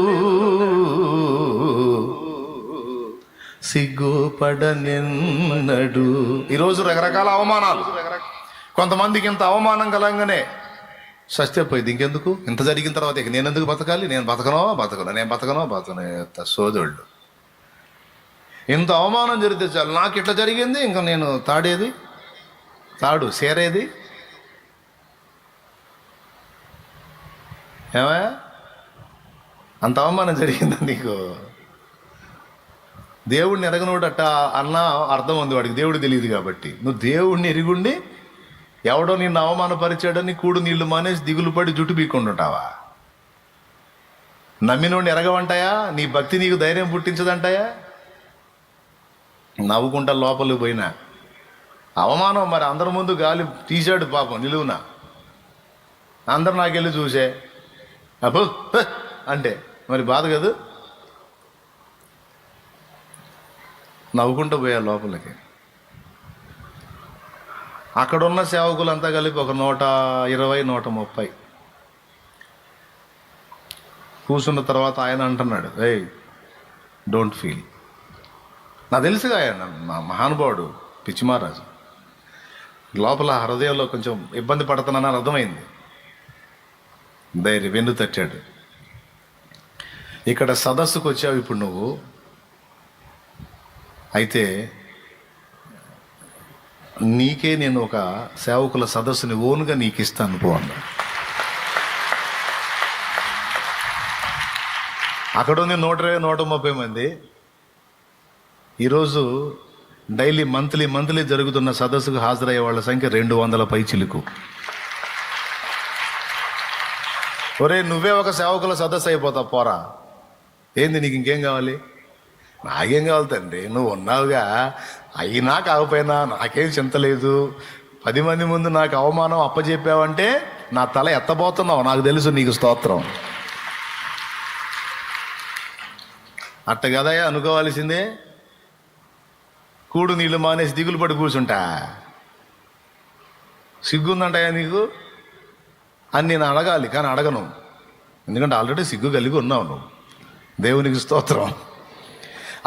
సిగ్గుపడనెన్నడు. ఈరోజు రకరకాల అవమానాలు. కొంతమందికి ఇంత అవమానం కలంగానే సత్యపోయింది. ఇంకెందుకు? ఇంత జరిగిన తర్వాత ఇక నేను ఎందుకు బతకాలి? నేను బతకనో సోదరుళ్ళు. ఇంత అవమానం జరిగితే చాలు, నాకు ఇట్లా జరిగింది, ఇంకా నేను తాడు సేరేది ఏమా అంత అవమానం జరిగిందా నీకు? దేవుడిని ఎరగనోడు అట్ట అన్న అర్థం ఉంది వాడికి, దేవుడు తెలియదు కాబట్టి. నువ్వు దేవుడిని ఎరుగుండి ఎవడో నిన్ను అవమానపరిచాడని కూడు నీళ్లు మానేసి దిగులు పడి జుట్టు పీక్కుంటుంటావా? నమ్మినోడిని ఎరగవంటాయా? నీ భక్తి నీకు ధైర్యం పుట్టించదంటాయా? నవ్వుకుంటా లోపలికి పోయినా అవమానం. మరి అందరి ముందు గాలి తీశాడు పాపం నిలువున, అందరు నాకెళ్ళి చూసే అబ్బో అంటే మరి బాధ కదా. నవ్వుకుంటూ పోయా లోపలికి. అక్కడున్న సేవకులంతా కలిపి ఒక 120, 130 కూర్చున్న తర్వాత ఆయన అంటున్నాడు, ఏయ్ డోంట్ ఫీల్. నాకు తెలుసుగా ఆయన మా మహానుభావుడు పిచ్చిమారాజు. లోపల హృదయంలో కొంచెం ఇబ్బంది పడుతున్నానని అర్థమైంది. ధైర్యం వెన్ను తట్టాడు. ఇక్కడ సదస్సుకు వచ్చావు ఇప్పుడు నువ్వు, అయితే నీకే నేను ఒక సేవకుల సదస్సుని ఓన్గా నీకు ఇస్తాను పో అన్నా. అక్కడ ఉంది 120, 130 మంది. ఈరోజు డైలీ మంత్లీ జరుగుతున్న సదస్సుకు హాజరయ్యే వాళ్ళ సంఖ్య 200 పైచిలుకు. ఒరే నువ్వే ఒక సేవకుల సదస్సు అయిపోతావు పోరా. ఏంది నీకు ఇంకేం కావాలి? నాకేం కావాలి తండ్రి, నువ్వు ఉన్నావుగా. అయినా కాకపోయినా నాకేం చింత లేదు. 10 మంది ముందు నాకు అవమానం అప్పచెప్పావంటే నా తల ఎత్తబోతున్నావు, నాకు తెలుసు. నీకు స్తోత్రం. అట్ట కదయ్యా అనుకోవాల్సిందే. కూడు నీళ్ళు మానేసి దిగులు పడి కూర్చుంటా సిగ్గుందంటాయా నీకు అని నేను అడగాలి, కానీ అడగను. ఎందుకంటే ఆల్రెడీ సిగ్గు కలిగి ఉన్నావు నువ్వు. దేవునికి స్తోత్రం.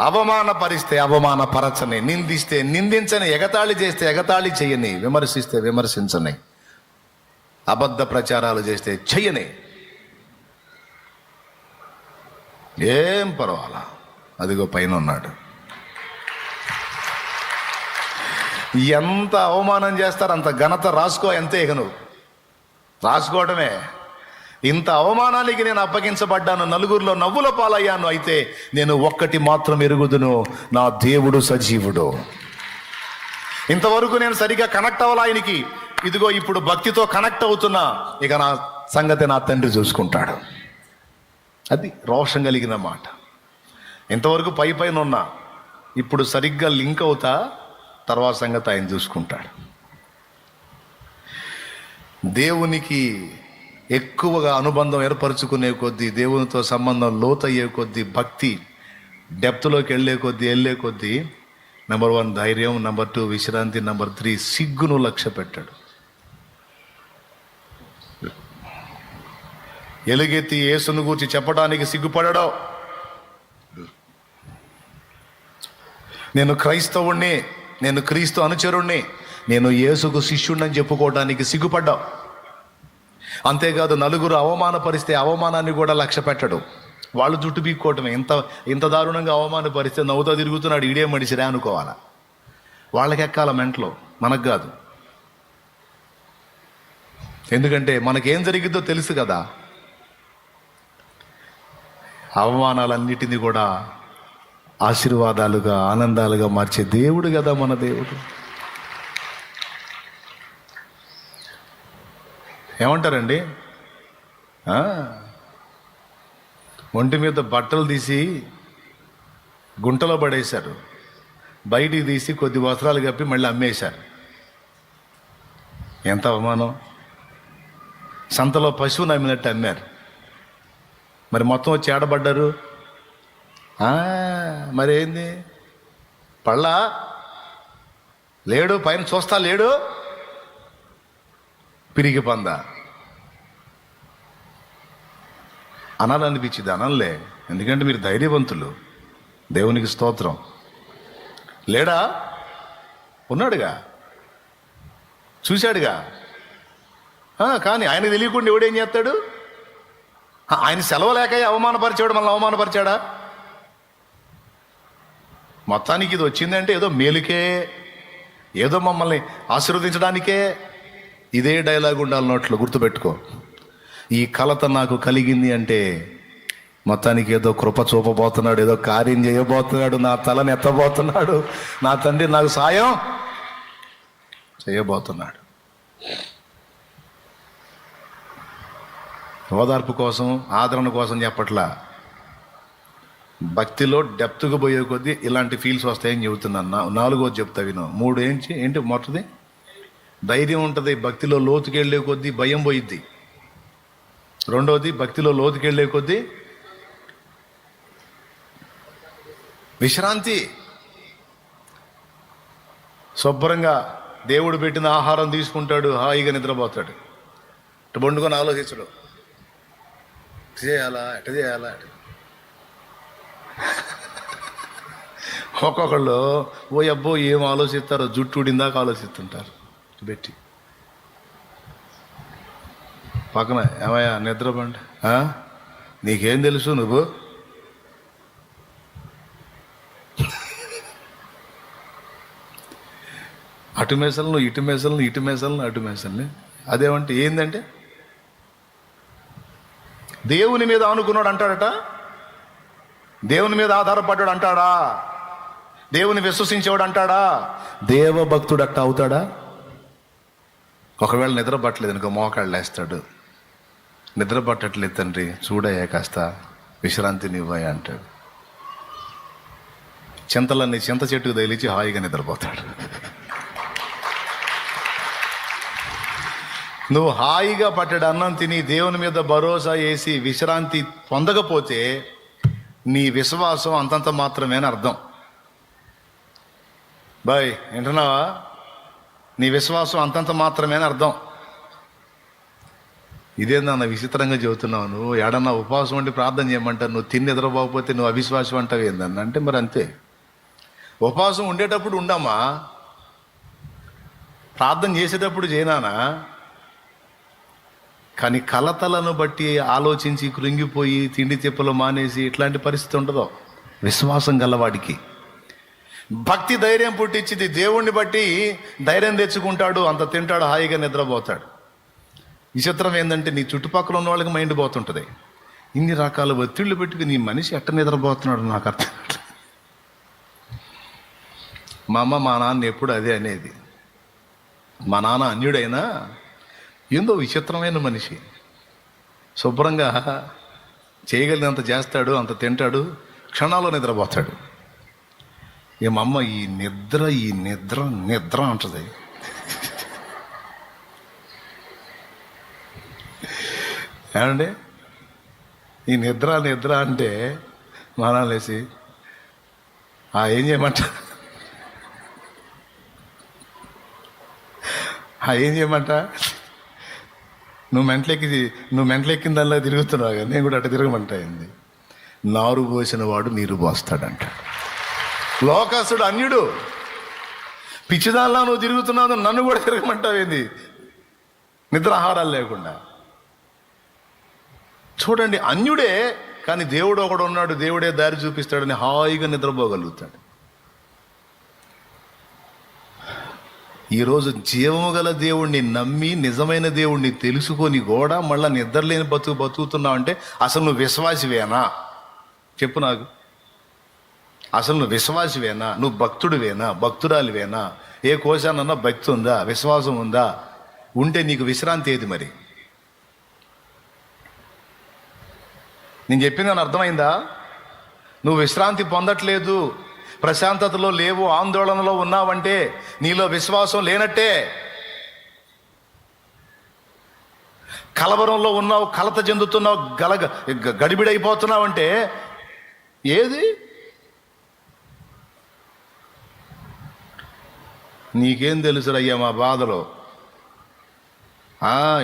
అవమానపరిస్తే అవమానపరచని, నిందిస్తే నిందించని, ఎగతాళి చేస్తే ఎగతాళి చెయ్యని, విమర్శిస్తే విమర్శించని, అబద్ధ ప్రచారాలు చేస్తే చెయ్యని. ఏం పర్వాలా, అదిగో పైన ఉన్నాడు. ఎంత అవమానం చేస్తారు అంత ఘనత రాసుకో. అంతే ఇక నువ్వు రాసుకోవడమే. ఇంత అవమానానికి నేను అప్పగించబడ్డాను, నలుగురిలో నవ్వుల పాలయ్యాను. అయితే నేను ఒక్కటి మాత్రం ఎరుగుదును, నా దేవుడు సజీవుడు. ఇంతవరకు నేను సరిగా కనెక్ట్ అవ్వాలి ఆయనకి. ఇదిగో ఇప్పుడు భక్తితో కనెక్ట్ అవుతున్నా. ఇక నా సంగతి నా తండ్రి చూసుకుంటాడు. అది రోషం కలిగిన మాట. ఇంతవరకు పైన ఉన్నా, ఇప్పుడు సరిగ్గా లింక్ అవుతా, తర్వాత సంగతి ఆయన చూసుకుంటాడు. దేవునికి ఎక్కువగా అనుబంధం ఏర్పరచుకునే కొద్దీ, దేవునితో సంబంధం లోతయ్యే కొద్దీ, భక్తి డెప్త్లోకి వెళ్ళే కొద్దీ నెంబర్ 1 ధైర్యం, నెంబర్ 2 విశ్రాంతి, నెంబర్ 3 సిగ్గును లక్ష్య పెట్టాడు. ఎలుగెత్తి యేసును గూర్చి చెప్పడానికి సిగ్గుపడడో. నేను క్రైస్తవుణ్ణి, నేను క్రీస్తు అనుచరుణ్ణి, నేను యేసుకు శిష్యుణ్ణని చెప్పుకోవడానికి సిగ్గుపడ్డావు. అంతేకాదు నలుగురు అవమానపరిస్తే అవమానాన్ని కూడా లక్ష్య పెట్టడు. వాళ్ళు జుట్టు పీక్కోవటమే. ఇంత దారుణంగా అవమానపరిస్తే నవ్వుతా తిరుగుతున్నాడు, ఈడే మడిసిరా అనుకోవాలా. వాళ్ళకి ఎక్కాల మెంట్లో, మనకు కాదు. ఎందుకంటే మనకేం జరిగిద్దో తెలుసు కదా. అవమానాలన్నిటినీ కూడా ఆశీర్వాదాలుగా, ఆనందాలుగా మార్చే దేవుడు కదా మన దేవుడు. ఏమంటారండి? ఒంటి మీద బట్టలు తీసి గుంటలో పడేశారు, బయటికి తీసి కొద్ది వస్త్రాలు కప్పి మళ్ళీ అమ్మేశారు. ఎంత అవమానం! సంతలో పశువుని అమ్మినట్టు అమ్మారు. మరి మొత్తం వచ్చి ఏడబడ్డారు. మరి ఏంది? పళ్ళా లేడు, పైన చూస్తా లేడు, పిరికి పంద అనాలనిపించింది. అనలే, ఎందుకంటే మీరు ధైర్యవంతులు. దేవునికి స్తోత్రం. లేడా? ఉన్నాడుగా, చూశాడుగా. కానీ ఆయన తెలియకుండా ఎవడేం చేస్తాడు? ఆయన సెలవు లేక అవమానపరిచాడు, మనల్ని అవమానపరిచాడా? మొత్తానికి ఇది వచ్చిందంటే ఏదో మేలుకే, ఏదో మమ్మల్ని ఆశీర్వదించడానికే. ఇదే డైలాగ్ ఉండాలి నోట్లో, గుర్తుపెట్టుకో. ఈ కలత నాకు కలిగింది అంటే మొత్తానికి ఏదో కృప చూపబోతున్నాడు, ఏదో కార్యం చేయబోతున్నాడు, నా తలని ఎత్తబోతున్నాడు, నా తండ్రి నాకు సాయం చేయబోతున్నాడు. ఓదార్పు కోసం, ఆదరణ కోసం చెప్పట్లా. భక్తిలో డెప్త్గా పోయే కొద్దీ ఇలాంటి ఫీల్స్ వస్తాయని చెబుతున్నాను. నాలుగోది చెప్తా విను. మూడు ఏంటి మొదటిది ధైర్యం ఉంటుంది. భక్తిలో లోతుకెళ్ళే కొద్దీ భయం పోయిద్ది. రెండోది భక్తిలో లోతుకెళ్ళే కొద్దీ విశ్రాంతి. శుభ్రంగా దేవుడు పెట్టిన ఆహారం తీసుకుంటాడు, హాయిగా నిద్రపోతాడు. ఇటు వండుకొని ఆలోచించడు, చేయాలా ఎట చేయాలా. ఒక్కొక్కళ్ళు ఓ అబ్బో ఏం ఆలోచిస్తారో, జుట్టు ఉడిందాక ఆలోచిస్తుంటారు పెట్టి పక్కన. ఏమయ్యా నిద్రపోండి, నీకేం తెలుసు నువ్వు? అటు మేసలను ఇటు మేసలను ఇటు మేసలను అటు మేసల్ని. అదేమంటే ఏందంటే దేవుని మీద అనుకున్నాడు అంటాడట, దేవుని మీద ఆధారపడ్డాడు అంటాడా, దేవుని విశ్వసించేవాడు అంటాడా, దేవభక్తుడు అట్ట అవుతాడా? ఒకవేళ నిద్ర పట్టలేదు అనుకో, మోకాళ్ళు వేస్తాడు. నిద్ర పట్టట్లేదు తండ్రి, చూడయ్యా కాస్త విశ్రాంతినివ్వయ్యా అంటాడు. చింతలన్నీ చింత చెట్టుకు తగిలించి హాయిగా నిద్రపోతాడు. నువ్వు హాయిగా పట్టడు అన్నం తిని దేవుని మీద భరోసా వేసి విశ్రాంతి పొందకపోతే నీ విశ్వాసం అంతంత మాత్రమే అని అర్థం. బాయ్ వింటున్నావా? నీ విశ్వాసం అంతంత మాత్రమే అని అర్థం. ఇదేందన్న విచిత్రంగా చెబుతున్నావు, నువ్వు ఏడన్నా ఉపవాసం ఉండి ప్రార్థన చేయమంటారు, నువ్వు తిని నిద్రపోకపోతే నువ్వు అవిశ్వాసం అంటావు ఏందన్న అంటే మరి అంతే. ఉపవాసం ఉండేటప్పుడు ఉండమ్మా, ప్రార్థన చేసేటప్పుడు చేయనానా. కానీ కలతలను బట్టి ఆలోచించి కృంగిపోయి తిండి తిప్పలు మానేసి ఇట్లాంటి పరిస్థితి ఉండదు విశ్వాసం గలవాడికి. భక్తి ధైర్యం పుట్టించింది. దేవుణ్ణి బట్టి ధైర్యం తెచ్చుకుంటాడు, అంత తింటాడు, హాయిగా నిద్రపోతాడు. విచిత్రం ఏంటంటే నీ చుట్టుపక్కల ఉన్న వాళ్ళకి మైండ్ పోతుంటుంది. ఇన్ని రకాల ఒత్తిళ్ళు పెట్టుకుని నీ మనిషి ఎట్ట నిద్రపోతున్నాడు నాకు అర్థం. మా అమ్మ మా నాన్న ఎప్పుడు అదే అనేది. మా నాన్న అన్యుడైనా ఏందో విచిత్రమైన మనిషి, శుభ్రంగా చేయగలిగినంత చేస్తాడు, అంత తింటాడు, క్షణాల్లో నిద్రపోతాడు. ఏమమ్మ ఈ నిద్ర నిద్ర అంటది. ఏమండి ఈ నిద్ర అంటే మానాలేసి ఏం చేయమంట ఏం చేయమంట నువ్వు మెంటలెక్కిన దానిలో తిరుగుతున్నావు కదా, నేను కూడా అట్ట తిరగమంటా. ఏంది నారు పోసిన వాడు నీరు పోస్తాడంట. లోకస్తుడు అన్యుడు, పిచ్చిదానిలా నువ్వు తిరుగుతున్నావు, నన్ను కూడా తిరగమంటావేంది నిద్రాహారాలు లేకుండా. చూడండి అన్యుడే, కానీ దేవుడు ఒకడు ఉన్నాడు, దేవుడే దారి చూపిస్తాడని హాయిగా నిద్రపోగలుగుతాడు. ఈరోజు జీవము గల దేవుణ్ణి నమ్మి నిజమైన దేవుణ్ణి తెలుసుకొని కూడా మళ్ళీ నిద్రలేని బతుకుతున్నావు అంటే అసలు నువ్వు విశ్వాసివేనా? చెప్పు నాకు. అసలు నువ్వు విశ్వాసివేనా? నువ్వు భక్తుడివేనా? భక్తురాలివేనా? ఏ కోశానన్నా భక్తి ఉందా? విశ్వాసం ఉందా? ఉంటే నీకు విశ్రాంతి ఏది మరి? నేను చెప్పిందని అర్థమైందా? నువ్వు విశ్రాంతి పొందట్లేదు, ప్రశాంతతలో లేవు, ఆందోళనలో ఉన్నావంటే నీలో విశ్వాసం లేనట్టే. కలవరంలో ఉన్నావు, కలత చెందుతున్నావు, గడిబిడైపోతున్నావు అంటే ఏది? నీకేం తెలుసురయ్యా మా బాధలో.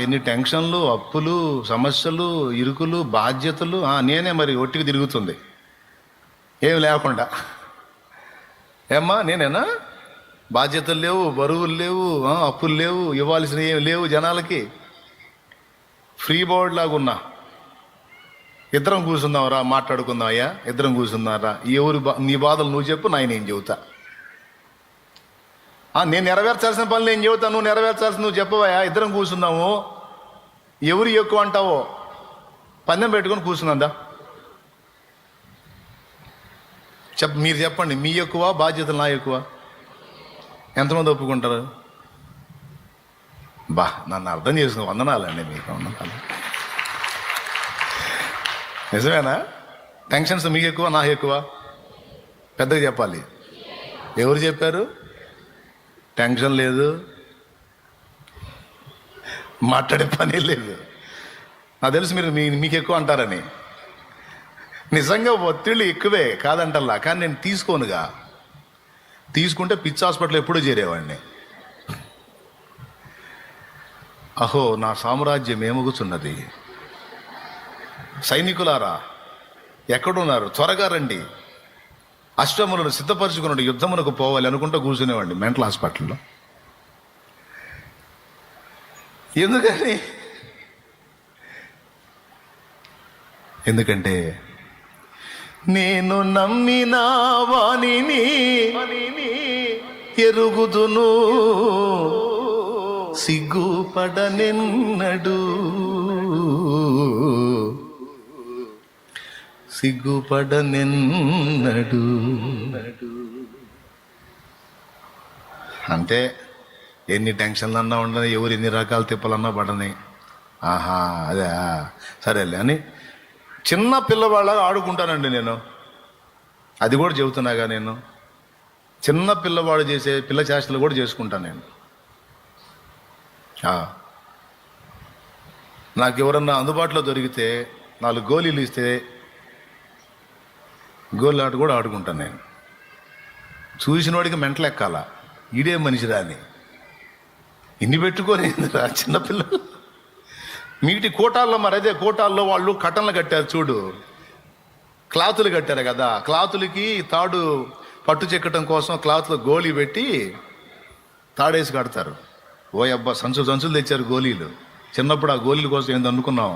ఎన్ని టెన్షన్లు, అప్పులు, సమస్యలు, ఇరుకులు, బాధ్యతలు. నేనే మరి ఒట్టికి తిరుగుతుంది ఏమి లేకుండా. ఏమ్మా నేనేనా? బాధ్యతలు లేవు, బరువులు లేవు, అప్పులు లేవు, ఇవ్వాల్సినవి ఏమి లేవు జనాలకి. ఫ్రీ బోర్డ్ లాగా ఉన్నా. ఇద్దరం కూర్చుందాంరా, మాట్లాడుకుందాం అయ్యా, ఇద్దరం కూర్చుందాంరా. ఎవరు నీ బాధలు నువ్వు చెప్పు, నేను చెబుతా. నేను నెరవేర్చాల్సిన పనులు నేను చెబుతా, నువ్వు నెరవేర్చాల్సిన నువ్వు చెప్పవయ్యా. ఇద్దరం కూర్చున్నాము, ఎవరు ఎక్కువ అంటావో పందెం పెట్టుకొని కూర్చుందా. మీరు చెప్పండి, మీ ఎక్కువ బాధ్యతలు నా ఎక్కువ? ఎంతమంది ఒప్పుకుంటారు? నన్ను అర్థం చేసుకుని వందనాలండి, మీకు వందనాలు. నిజమేనా? టెన్షన్స్ మీకు ఎక్కువ నాకు ఎక్కువ? పెద్దగా చెప్పాలి. ఎవరు చెప్పారు? టెన్షన్ లేదు, మాట్లాడే పని లేదు. నాకు తెలుసు మీరు మీకు ఎక్కువ అంటారని. నిజంగా ఒత్తిళ్ళు ఎక్కువే కాదంటల్లా, కానీ నేను తీసుకోనుగా. తీసుకుంటే పిచ్చి హాస్పిటల్ ఎప్పుడూ చేరేవాడిని. అహో నా సామ్రాజ్యం ఏమగుచున్నది, సైనికులారా ఎక్కడున్నారు, త్వరగా రండి, అశ్వములను సిద్ధపరచుకున్నాడు, యుద్ధమునకు పోవాలి అనుకుంటూ కూర్చునేవాడిని మెంటల్ హాస్పిటల్లో. ఎందుకంటే నేను నమ్మిన వానిని ఎరుగుదును, సిగ్గుపడనెన్నడు, సిగ్గుపడనెన్నడు. అంటే ఎన్ని టెన్షన్లు అన్నా ఉండని, ఎవరు ఎన్ని రకాల తిప్పలన్నా పడని, ఆహా అదే సరేలే అని చిన్న పిల్లవాళ్ళగా ఆడుకుంటానండి నేను. అది కూడా చెబుతున్నాగా, నేను చిన్న పిల్లవాడు చేసే పిల్ల చేష్టలు కూడా చేసుకుంటాను నేను. నాకు ఎవరన్నా అందుబాటులో దొరికితే 4 గోళీలు ఇస్తే గోళీ ఆట కూడా ఆడుకుంటాను నేను. చూసిన వాడికి మెంటలు ఎక్కాల, ఈడే మనిషిరా అని. ఇన్ని పెట్టుకొని చిన్నపిల్లలు మీటి కోటాల్లో, మరి అదే కోటాల్లో వాళ్ళు కట్టన్లు కట్టారు చూడు, క్లాతులు కట్టారు కదా, క్లాతులకి తాడు పట్టు చెక్కటం కోసం క్లాత్లో గోళీ పెట్టి తాడేసి కడతారు. ఓ అబ్బా సంచులు తెచ్చారు గోళీలు. చిన్నప్పుడు ఆ గోళీల కోసం ఏంది అనుకున్నాం,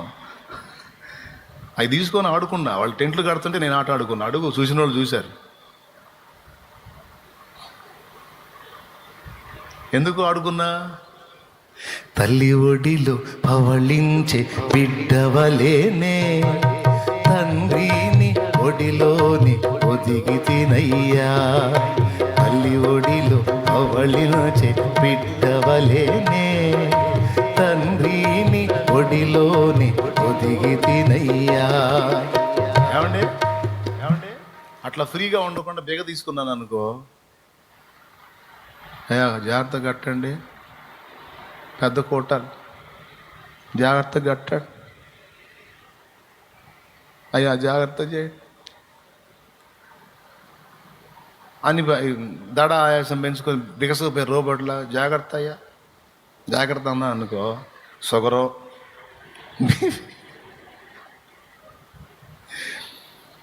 అవి తీసుకొని ఆడుకున్నా. వాళ్ళు టెంట్లు కడుతుంటే నేను ఆట ఆడుకున్నా. అడుగు, చూసిన వాళ్ళు చూశారు. ఎందుకు ఆడుకున్నా? తల్లి ఒడిలో పవళించే బిడ్డవలేనే, తండ్రిని ఒడిలోని ఒదిగి తినయ్యా. తల్లి ఒడిలో పవళించే బిడ్డవలేనే, తండ్రిని ఒడిలోని ఒదిగి తినయ్యా. ఏమండి అట్లా ఫ్రీగా ఉండకుండా బేగ తీసుకున్నాను అనుకో, జాగ్రత్తగా కట్టండి, పెద్ద కోటాలు జాగ్రత్తగా కట్టాడు, అయ్యా జాగ్రత్త చేయండి అని దడ ఆయాసం పెంచుకొని బిగసపోయి రోబోట్లా జాగ్రత్త అయ్యా జాగ్రత్త అన్నా అనుకో, షుగరు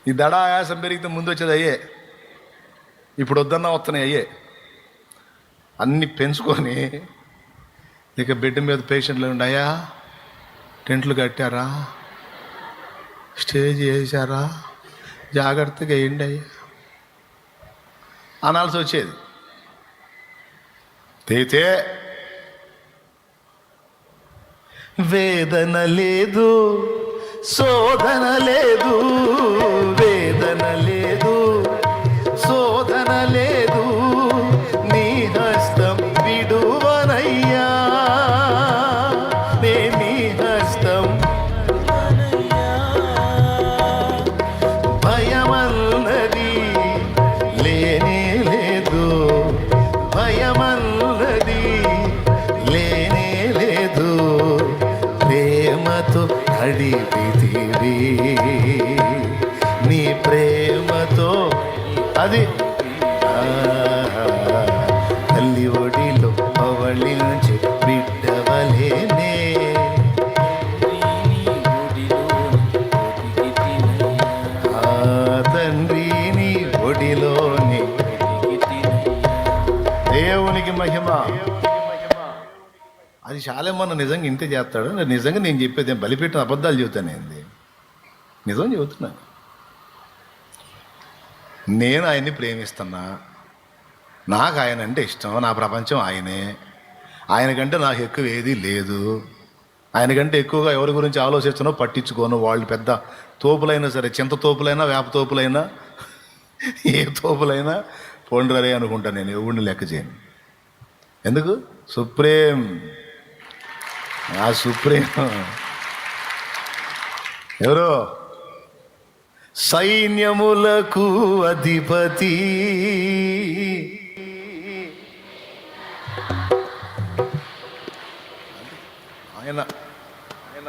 ఈ దడ ఆయాసం పెరిగితే ముందు వచ్చేది అయ్యే, ఇప్పుడు వద్దన్నా వస్తున్నాయి అయ్యే. అన్నీ పెంచుకొని ఇక బెడ్ మీద పేషెంట్లు ఉండి, అయ్యా టెంట్లు కట్టారా, స్టేజ్ వేసారా, జాగ్రత్తగా వేయండి అయ్యా అనాల్సి వచ్చేది. అయితే వేదన లేదు, శోధన లేదు, వేదన లేదు, శోధన లేదు, నీ హస్తం విడువనయ్యా, నే నీ హస్తం. భయమన్నది లేనే లేదు, భయమన్నది లేనే లేదు, ప్రేమతో అడిగితివి, నీ ప్రేమతో అది తల్లి ఒడిలో పవళించి బిడ్డవలేనే. తండ్రిని ఒడిలోని దేవునికి మహిమ. అది చాలేమన్నా నిజంగా ఇంతే చేస్తాడు. నిజంగా నేను చెప్పేది బలిపెట్టిన అబద్ధాలు చెబుతానేంది, నిజం చెబుతున్నాను. నేను ఆయన్ని ప్రేమిస్తున్నా, నాకు ఆయన అంటే ఇష్టం, నా ప్రపంచం ఆయనే. ఆయనకంటే నాకు ఎక్కువ ఏదీ లేదు. ఆయనకంటే ఎక్కువగా ఎవరి గురించి ఆలోచిస్తానో పట్టించుకోను. వాళ్ళు పెద్ద తోపులైనా సరే, చింత తోపులైనా వేప తోపులైనా ఏ తోపులైనా పోండ్రరే అనుకుంటా, నేను ఎవరిని లెక్క చేయను. ఎందుకు? సుప్రీం, ఆ సుప్రీం ఎవరు? సైన్యములకు అధిపతి, ఆయన ఆయన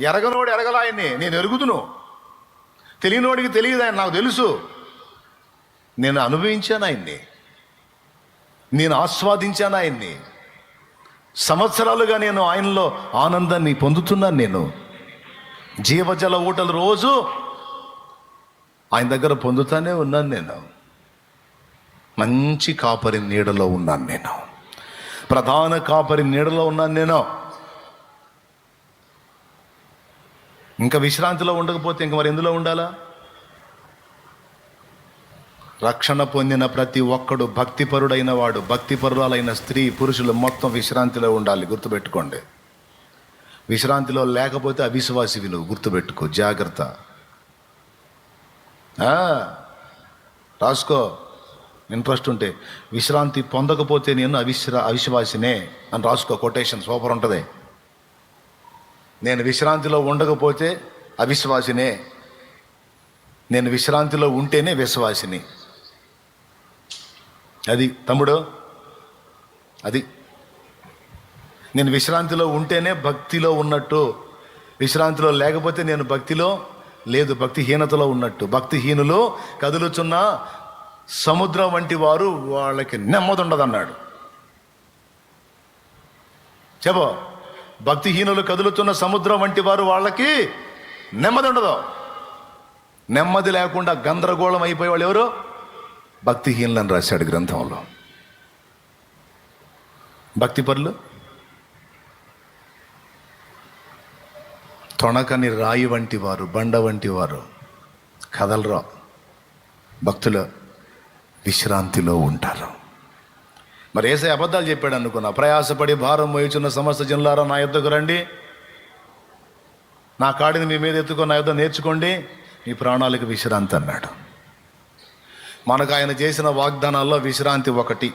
ఎరగనోడు ఎరగల ఆయన్ని, నేను ఎరుగుదును. తెలియనోడికి తెలియదు ఆయన, నాకు తెలుసు. నేను అనుభవించాను ఆయన్ని, నేను ఆస్వాదించాను ఆయన్ని. సంవత్సరాలుగా నేను ఆయనలో ఆనందాన్ని పొందుతున్నాను. నేను జీవజల ఊటలు రోజు ఆయన దగ్గర పొందుతానే ఉన్నాను. నేను మంచి కాపరి నీడలో ఉన్నాను. నేను ప్రధాన కాపరి నీడలో ఉన్నాను. నేను ఇంకా విశ్రాంతిలో ఉండకపోతే ఇంక మరి ఎందులో ఉండాలా? రక్షణ పొందిన ప్రతి ఒక్కడు భక్తిపరుడైన వాడు, భక్తిపరురాలైన స్త్రీ పురుషులు మొత్తం విశ్రాంతిలో ఉండాలి. గుర్తుపెట్టుకోండి. విశ్రాంతిలో లేకపోతే అవిశ్వాసివి నువ్వు. గుర్తుపెట్టుకో, జాగ్రత్త. రాసుకో, ఇంట్రెస్ట్ ఉంటే. విశ్రాంతి పొందకపోతే నేను అవిశ్వాసినే అని రాసుకో. కొటేషన్ సూపర్ ఉంటుంది. నేను విశ్రాంతిలో ఉండకపోతే అవిశ్వాసినే, నేను విశ్రాంతిలో ఉంటేనే విశ్వాసిని. అది తమ్ముడు, అది నేను విశ్రాంతిలో ఉంటేనే భక్తిలో ఉన్నట్టు. విశ్రాంతిలో లేకపోతే నేను భక్తిలో లేదు, భక్తిహీనతలో ఉన్నట్టు. భక్తిహీనులు కదులుచున్న సముద్రం వంటి వారు, వాళ్ళకి నెమ్మది ఉండదు అన్నాడు. చెప్పు, భక్తిహీనులు కదులుతున్న సముద్రం వంటి వారు, వాళ్ళకి నెమ్మది ఉండదు. నెమ్మది లేకుండా గందరగోళం అయిపోయే వాళ్ళు ఎవరు? భక్తిహీనులని రాశాడు గ్రంథంలో. భక్తిపరులు తొణకని రాయి వంటి వారు, బండ వంటి వారు, కదలరా. భక్తులు విశ్రాంతిలో ఉంటారు. మరి యేసయ్య అబద్ధాలు చెప్పాడు అనుకున్నా. ప్రయాసపడి భారం మోయుచున్న సమస్త జనులారా నా యొద్దకు రండి, నా కాడిని మీ మీద ఎత్తుకొని నా యొద్ద నేర్చుకోండి, మీ ప్రాణాలకు విశ్రాంతి అన్నాడు. మనకు ఆయన చేసిన వాగ్దానాల్లో విశ్రాంతి ఒకటి.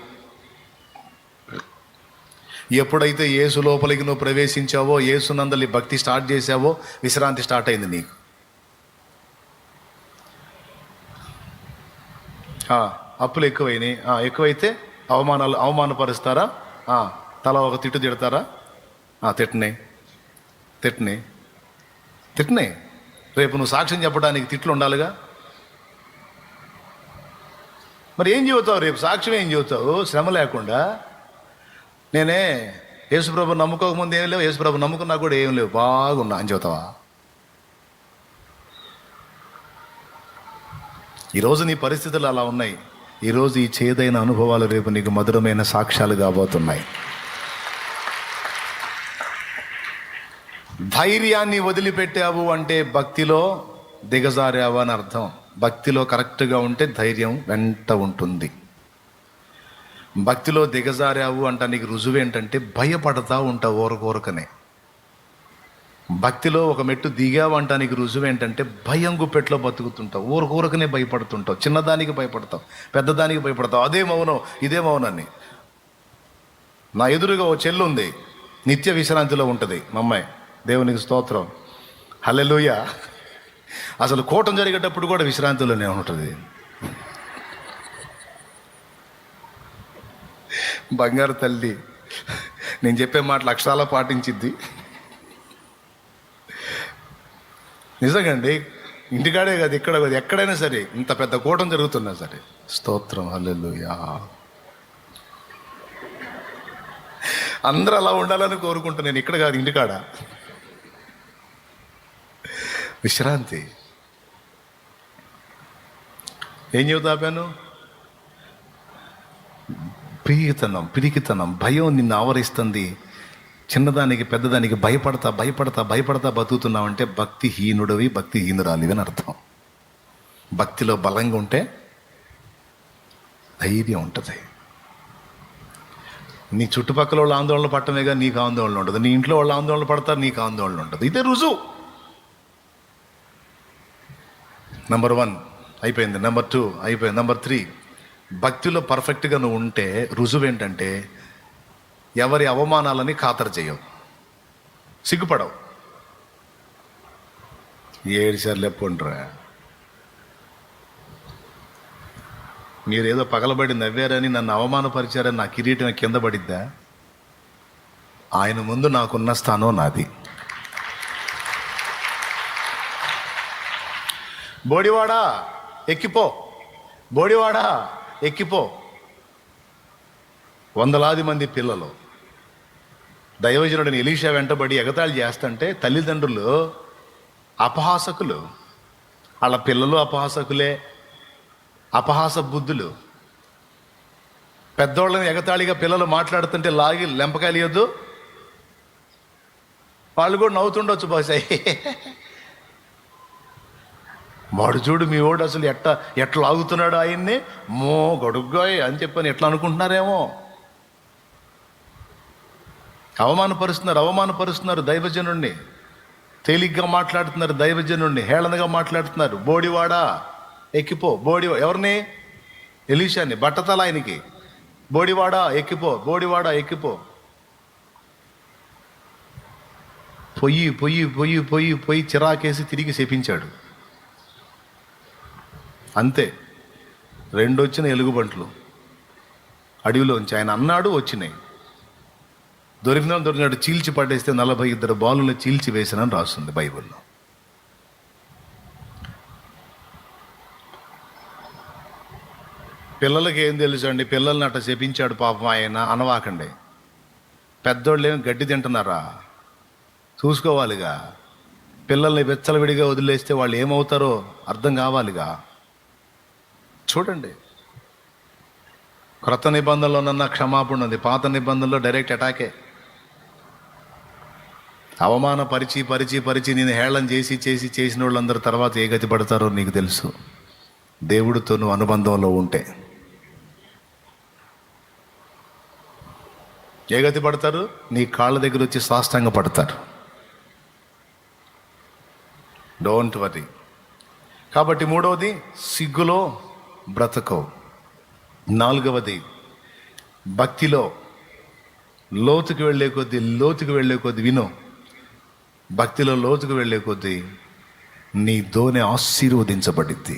ఎప్పుడైతే యేసు లోపలికి నువ్వు ప్రవేశించావో, యేసునందలి భక్తి స్టార్ట్ చేసావో, విశ్రాంతి స్టార్ట్ అయింది నీకు. అప్పులు ఎక్కువైనాయి. ఎక్కువైతే అవమానపరుస్తారా? తల ఒక తిట్టు తిడతారా? తిట్టనే. రేపు నువ్వు సాక్ష్యం చెప్పడానికి తిట్లు ఉండాలిగా. మరి ఏం చెబుతావు రేపు? సాక్ష్యం ఏం చెబుతావు శ్రమ లేకుండా? నేనే యేసుప్రభు నమ్ముకోకముందు ఏం లేవు, యేసుప్రభు నమ్ముకున్నా కూడా ఏం లేవు, బాగున్నా అని చెబుతావా? ఈరోజు నీ పరిస్థితులు అలా ఉన్నాయి. ఈరోజు ఈ చేదైన అనుభవాలు రేపు నీకు మధురమైన సాక్ష్యాలు కాబోతున్నాయి. ధైర్యాన్ని వదిలిపెట్టావు అంటే భక్తిలో దిగజారావు అని అర్థం. భక్తిలో కరెక్ట్గా ఉంటే ధైర్యం వెంట ఉంటుంది. భక్తిలో దిగజారావు అంట నీకు రుజువు ఏంటంటే భయపడతా ఉంటావు ఊరకనే. భక్తిలో ఒక మెట్టు దిగావు అంట నీకు రుజువు ఏంటంటే భయం గుప్పెట్లో బతుకుతుంటావు, ఊరకనే భయపడుతుంటావు. చిన్నదానికి భయపడతావు, పెద్దదానికి భయపడతావు. అదే మౌనం, ఇదే మౌనాన్ని. నా ఎదురుగా ఓ చెల్లు ఉంది, నిత్య విశ్రాంతిలో ఉంటుంది. మా అమ్మాయి, దేవునికి స్తోత్రం, హల్లెలూయా. అసలు కూటం జరిగేటప్పుడు కూడా విశ్రాంతిలోనే ఉంటుంది. బంగారు తల్లి, నేను చెప్పే మాటలు అక్షరాలా పాటించిద్ది. నిజంగండి, ఇంటికాడే కాదు, ఇక్కడ కాదు, ఎక్కడైనా సరే, ఇంత పెద్ద కూటం జరుగుతున్నా సరే, స్తోత్రం, హల్లెలూయా. అందరూ అలా ఉండాలని కోరుకుంటున్నాను. నేను ఇక్కడ కాదు, ఇంటికాడ విశ్రాంతి. ఏం చెబుతాను? పిరికితనం, భయం నిన్ను ఆవరిస్తుంది. చిన్నదానికి పెద్దదానికి భయపడతా బతుకుతున్నావంటే భక్తిహీనుడివి, భక్తిహీనురాలివి అని అర్థం. భక్తిలో బలంగా ఉంటే ధైర్యం ఉంటుంది. నీ చుట్టుపక్కల వాళ్ళు ఆందోళన పట్టమేగా నీకు ఆందోళన ఉండదు. నీ ఇంట్లో వాళ్ళు ఆందోళన పడతారు, నీకు ఆందోళన ఉండదు. ఇదే రుజువు. నంబర్ 1 అయిపోయింది. నెంబర్ 2 అయిపోయింది. నెంబర్ 3, భక్తిలో పర్ఫెక్ట్గా నువ్వు ఉంటే రుజువు ఏంటంటే ఎవరి అవమానాలని ఖాతరు చేయవు, సిగ్గుపడవు. ఏడుసార్లు ఎప్పుండ్రా మీరేదో పగలబడి నవ్వారని నన్ను అవమానపరిచారని నా కిరీటం కింద పడిద్దా? ఆయన ముందు నాకున్న స్థానం నాది. బోడివాడా ఎక్కిపో, బోడివాడా ఎక్కిపో. వందలాది మంది పిల్లలు దైవజనుడిని ఎలీషా వెంటబడి ఎగతాళి చేస్తుంటే తల్లిదండ్రులు అపహాసకులు, వాళ్ళ పిల్లలు అపహాసకులే, అపహాస బుద్ధులు. పెద్దోళ్ళని ఎగతాళిగా పిల్లలు మాట్లాడుతుంటే లాగి లెంపకాయలియొద్దు, వాళ్ళు కూడా నవ్వుతుండొచ్చు బహుశా. వాడు చూడు మీ వాడు అసలు ఎట్లా లాగుతున్నాడు ఆయన్ని, మో గొడుగ్గాయ్ అని చెప్పని ఎట్లా అనుకుంటున్నారేమో. అవమానపరుస్తున్నారు దైవజనుణ్ణి, తేలిగ్గా మాట్లాడుతున్నారు దైవజనుణ్ణి, హేళనగా మాట్లాడుతున్నారు. బోడివాడా ఎక్కిపో, ఎవరిని? ఎలీషాని, బట్టతల ఆయనకి. బోడివాడా ఎక్కిపో, బోడివాడా ఎక్కిపో. పొయ్యి పొయ్యి పొయ్యి పొయ్యి పొయ్యి చిరాకేసి తిరిగి శపించాడు. అంతే, 2 వచ్చిన ఎలుగుబంట్లు అడవిలోంచి. ఆయన అన్నాడు, వచ్చినాయి. దొరికినాడు చీల్చి పడేస్తే 42 బాలులను చీల్చి వేసినని రాస్తుంది బైబిల్లో. పిల్లలకి ఏం తెలుసు అండి? పిల్లల్ని అట్లా శపించాడు పాపం ఆయన అనవాకండి. పెద్దోళ్ళు ఏమి గడ్డి తింటున్నారా? చూసుకోవాలిగా. పిల్లల్ని వెచ్చలవిడిగా వదిలేస్తే వాళ్ళు ఏమవుతారో అర్థం కావాలిగా. చూడండి, క్రొత్త నిబంధనలోనన్నా క్షమాపణ ఉంది, పాత నిబంధనలో డైరెక్ట్ అటాకే. అవమానపరిచి పరిచి పరిచి నేను హేళన చేసిన వాళ్ళందరూ తర్వాత ఏ గతి పడతారో నీకు తెలుసు. దేవుడితో నువ్వు అనుబంధంలో ఉంటే ఏ గతి పడతారు? నీ కాళ్ళ దగ్గర వచ్చి సాష్టాంగ పడతారు. Don't worry. కాబట్టి 3వది, సిగ్గులో బ్రతకవు. 4వది, భక్తిలో లోతుకు వెళ్ళే కొద్దీ విను. భక్తిలో లోతుకు వెళ్ళే కొద్దీ నీ దోనె ఆశీర్వదించబడిద్ది,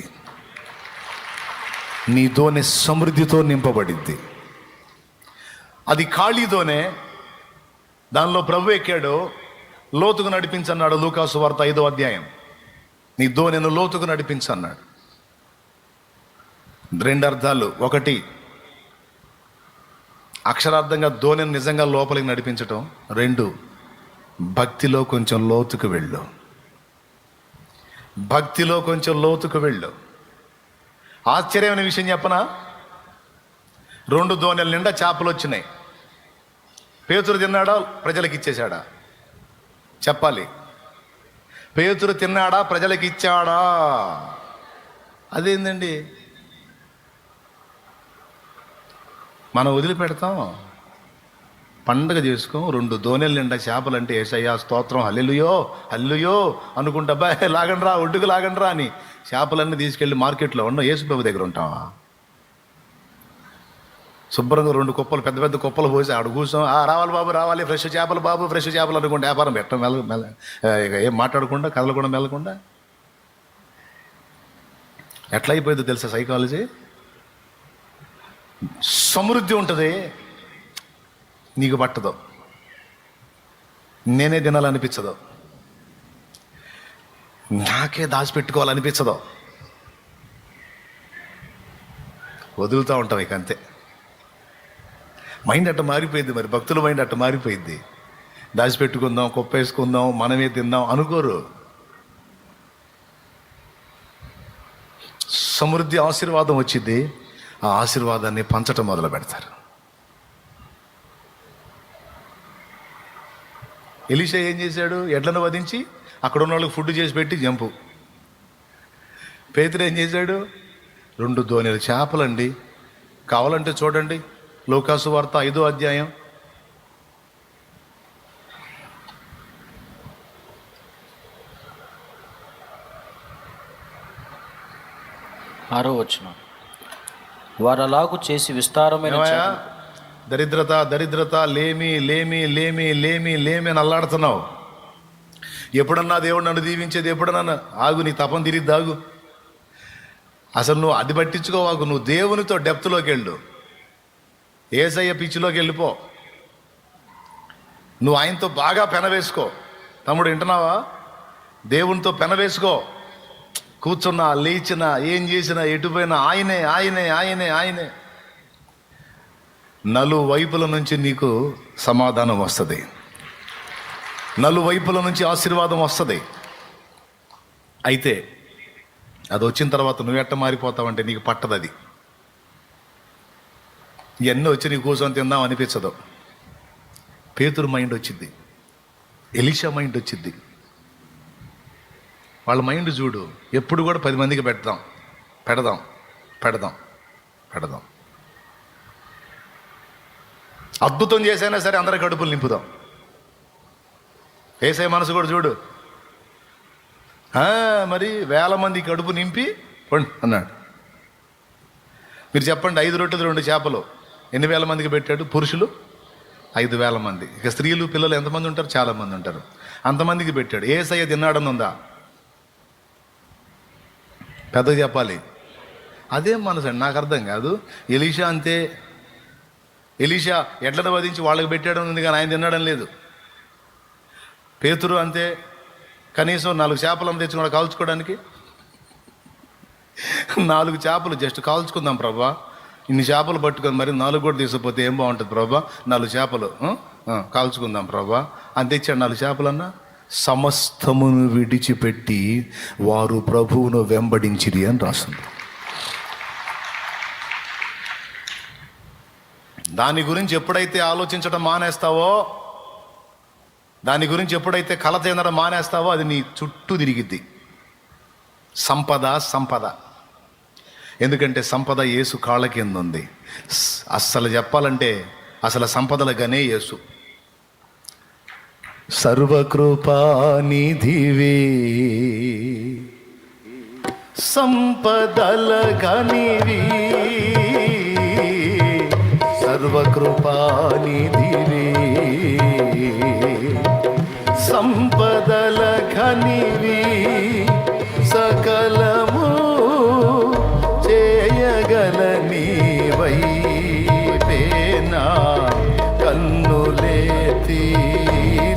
నీ దోనె సమృద్ధితో నింపబడిద్ది. అది ఖాళీతోనే. దానిలో ప్రభు ఎక్కాడు, లోతుకు నడిపించన్నాడు. లూకాసు వార్త 5వ అధ్యాయం. నీ దోనెను లోతుకు నడిపించన్నాడు. 2 అర్థాలు. 1, అక్షరార్థంగా దోనెను నిజంగా లోపలికి నడిపించటం. 2, భక్తిలో కొంచెం లోతుకు వెళ్ళు, భక్తిలో కొంచెం లోతుకు వెళ్ళు. ఆశ్చర్యమైన విషయం చెప్పనా? 2 దోనెల నిండా చేపలు వచ్చినాయి. పేతురు తిన్నాడా? ప్రజలకు ఇచ్చేశాడా? చెప్పాలి. పేతురు తిన్నాడా? ప్రజలకు ఇచ్చాడా? అదేందండి, మనం వదిలిపెడతాం, పండగ చేసుకో. 2 దోనెల నిండా చేపలు అంటే యేసయ్యా స్తోత్రం, హల్లెలూయో హల్లెలూయో అనుకుంటా, అబ్బాయి లాగండ్రా, ఒడ్డుకు లాగండ్రా అని చేపలన్నీ తీసుకెళ్ళి మార్కెట్లో ఉన్న యేసుబాబు దగ్గర ఉంటావా? శుభ్రంగా 2 కుప్పలు, పెద్ద పెద్ద కుప్పలు పోసి ఆడు కూర్చొని, రావాలి బాబు రావాలి, ఫ్రెష్ చేపలు బాబు, ఫ్రెష్ చేపలు అనుకుంటే వ్యాపారం పెట్టడం ఇక ఏం మాట్లాడకుండా కదలకుండా మెల్లకుండా. ఎట్లా అయిపోయిందో తెలుసా సైకాలజీ? సమృద్ధి ఉంటుంది, నీకు పట్టదు, నేనే తినాలనిపించదు, నాకే దాచిపెట్టుకోవాలనిపించదు, వదులుతూ ఉంటాం ఇక అంతే. మైండ్ అట్ట మారిపోయింది. మరి భక్తుల మైండ్ అట్ట మారిపోయింది. దాచిపెట్టుకుందాం, కుప్పేసుకుందాం, మనమే తిందాం అనుకోరు. సమృద్ధి ఆశీర్వాదం వచ్చింది, ఆ ఆశీర్వాదాన్ని పంచటం మొదలు పెడతారు. ఎలీషా ఏం చేశాడు? ఎడ్లను వధించి అక్కడ ఉన్న వాళ్ళకి ఫుడ్ చేసి పెట్టి జంపు. పేతురు ఏం చేశాడు? 2 దోనెల చేపలండి. కావాలంటే చూడండి, లూకాసు వార్త 5వ అధ్యాయం. 6వ వచనం. వారు అలాగు చేసి విస్తారమైన ఏమయ్యా, దరిద్రత దరిద్రత, లేమి లేమి లేమి లేమి లేమి అని అల్లాడుతున్నావు. ఎప్పుడన్నా దేవుడు నన్ను దీవించేది ఎప్పుడన్నా? ఆగు, నీ తపం తిరిగి దాగు. అసలు నువ్వు అది పట్టించుకోవాకు. నువ్వు దేవునితో డెప్త్లోకి వెళ్ళు, యేసయ్య పిచ్చిలోకి వెళ్ళిపో. నువ్వు ఆయనతో బాగా పెనవేసుకో. తమ్ముడు వింటున్నావా? దేవునితో పెనవేసుకో. కూర్చున్నా, లేచినా, ఏం చేసినా, ఎటుపోయినా ఆయనే ఆయనే ఆయనే ఆయనే. నలువైపుల నుంచి నీకు సమాధానం వస్తుంది, నలువైపుల నుంచి ఆశీర్వాదం వస్తుంది. అయితే అది వచ్చిన తర్వాత నువ్వు ఎట్ట మారిపోతావంటే నీకు పట్టదు. అది ఇవన్నీ వచ్చి నీ కూర్చొని తిందాం అనిపించదు. పేతురు మైండ్ వచ్చింది, ఎలీషా మైండ్ వచ్చింది. వాళ్ళ మైండ్ చూడు, ఎప్పుడు కూడా 10 మందికి పెడదాం పెడదాం పెడదాం పెడదాం. అద్భుతం చేసైనా సరే అందరి కడుపులు నింపుదాం. యేసయ్య మనసు కూడా చూడు, మరి 1000 మంది కడుపు నింపి పండి అన్నాడు. మీరు చెప్పండి, 5 రొట్టెలు 2 చేపలు ఎన్ని వేల మందికి పెట్టాడు? పురుషులు 5,000 మంది. ఇక స్త్రీలు పిల్లలు ఎంతమంది ఉంటారు? చాలా మంది ఉంటారు. అంతమందికి పెట్టాడు. యేసయ్య తిన్నాడని ఉందా? పెద్దగా చెప్పాలి. అదేం మనసు అండి, నాకు అర్థం కాదు. ఎలీషా అంతే, ఎలీషా ఎడ్లను వధించి వాళ్ళకి పెట్టాడని ఉంది, కానీ ఆయన తిన్నాడని లేదు. పేతురు అంతే, కనీసం 4 చేపలను తెచ్చుకున్నాడు కాల్చుకోవడానికి. 4 చేపలు జస్ట్ కాల్చుకుందాం ప్రభా, ఇన్ని చేపలు పట్టుకొని మరి 4 కూడా తీసుకుపోతే ఏం బాగుంటుంది ప్రభా, 4 చేపలు కాల్చుకుందాం ప్రభా అని తెచ్చాడు. 4 చేపలన్నా. సమస్తమును విడిచిపెట్టి వారు ప్రభువును వెంబడించిరి అని రాస్తుంది. దాని గురించి ఎప్పుడైతే ఆలోచించడం మానేస్తావో, దాని గురించి ఎప్పుడైతే కల చెందడం మానేస్తావో, అది నీ చుట్టూ తిరిగిద్ది. సంపద సంపద. ఎందుకంటే సంపద యేసు కాళ్ళ కింద ఉంది. అస్సలు చెప్పాలంటే అసలు సంపదల గనే యేసు. సర్వకృపానిధివే సంపదల గనివి, సర్వకృపానిధివే సంపదల ఘనివి, సకలము చేయగల నీవైనా కన్నులేతి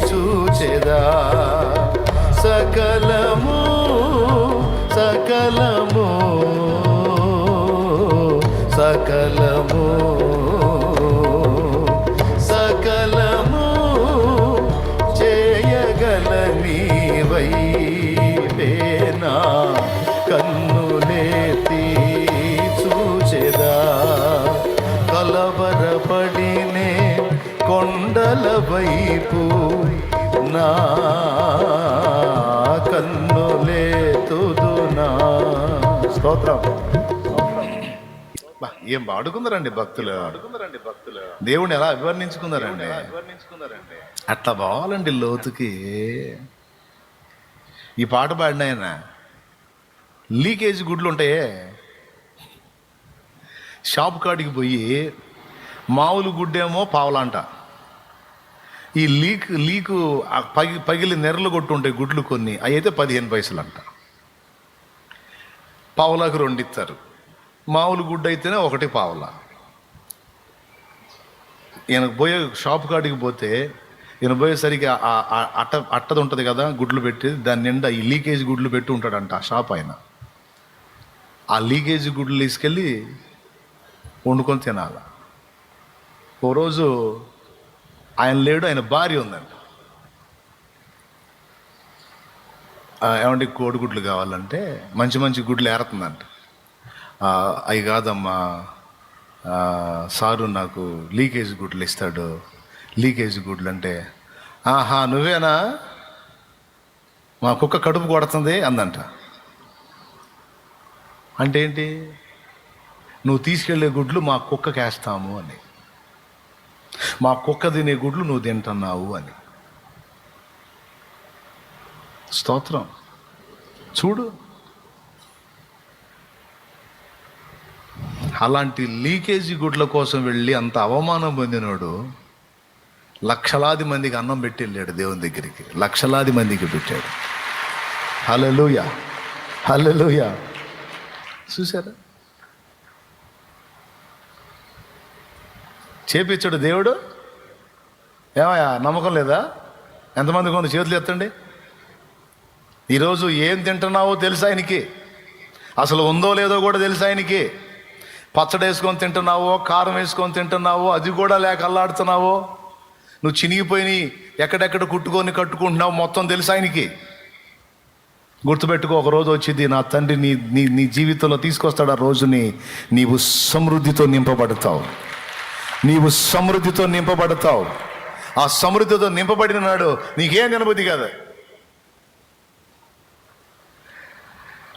చూచెదా. సకలము సకలము సకలము సకలము చేయగల నీవైనా కన్నులేతి చూచెదా. కలవరపడినే కొండల వైపు నా కన్నులేతుదునా. స్తోత్రం. ఏం పాడుకుందరండి భక్తులు, దేవుణ్ణి ఎలా అభివర్ణించుకున్నారండి. అట్లా బావాలండి లోతుకి. ఈ పాట పాడిన ఆయన లీకేజ్ గుడ్లు ఉంటాయే, షాప్ కాడికి పోయి మామూలు గుడ్డేమో పావులంట, ఈ లీకు పగిలి నెర్రలు కొట్టు ఉంటాయి గుడ్లు కొన్ని, అవి అయితే 15 పైసలు అంట. పావులకు 2 ఇస్తారు. మామూలు గుడ్డ అయితేనే 1 పావులా. ఈయనకు పోయే షాప్ కాడికి పోతే ఈయన పోయేసరికి అట్టది ఉంటుంది కదా గుడ్లు పెట్టి, దాని నిండా ఈ లీకేజ్ గుడ్లు పెట్టి ఉంటాడంట ఆ షాప్ ఆయన. ఆ లీకేజ్ గుడ్లు తీసుకెళ్ళి వండుకొని తినాల. ఓ రోజు ఆయన లేడు, ఆయన భార్య ఉందంట. ఏమంటే కోడిగుడ్లు కావాలంటే మంచి మంచి గుడ్లు ఏరుతుందంట. అవి కాదమ్మా సారు నాకు లీకేజ్ గుడ్లు ఇస్తాడు. లీకేజ్ గుడ్లు అంటే, ఆహా నువ్వేనా, మా కుక్క కడుపు కొడుతుంది అందంట. అంటే ఏంటి? నువ్వు తీసుకెళ్లే గుడ్లు మా కుక్కకి వేస్తాము అని, మా కుక్క తినే గుడ్లు నువ్వు తింటున్నావు అని. స్తోత్రం. చూడు, అలాంటి లీకేజీ గుడ్ల కోసం వెళ్ళి అంత అవమానం పొందినోడు లక్షలాది మందికి అన్నం పెట్టి వెళ్ళాడు దేవుని దగ్గరికి. లక్షలాది మందికి పెట్టాడు. హల్లెలూయా, హల్లెలూయా. చూసారా, చేపించాడు దేవుడు. ఏమయ్యా, నమ్మకం లేదా? ఎంతమంది కొంత చేతులు ఎత్తండి. ఈరోజు ఏం తింటున్నావో తెలుసు ఆయనకి, అసలు ఉందో లేదో కూడా తెలుసు ఆయనకి. పచ్చడి వేసుకొని తింటున్నావో, కారం వేసుకొని తింటున్నావో, అది కూడా లేక అల్లాడుతున్నావో, నువ్వు చినిగిపోయి ఎక్కడెక్కడ కట్టుకుంటున్నావు, మొత్తం తెలుసు ఆయనకి. గుర్తుపెట్టుకో, ఒక రోజు వచ్చింది నా తండ్రి నీ నీ నీ జీవితంలో తీసుకొస్తాడు. ఆ రోజుని నీవు సమృద్ధితో నింపబడతావు. నీవు సమృద్ధితో నింపబడతావు. ఆ సమృద్ధితో నింపబడిన నాడు నీకేం అనుభూతి కాదు.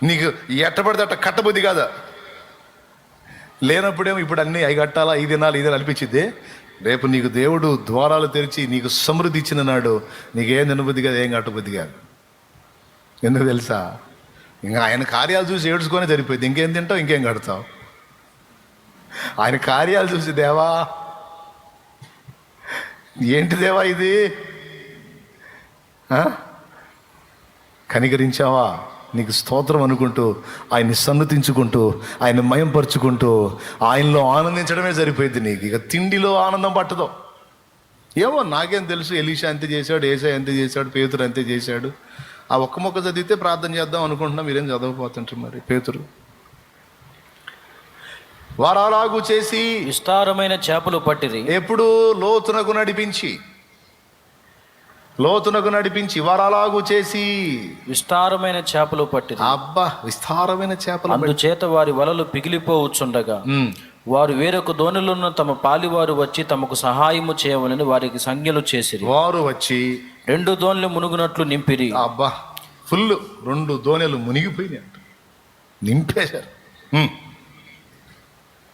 నీకు ఎట్టబడితే అట్ట కట్టబుద్ధి కాదా. లేనప్పుడేమో ఇప్పుడు అన్నీ అవి కట్టాలా, ఇది తినాలి, ఇది అనిపించింది. రేపు నీకు దేవుడు ద్వారాలు తెరిచి నీకు సమృద్ధి ఇచ్చిన నాడు నీకేం అనుభూతి కాదు, ఏం కట్టబుద్ధి కాదు. ఎందుకు తెలుసా? ఇంకా ఆయన కార్యాలు చూసి ఏడ్చుకొని సరిపోయింది. ఇంకేం తింటావు, ఇంకేం కడతావు? ఆయన కార్యాలు చూసి, దేవా ఏంటి దేవా ఇది, కనికరించావా, నీకు స్తోత్రం అనుకుంటూ ఆయన్ని సన్నతించుకుంటూ ఆయన మయంపరుచుకుంటూ ఆయనలో ఆనందించడమే సరిపోయింది నీకు. ఇక తిండిలో ఆనందం పట్టదు. ఏమో నాకేం తెలుసు, ఎలీషా అంతే చేశాడు, ఏసాయి అంతే చేశాడు, పేతురు అంతే చేశాడు. ఆ ఒక్క మొక్క చదివితే ప్రార్థన చేద్దాం అనుకుంటున్నా, మీరేం చదవకపోతుంటారు. మరి పేతురు వారు అలాగూ చేసి విస్తారమైన చేపలు పట్టిరి. ఎప్పుడు లోతునకు నడిపించి వారు అలాగూ చేసి విస్తారమైన చేపలు పట్టిరి. అబ్బా, విస్తారమైన చేపలు. అందుచేత వారి వలలు పిగిలిపోవచ్చుండగా వారు వేరొక దోణిలోను తమ పాలివారు వచ్చి తమకు సహాయము చేయవలని వారికి సంజ్ఞలు చేసిరి. వారు వచ్చి 2 దోణులు మునుగునట్లు నింపిరి. అబ్బా, ఫుల్ 2 దోణెలు మునిగిపోయినాయి, నింపేశారు.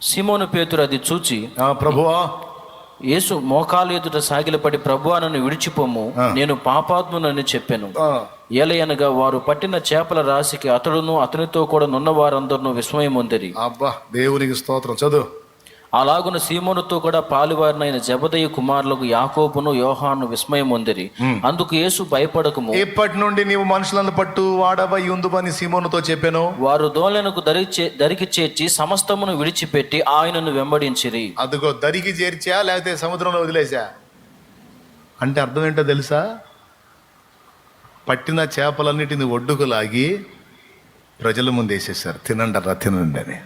సీమోను పేతురు అది చూచి, ప్రభువా, యేసు మోకాలు ఎదుట సాగిలపడి, ప్రభువా నన్ను విడిచిపోము, నేను పాపాత్మునని చెప్పాను. ఏలయనగా వారు పట్టిన చేపల రాశికి అతడును అతనితో కూడా నున్న వారందరూ విస్మయం పొందిరి. అబ్బా, దేవునికి స్తోత్రం. చదువు. అలాగున సీమోనుతో కూడా పాలువారినైన జెబెదయి కుమారులకు యాకోబును యోహాను విస్మయం పొందిరి. అందుకు యేసు, భయపడకము, ఇప్పటి నుండి నీవు మనుషులను పట్టు వాడవై ఉందుమని సీమోనుతో చెప్పాను. వారు దోణులకు దరికి చేర్చి సమస్తమును విడిచిపెట్టి ఆయనను వెంబడించిరి. అదిగో దరికి చేర్చా, లేకపోతే సముద్రంలో వదిలేసా అంటే అర్థం ఏంటో తెలుసా? పట్టిన చేపలన్నిటిని ఒడ్డుకు లాగి ప్రజల ముందు వేసేసారు. తినండి అని.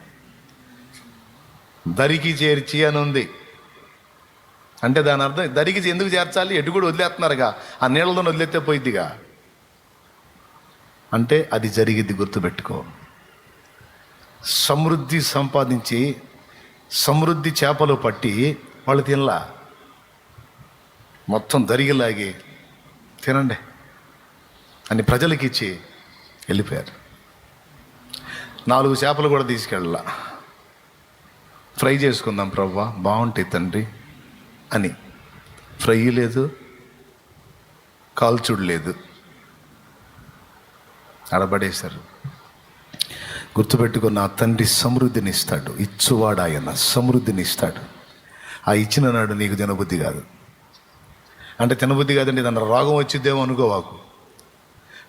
దరికి చేర్చి అని ఉంది అంటే దాని అర్థం, దరికి ఎందుకు చేర్చాలి? ఎటు కూడా వదిలేస్తున్నారుగా, ఆ నీళ్ళతో వదిలేస్తే పోయిద్దిగా అంటే అది జరిగిద్ది. గుర్తుపెట్టుకో, సమృద్ధి సంపాదించి సమృద్ధి చేపలు పట్టి వాళ్ళు తినలా, మొత్తం దరిగిలాగి తినండి అని ప్రజలకి ఇచ్చి వెళ్ళిపోయారు. 4 చేపలు కూడా తీసుకెళ్ళాల. ఫ్రై చేసుకుందాం ప్రభువా, బాగుంటాయి తండ్రి అని. ఫ్రై లేదు, కాల్చుడు లేదు, అడబడేశారు. గుర్తుపెట్టుకున్న ఆ తండ్రి సమృద్ధిని ఇస్తాడు. ఇచ్చువాడు ఆయన, సమృద్ధిని ఇస్తాడు. ఆ ఇచ్చిన నాడు నీకు తినబుద్ధి కాదు. అంటే తినబుద్ధి కాదండి, దాని రోగం వచ్చిద్దేమో అనుకోవాకు.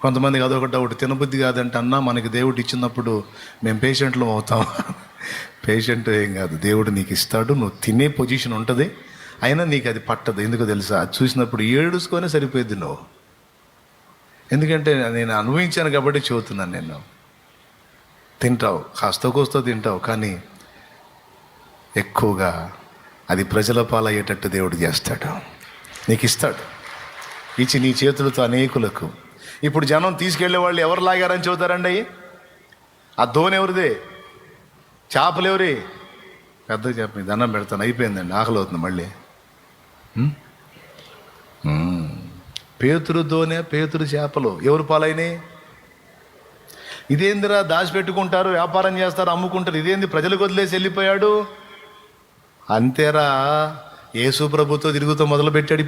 కొంతమందికి అదొక డౌట్, తినబుద్ధి కాదంటే అన్నా మనకి దేవుడు ఇచ్చినప్పుడు మేము పేషెంట్లు అవుతాం. పేషెంట్ ఏం కాదు, దేవుడు నీకు ఇస్తాడు, నువ్వు తినే పొజిషన్ ఉంటుంది, అయినా నీకు అది పట్టదు. ఎందుకు తెలుసా? అది చూసినప్పుడు ఏడుచుకొని సరిపోయింది నువ్వు. ఎందుకంటే నేను అనుభవించాను కాబట్టి చెబుతున్నాను. నేను తింటావు, కాస్త కోస్తో తింటావు, కానీ ఎక్కువగా అది ప్రజల పాలయ్యేటట్టు దేవుడు చేస్తాడు, నీకు ఇస్తాడు. ఇచ్చి నీ చేతులతో అనేకులకు. ఇప్పుడు జనం తీసుకెళ్లే వాళ్ళు ఎవరు లాగారని చెబుతారండి? ఆ దోణి ఎవరిదే? చేపలు ఎవరి? పెద్దగా చెప్పి దండం పెడతాను, అయిపోయిందండి, ఆకలి అవుతుంది మళ్ళీ. పేతురు దోణె, పేతురు చేపలు ఎవరు పాలైనాయి? ఇదేందిరా, దాచిపెట్టుకుంటారు, వ్యాపారం చేస్తారు, అమ్ముకుంటారు, ఇదేంది ప్రజలకు వదిలేసి వెళ్ళిపోయాడు? అంతేరా, యేసు ప్రభుతో తిరుగుతూ మొదలుపెట్టాడు.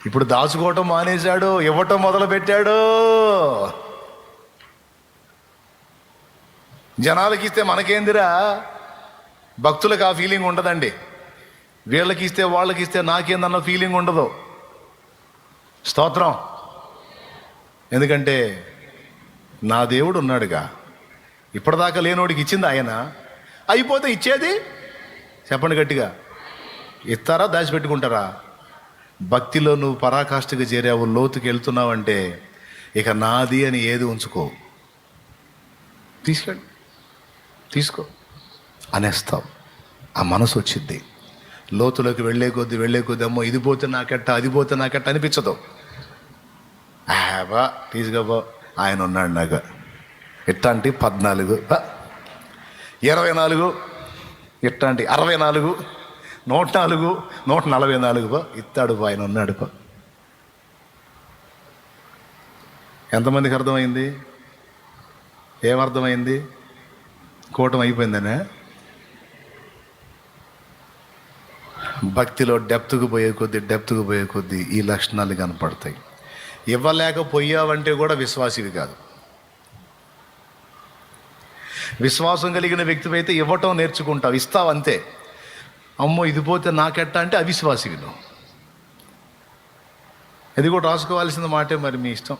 ఇప్పుడు దాచుకోవటం మానేశాడు, ఇవ్వటం మొదలుపెట్టాడు. జనాలకి ఇస్తే మనకేందిరా, భక్తులకు ఆ ఫీలింగ్ ఉండదండి. వీళ్ళకి ఇస్తే వాళ్ళకి ఇస్తే నాకేందన్న ఫీలింగ్ ఉండదు. స్తోత్రం. ఎందుకంటే నా దేవుడు ఉన్నాడుగా. ఇప్పటిదాకా లేనోడికి ఇచ్చింది ఆయన, అయిపోతే ఇచ్చేది చెప్పండి గట్టిగా. ఇస్తారా దాచిపెట్టుకుంటారా? భక్తిలో నువ్వు పరాకాష్ఠగా చేరావు, లోతుకి వెళ్తున్నావంటే ఇక నాది అని ఏది ఉంచుకో, తీసుకెళ్ళి తీసుకో అనేస్తావు. ఆ మనసు వచ్చింది. లోతులోకి వెళ్ళే కొద్దీ అమ్మో ఇది పోతే నాకెట్ట, అది పోతే నాకెట్ట అనిపించదు. బా తీసుకపో, ఆయన ఉన్నాడు నాకు. ఇట్లాంటి 14, 24, ఇట్లాంటి 64, 104, 144 ఇస్తాడు. ఆయన ఉన్నాడు. ఎంతమందికి అర్థమైంది? ఏమర్థమైంది? కూటమి అయిపోయిందనే. భక్తిలో డెప్త్కు పోయే కొద్దీ ఈ లక్షణాలు కనపడతాయి. ఇవ్వలేకపోయావంటే కూడా విశ్వాసివి కాదు. విశ్వాసం కలిగిన వ్యక్తివైతే ఇవ్వటం నేర్చుకుంటావు, ఇస్తావు అంతే. అమ్మో ఇది పోతే నాకెట్ట అంటే అవిశ్వాసివి నువ్వు. ఇది కూడా రాసుకోవాల్సిన మాటే. మరి మీ ఇష్టం.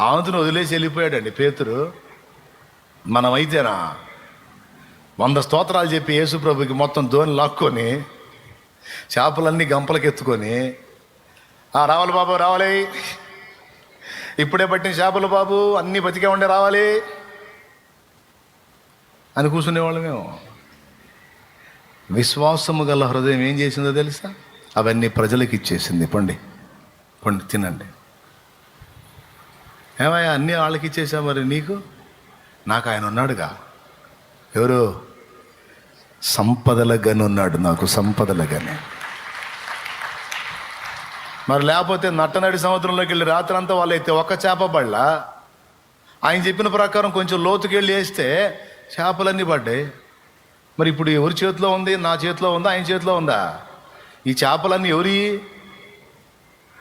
ఆంతును వదిలేసి వెళ్ళిపోయాడండి పేతురు. మనమైతేనా 100 స్తోత్రాలు చెప్పి యేసుప్రభుకి మొత్తం ధోని లాక్కొని చేపలన్నీ గంపలకెత్తుకొని, రావాలి బాబు రావాలి, ఇప్పుడే పట్టిన చేపలు బాబు అన్నీ బతికే ఉండే రావాలి అని కూర్చునేవాళ్ళు మేము. విశ్వాసము గల హృదయం ఏం చేసిందో తెలుసా? అవన్నీ ప్రజలకు ఇచ్చేసింది. పండి తినండి. ఏమయ్యా అన్నీ వాళ్ళకి ఇచ్చేసా, మరి నీకు నాకు ఆయన ఉన్నాడుగా. ఎవరు? సంపదల గని ఉన్నాడు నాకు, సంపదల గని. మరి లేకపోతే నట్టనడి సముద్రంలోకి వెళ్ళి రాత్రి అంతా వాళ్ళు అయితే ఒక్క చేప పడలా. ఆయన చెప్పిన ప్రకారం కొంచెం లోతుకి వెళ్ళి వేస్తే చేపలన్నీ పడ్డాయి. మరి ఇప్పుడు ఎవరి చేతిలో ఉంది? నా చేతిలో ఉందా, ఆయన చేతిలో ఉందా? ఈ చేపలన్నీ ఎవరి?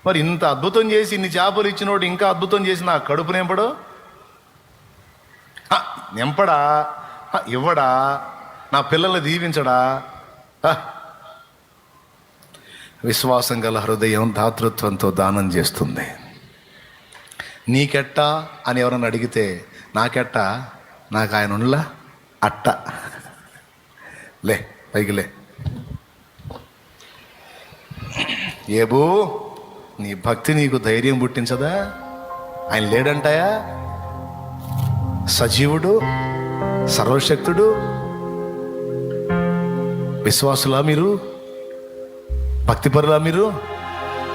మరి ఇంత అద్భుతం చేసి ఇన్ని చేపలు ఇచ్చినోడు ఇంకా అద్భుతం చేసి నా కడుపు నింపడు? నింపడా? ఇవ్వడా? నా పిల్లల్ని దీవించడా? విశ్వాసం గల హృదయం దాతృత్వంతో దానం చేస్తుంది. నీకెట్టా అని ఎవరన్నా అడిగితే నాకెట్టా, నాకు ఆయన ఉండలా అట్ట. లే పైకి లే. ఏబూ నీ భక్తి నీకు ధైర్యం పుట్టించదా? ఆయన లేడంటాయా? సజీవుడు, సర్వశక్తుడు. విశ్వాసులా మీరు? భక్తిపరులా మీరు?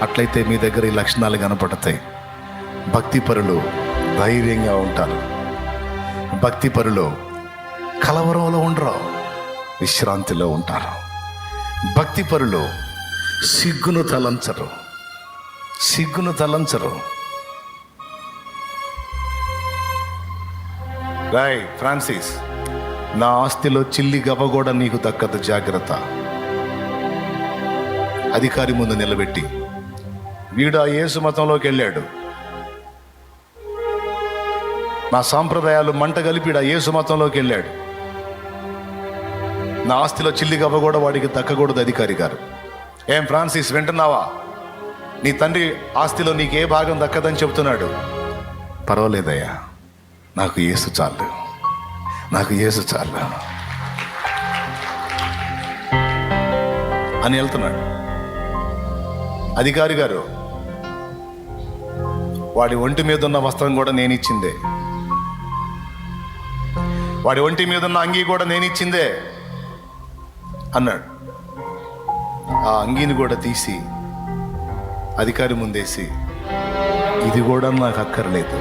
అట్లయితే మీ దగ్గర ఈ లక్షణాలు కనపడతాయి. భక్తిపరులు ధైర్యంగా ఉంటారు. భక్తిపరులు కలవరంలో ఉండరు, విశ్రాంతిలో ఉంటారు. భక్తిపరులు సిగ్గును తలంచరు. రాయ్ ఫ్రాన్సిస్, నా ఆస్తిలో చిల్లి గవ్వ కూడా నీకు దక్కదు, జాగ్రత్త. అధికారి ముందు నిలబెట్టి, వీడు ఆ యేసు మతంలోకి వెళ్ళాడు, నా సాంప్రదాయాలు మంట కలిపిడు ఆ యేసు మతంలోకి వెళ్ళాడు, నా ఆస్తిలో చిల్లి గవ్వ కూడా వాడికి దక్కకూడదు. అధికారి గారు, ఏం ఫ్రాన్సిస్ వింటున్నావా? నీ తండ్రి ఆస్తిలో నీకు ఏ భాగం దక్కదని చెబుతున్నాడు. పర్వాలేదయ్యా, నాకు యేసు చాలు అని వెళ్తున్నాడు. అధికారి గారు, వాడి ఒంటి మీద ఉన్న వస్త్రం కూడా నేను ఇచ్చిందే, వాడి ఒంటి మీద ఉన్న అంగీ కూడా నేను ఇచ్చిందే అన్నాడు. ఆ అంగీని కూడా తీసి అధికారి ముందేసి, ఇది కూడా నాకు అక్కర్లేదు,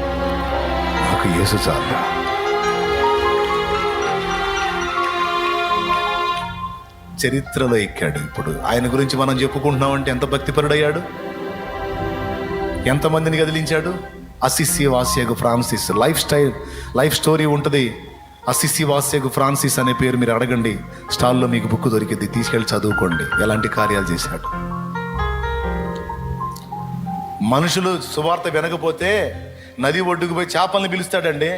నాకు యేసు చాలు. చరిత్రలో ఎక్కాడు. ఇప్పుడు ఆయన గురించి మనం చెప్పుకుంటున్నామంటే ఎంత భక్తిపరుడయ్యాడు, ఎంతమందిని కదిలించాడు. అసిసి వాసియగు ఫ్రాన్సిస్ లైఫ్ స్టోరీ ఉంటుంది. అసిసి వాసియగు ఫ్రాన్సిస్ అనే పేరు మీరు అడగండి, స్టాల్లో మీకు బుక్ దొరికింది, తీసుకెళ్ళి చదువుకోండి ఎలాంటి కార్యాలు చేశాడు. మనుషులు సువార్త వినకపోతే నది ఒడ్డుకు పోయి చేపలను పిలుస్తాడండి.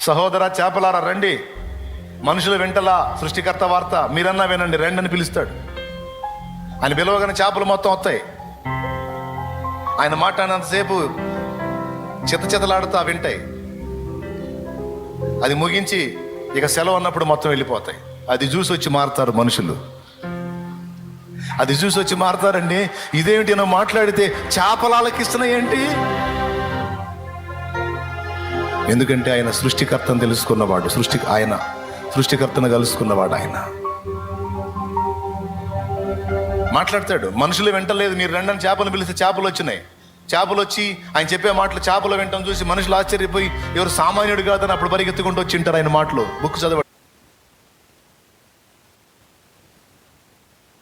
సహోదర చేపలారా రండి, మనుషుల వెంటలా సృష్టికర్త వార్త మీరన్నా వినండి, రండి అని పిలుస్తాడు. ఆయన పిలవగానే చేపలు మొత్తం వస్తాయి. ఆయన మాట్లాడినంతసేపు చితలాడుతా వింటాయి. అది ముగించి ఇక సెలవు అన్నప్పుడు మొత్తం వెళ్ళిపోతాయి. అది చూసి వచ్చి మారుతారు మనుషులు, అది చూసి వచ్చి మారుతారండి. ఇదేమిటి నువ్వు మాట్లాడితే చేపలాలకి ఇస్తున్నాయి ఏంటి? ఎందుకంటే ఆయన సృష్టికర్తను తెలుసుకున్నవాడు, ఆయన సృష్టికర్తను కలుసుకున్నవాడు. ఆయన మాట్లాడతాడు. మనుషులు వెంటలేదు, మీరు రెండని చేపలు పిలిస్తే చేపలు వచ్చినాయి. చేపలు వచ్చి ఆయన చెప్పే మాటలు చేపలు వెంటనే చూసి మనుషులు ఆశ్చర్యపోయి ఎవరు సామాన్యుడు కాదని అప్పుడు పరిగెత్తుకుంటూ వచ్చి ఉంటారు ఆయన మాటలు. బుక్ చదవ